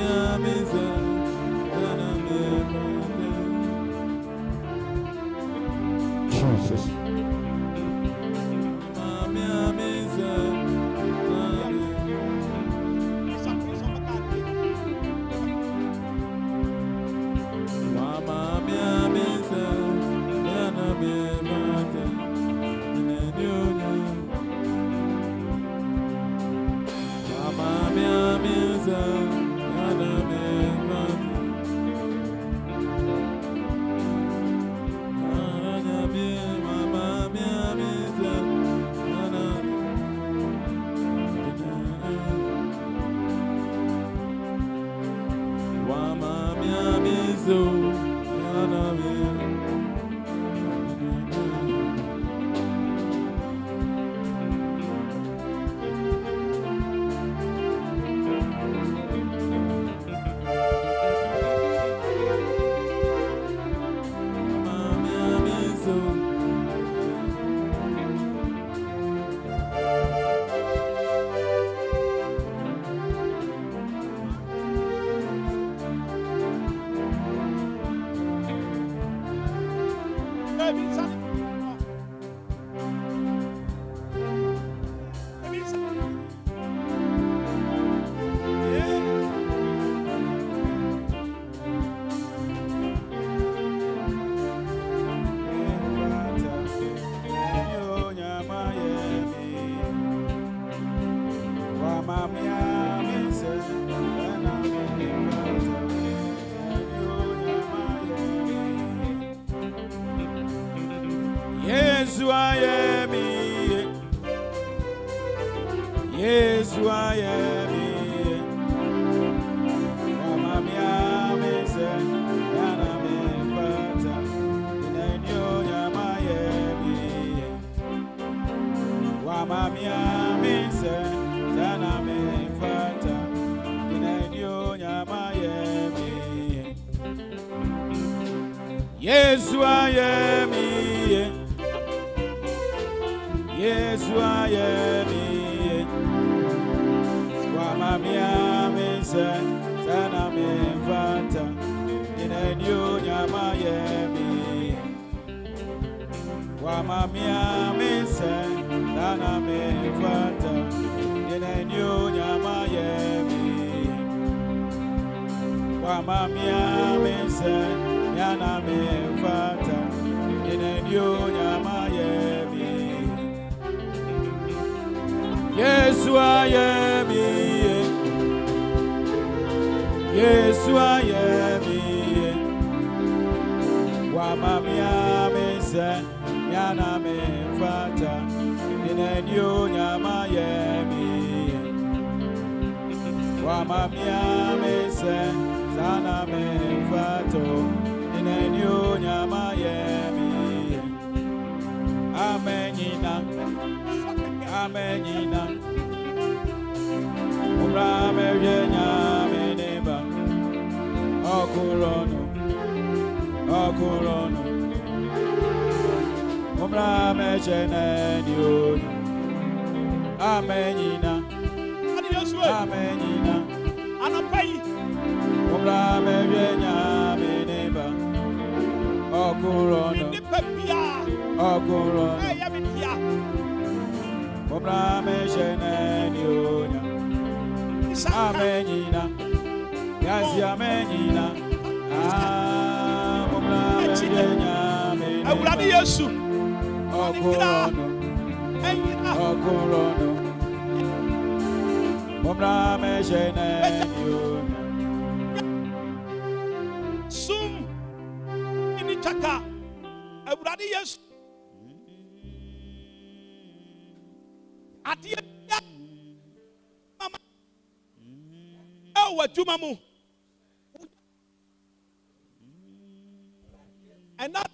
And that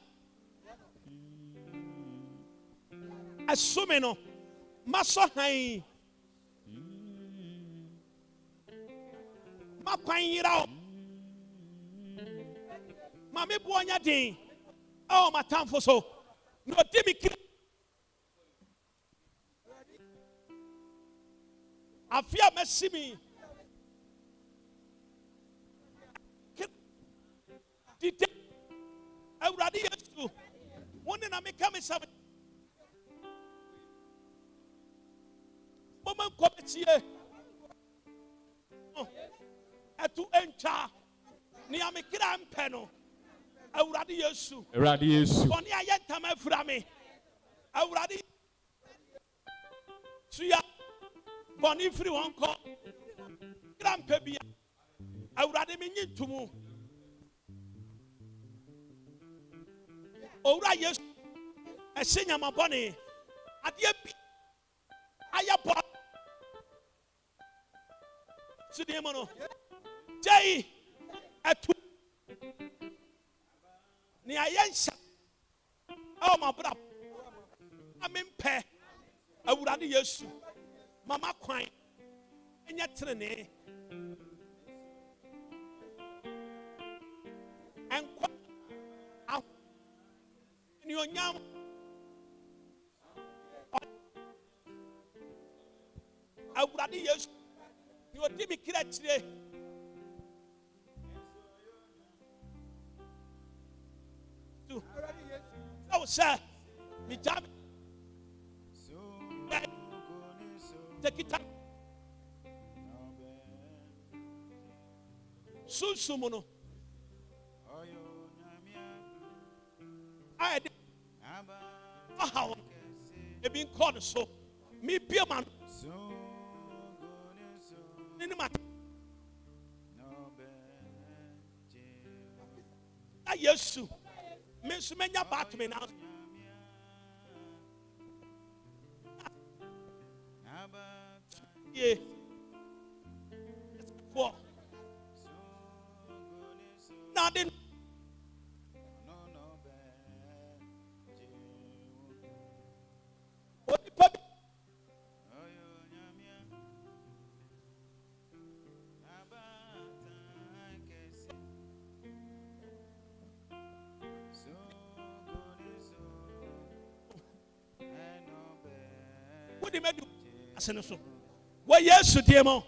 assuming no maso han ma kwan yira ma me buonya den oh matamfo so no dimi kira afia mesimi did awurade yesu woni na me kame sabe moment kometie atu encha ni amikira mpe no awurade yesu oni ayenta ma fura me awurade suya boni free won ko grampe bia awurade me nyintumu owura yesu esenya mabone ade bi ayabo sidie mono jai atu Ni ayensa. Oh my brother. Amen pe. Awurade Yesu. Mama kwan. Enya trene. Enkwa. Ni onyam. Awurade Yesu. Ni odi mi kira kire. Oh, sir, me jam. Take it up. Susumono. I did. How? It been called so. Me, be a man. Yes, Miss Menya Batman. Yeah. For nothing. What do you do? I said so. What yes to demo?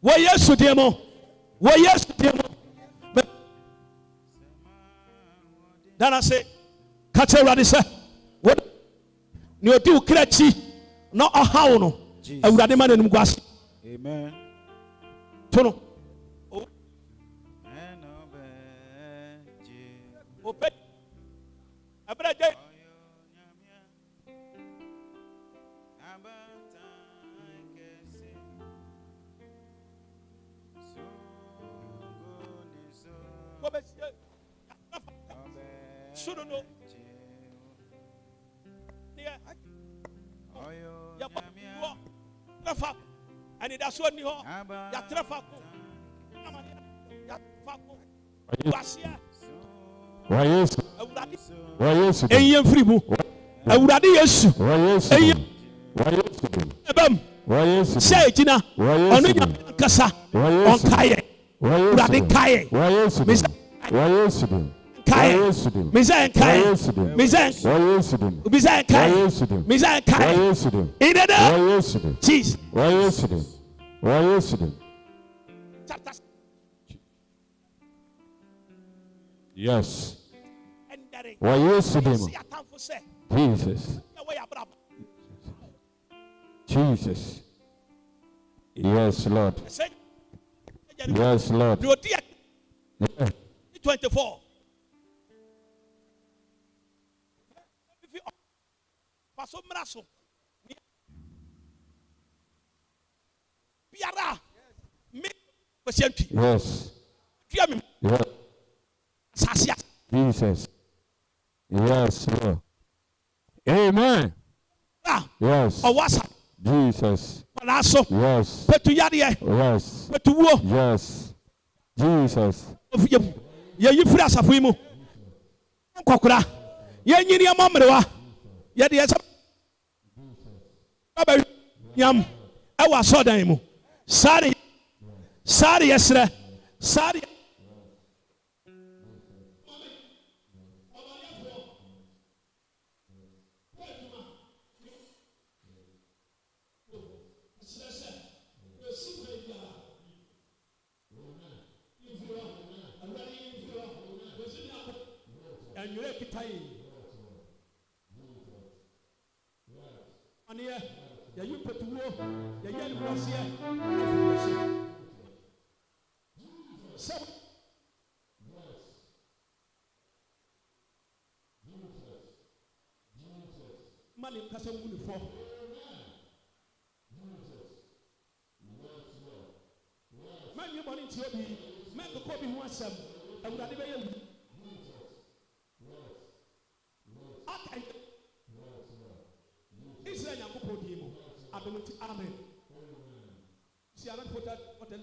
What yes to demo? What yes to demo? Then I say, catch everybody say, what? You do crazy, not a how no. I would have demanded him was. Amen. Tono. Open. I better. And that's what you are. Why yes? Why yes? I would have yes. Why yes? Why yes? Say it now. On Kasa. On Kaye. Why yes? Kaye. Why yes? Why yes? Kaye. Mizan Kaye. Mizan. Mizan Kaye. Mizan Kaye. In the name. Jesus. Why yes? Why yes? Yes. Why yes? Jesus. Jesus. Yes, Lord. Yes, Lord. 24. Yes. Yes. Jesus. Yes, Lord. Amen. Yes. Jesus. Yes. Yes. Yes. Jesus. You free us for him. Kokura. Ye nyini amamrewa. Ye de yesa. Baba yam. E wa so dan mu. Sare yesre. Sare ya you put wo ya yen wose so mani kasa wuni fo man you money ti obi man ko bi ho asem awurade be ye Israel Yankopon dimo. Amen. See, I don't put that what the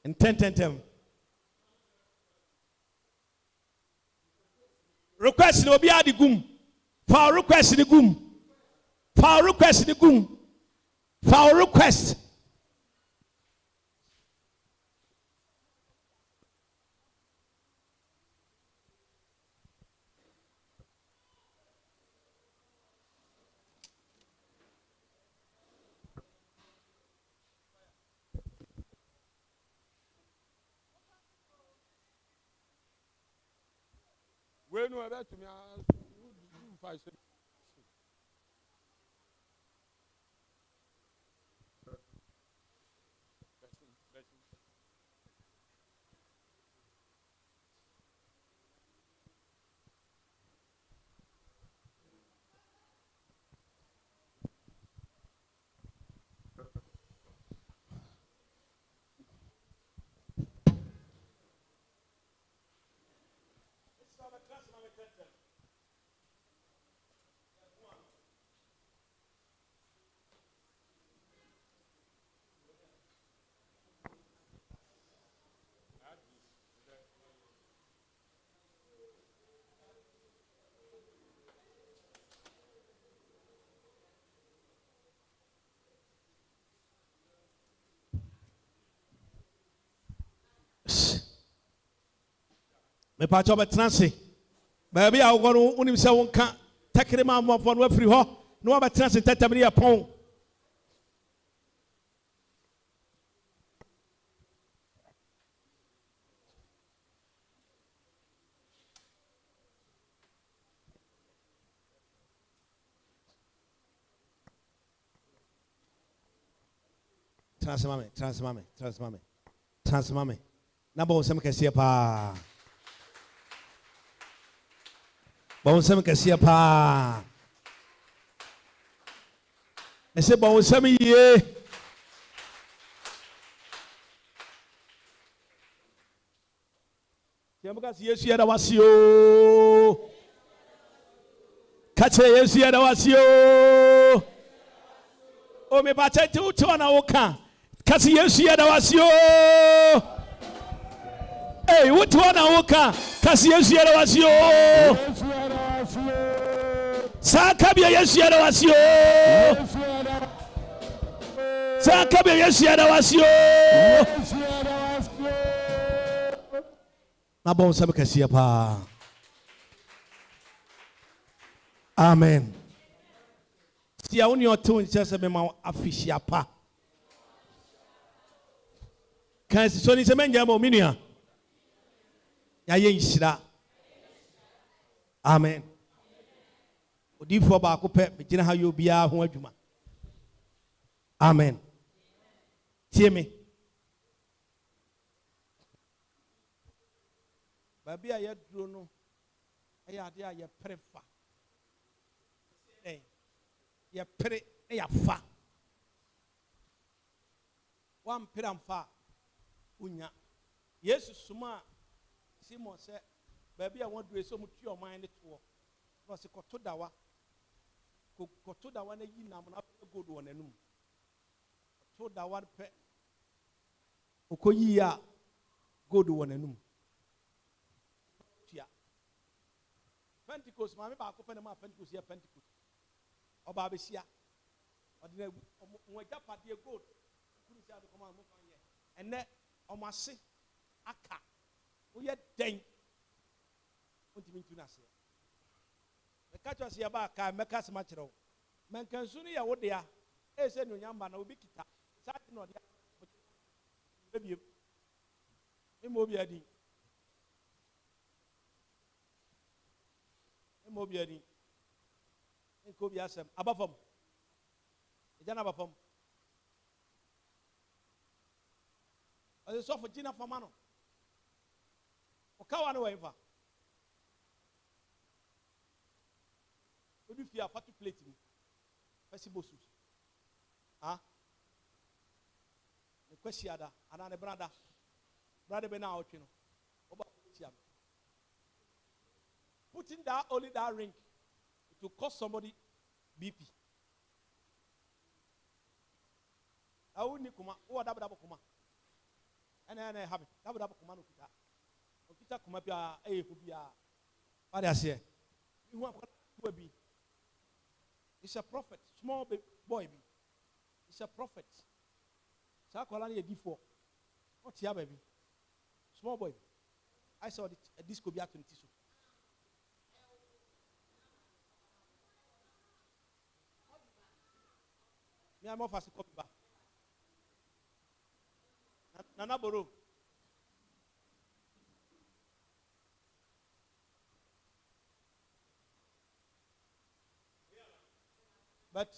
And 10. Request no be adi gum. For request the gum. For request the gum. For request. When you are to me, I say. Me pa cho betranse baby a wo no unim se wonka takere ma amofo no afiri ho no wa betranse tatamri yapon transmame na bo sem kese pa bon sem kese pa ese bon sem ye Yamka Yesu ya da wasio kache Yesu ya da wasio o me ba tete uti wana woka kasi Yesu ya da wasio eh uti wana woka kasi Yesu ya da wasio sakabia Yesu ya da wasio sakabia Yesu ya da wasio na bon sabe kasi pa amen si a uni otu nche se be ma afishia pa kan so ni se menja mo minua ya ye nhira amen odifo ba ko pe me gina ha yo bia ho adwuma amen tie me baby a ye duro no aya ade a ye prefa ye pere e ya fa wan pere amfa unya Yesu suma Simon se baby a won do so mutu o man ne to no se koto dawa na yi nam na gold won anum to dawa pe okoyi a gold won anum tia Pentecost ma me ba ko pe na ma Pentecost ya Pentecost oba besia odina mo japade gold kunu sia do koma mo fan ye ene omase aka wo ye den ontimi ntu na se me ka cho se ba ka me ka se ma kire wo men kan su ni ya wo dia e se no nyamba na obi kita sa ti no dia bebie mo bi adi mo bi adi ko bi asem abafam ejana abafam aso so for jina fama no o kawa no wenfa obi fi afatu plate ni fesi bosus ne kwesi ada ana ne brada be na otwe no oba tiam putting that only that ring to cause somebody BP. wonni kuma wo double kuma ana have double kuma no kita o kita kuma bia hu bia what I say you want to be it's a prophet small boy be it's a prophet sa kwala na yedifo what ya baby small boy I saw a disco be at 20 so me am off as a copy back Nana Boro. But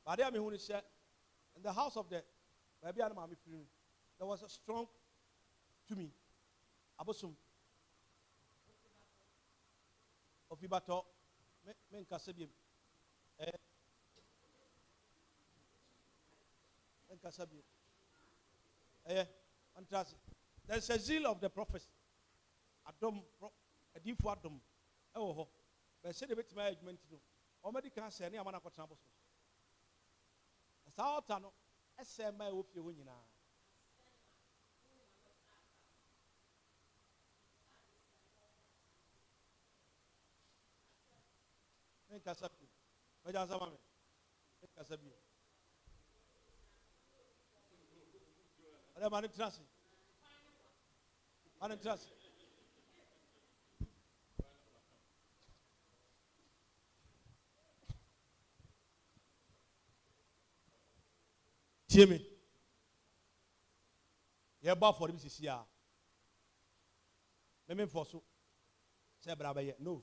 in the house of the baby and mommy free, there was a strong to me. Abosum. Ofibato. Men kasebiem. Men kasebiem. There's a zeal of the prophets. Adam, a deep Adam. Oh, but say the bit management. Already can say any amount of trouble. As our tunnel, as say my with you winning. Make us up. Make us up. Make us up. Ada mani trust. Mani trust. Tiemi. Ye ba for bi sisi a. Me for so. Say bra ba ye. No.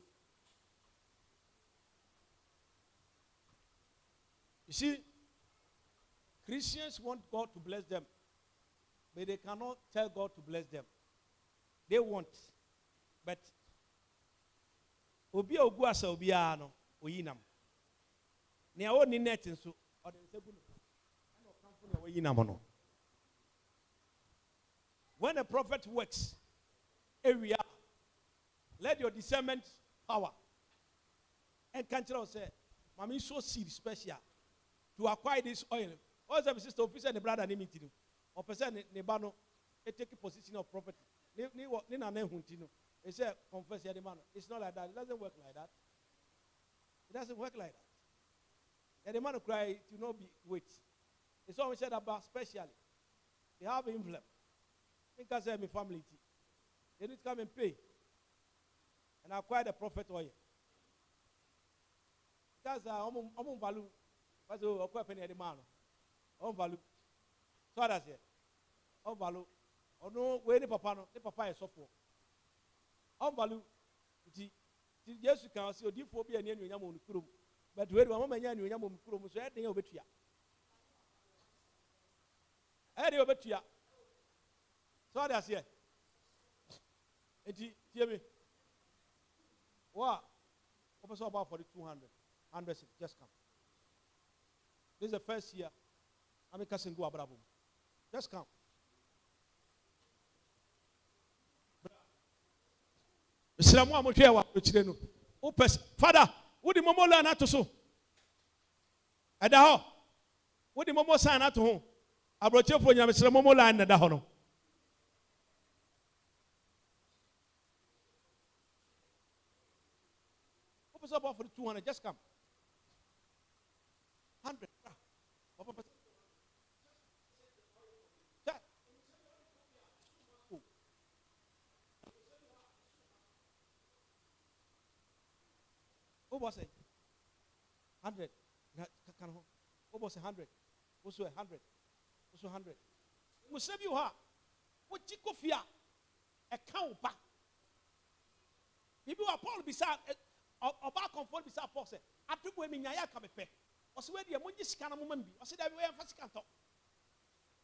You see, Christians want God to bless them. But they cannot tell God to bless them. They want. But obi ogu asa obi ano oyinam. Ne awo ni net nso o de nse gunu. Na o kamfo na oyinam no. When a prophet works area, let your discernment power and control say, "Mami so seed special to acquire this oil." All the sister officer and the brother name it. Or person ne bano take a position of property. Ni na huntino. They say confess the man. It's not like that. It doesn't work like that. It doesn't work like that. The man cry it will not be wait. It's always said about specially. They have envelope. Think I say my family. They need to come and pay. And acquire the prophet oil. Because I'm value. Because acquire penny the man. Value. So that's it. On value. Oh no, where the papa no, the papa is software. On value. Yes, you can see a deep phobia and you yam krum. But where one man you yam krum, so I think over here. I think over here. So that's it. Hear me. Wow. What's about for the 200? 100 just come. This is the first year. I'm a cousin go abrabo. Just come. Father, what the momo learn to so? At the hall. What the momo sign at home? I brought you for your Mr. Momo line at the honor. What's about for the 200? Just come. 100. What was it? 100. What was 100? What's 100? What's 100? Musab you ha. What Chikofia? A cow back. People are Paul beside or back on phone beside Paul said, I took women Yaka pay. Or so where the Munjis can a woman be. I said, I will first can't talk.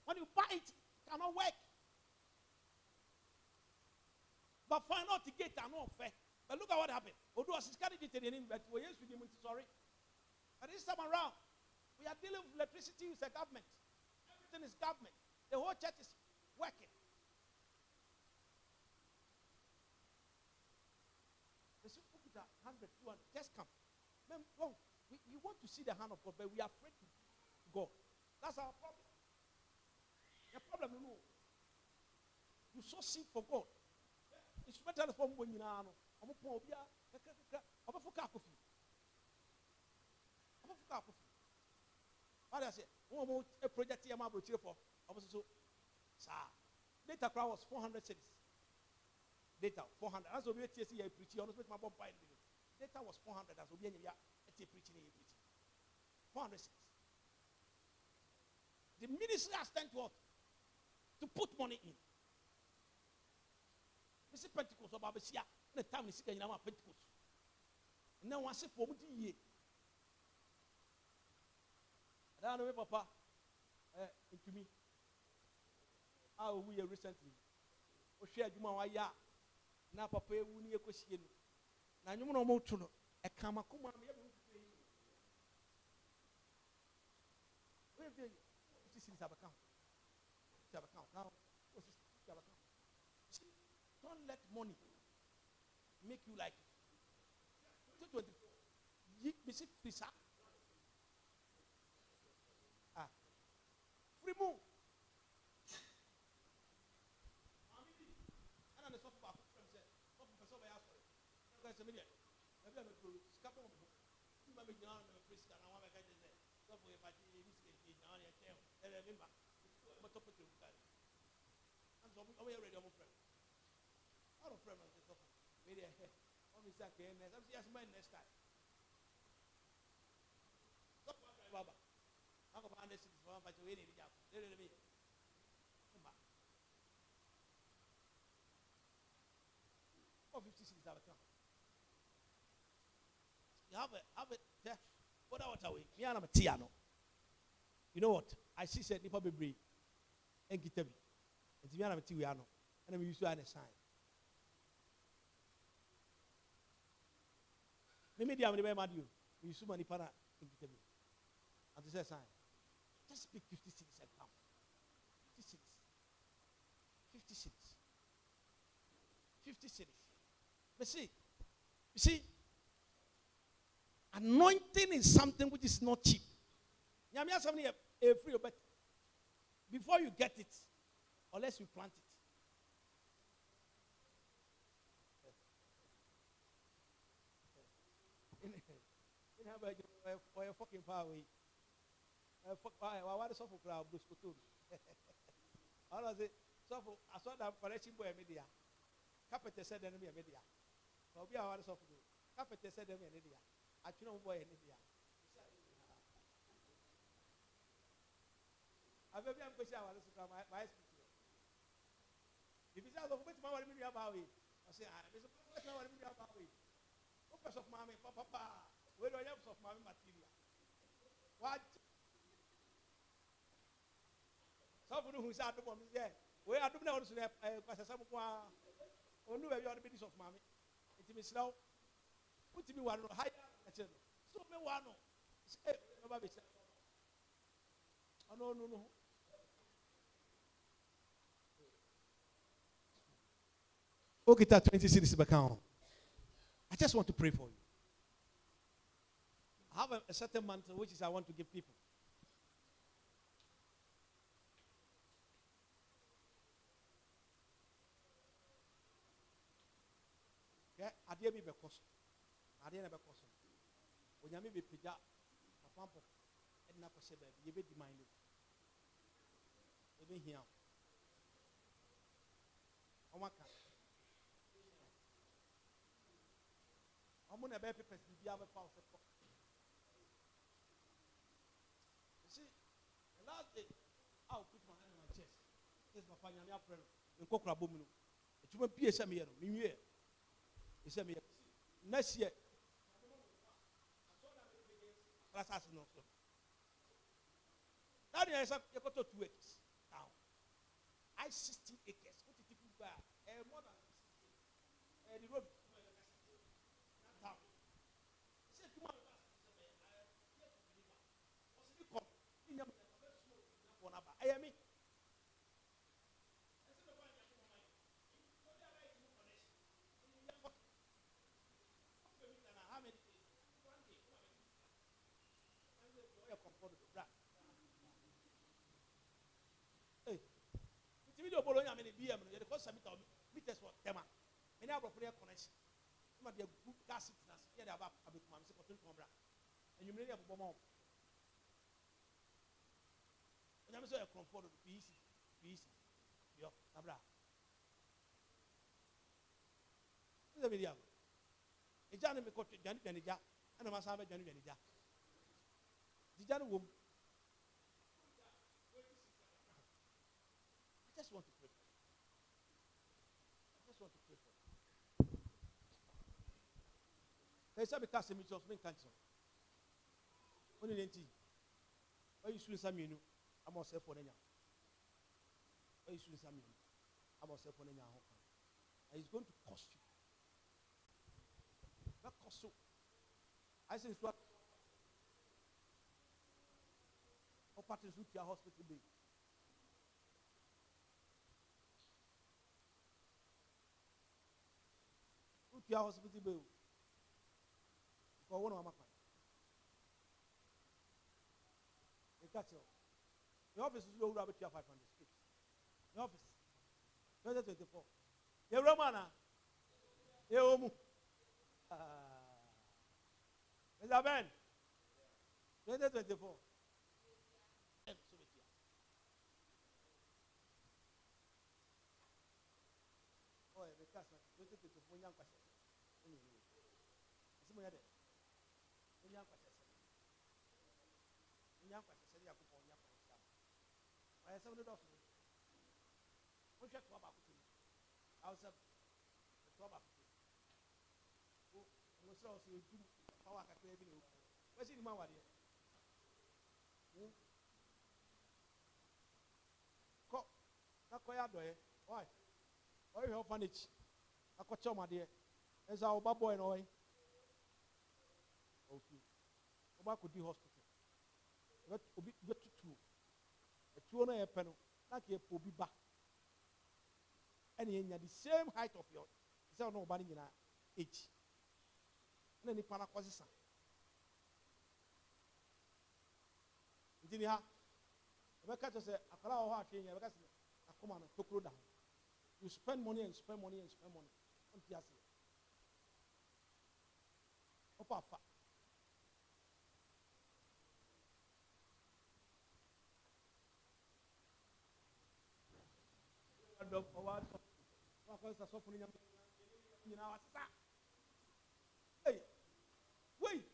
When you buy it, cannot work. But find out the gate are not fair. But look at what happened. Although I carried it in, but we used to be sorry. But this time around, we are dealing with electricity with the government. Everything is government. The whole church is working. They should put it at 100, 200. Just come. Man, we want to see the hand of God, but we are afraid to go. That's our problem. The problem, you know. You sow seed for God. It's better for when you know. I'm a poor beer. I'm a fuck coffee. I'm a fuck coffee. What I say? One more project here, I'm for. I was so, sir. Data crowd was 400 cities. Data 400. As we TSC preaching, I was making my bomb pile. Data was 400. As we preaching, 400 cities. The ministry has turned to what? To put money in. This is Pentecost. About the year, the time is in our Pentecost. Now I say for me, I don't know, Papa. Into me. How we recently? O share Juma waya. Na Papa ewu ni ekosie no. Na nyum na mo tu no. E kama kuma me e this is our account. Now, see, don't let money make you like it. 2024. Free move. And the software said, you have it there. What away? Me and I'm a Tiano. You know what? I see said Nipa Bebri and Gitabi. And me and I'm a Tiano. And I'm used to a sign. Maybe I'm the mad you. You so many para in Gitabi. And this is a sign. Just speak 50 cities and come. 50 cities. 50 cities. 50 cities. But see, you see, anointing is something which is not cheap. Nyamia something free, but before you get it, unless you plant it. For your fucking power away. Why the soft crowd Bruce Couture? All I say, so I saw that correction boy media. Carpenter said enemy media. So be our soft. Carpenter said enemy media. I don't boy media. I've ever been pushing our my speech. If it's out of which my media about it, I say, I'm a question of media about it. Focus of mommy, papa, where do I have of mommy material? What? Someone who said to me, yeah, we are doing also because some only where you are the business of mommy. It is slow. Put me one higher. So me one. Oh no. Okay, that 20 cities account. I just want to pray for you. I have a certain mantle which is I want to give people. Okay, I dare be because I dare never cause. When you may be pija, a pump and not a baby, you be demanded. Even here. I'm going to be people to be able to pass the clock. You see, the last day, I'll put my hand on my chest. This is my family friend. In Kokra Bomino. It will be a semi-year. New year. It's a year. Next year. That is a 2 acres. Now, I 16 acres. What did you buy? More than 16. The road. some meters for them. Many of the connection. Some of the good gas sickness. Yeah, they have a bit of money. And you may have a bomb. And I'm saying, comfort of peace. Yo, Abra. This is a video. A Johnny McCoy, Johnny Janija, and a Masama Johnny Janija. The Johnny woman. I just want to pray for you. I just want to pray for you. There's a because of main cancer. When you tea, why you swing some menu? I'm on self for the why you swing some menu? I'm on self for the and it's going to cost you. What cost you? I say it's what. Or parties with your hospital bill. With your hospital bill. For one of my clients. The office is low rabbit 500 streets. The office. 2024. You Romana. You Mr. Ben. 2024. Oh, because 2024 young question. I have 7 dollars. What check about it? I was up the trouble. Oh, was also power. What's in my way? Cock, not quite. Why? Why you help manage? I got your dear. As our boy and oil. Okay. Oba could do hospital. But obi get two. A 2 on a panel, like a poby back. And in the same height of your so nobody in age. And then the panacosa. Did you have a catch us a crowd of king? A command to go down. You spend money and spend money and spend money. Oh, Papa. Hey, wait.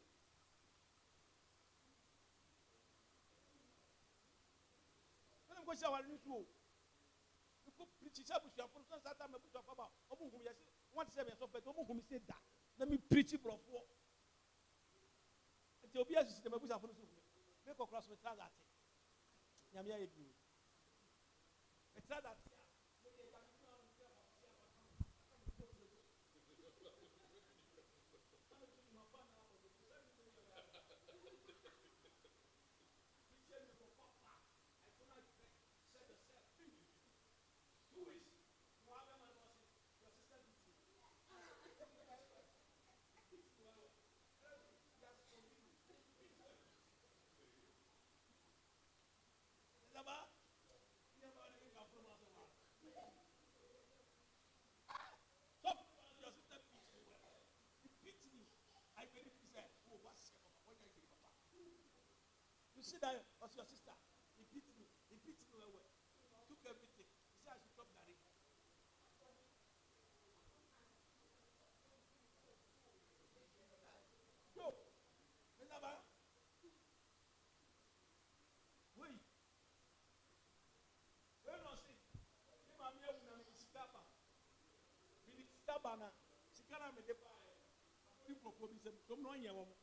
When I'm going to say, I need to preach it. Let me preach it, bro. Until be as the Mabusa for the make a cross with that. Yamia, you. It's that. You see that was your sister. He beat me well. Took everything. He said I should stop that. Yo, Mr. Ba. Wait. Where no see? You mama you na me sikapa. Bi sikapa na. Sikana me de pa. You propose them. Don't know anyone.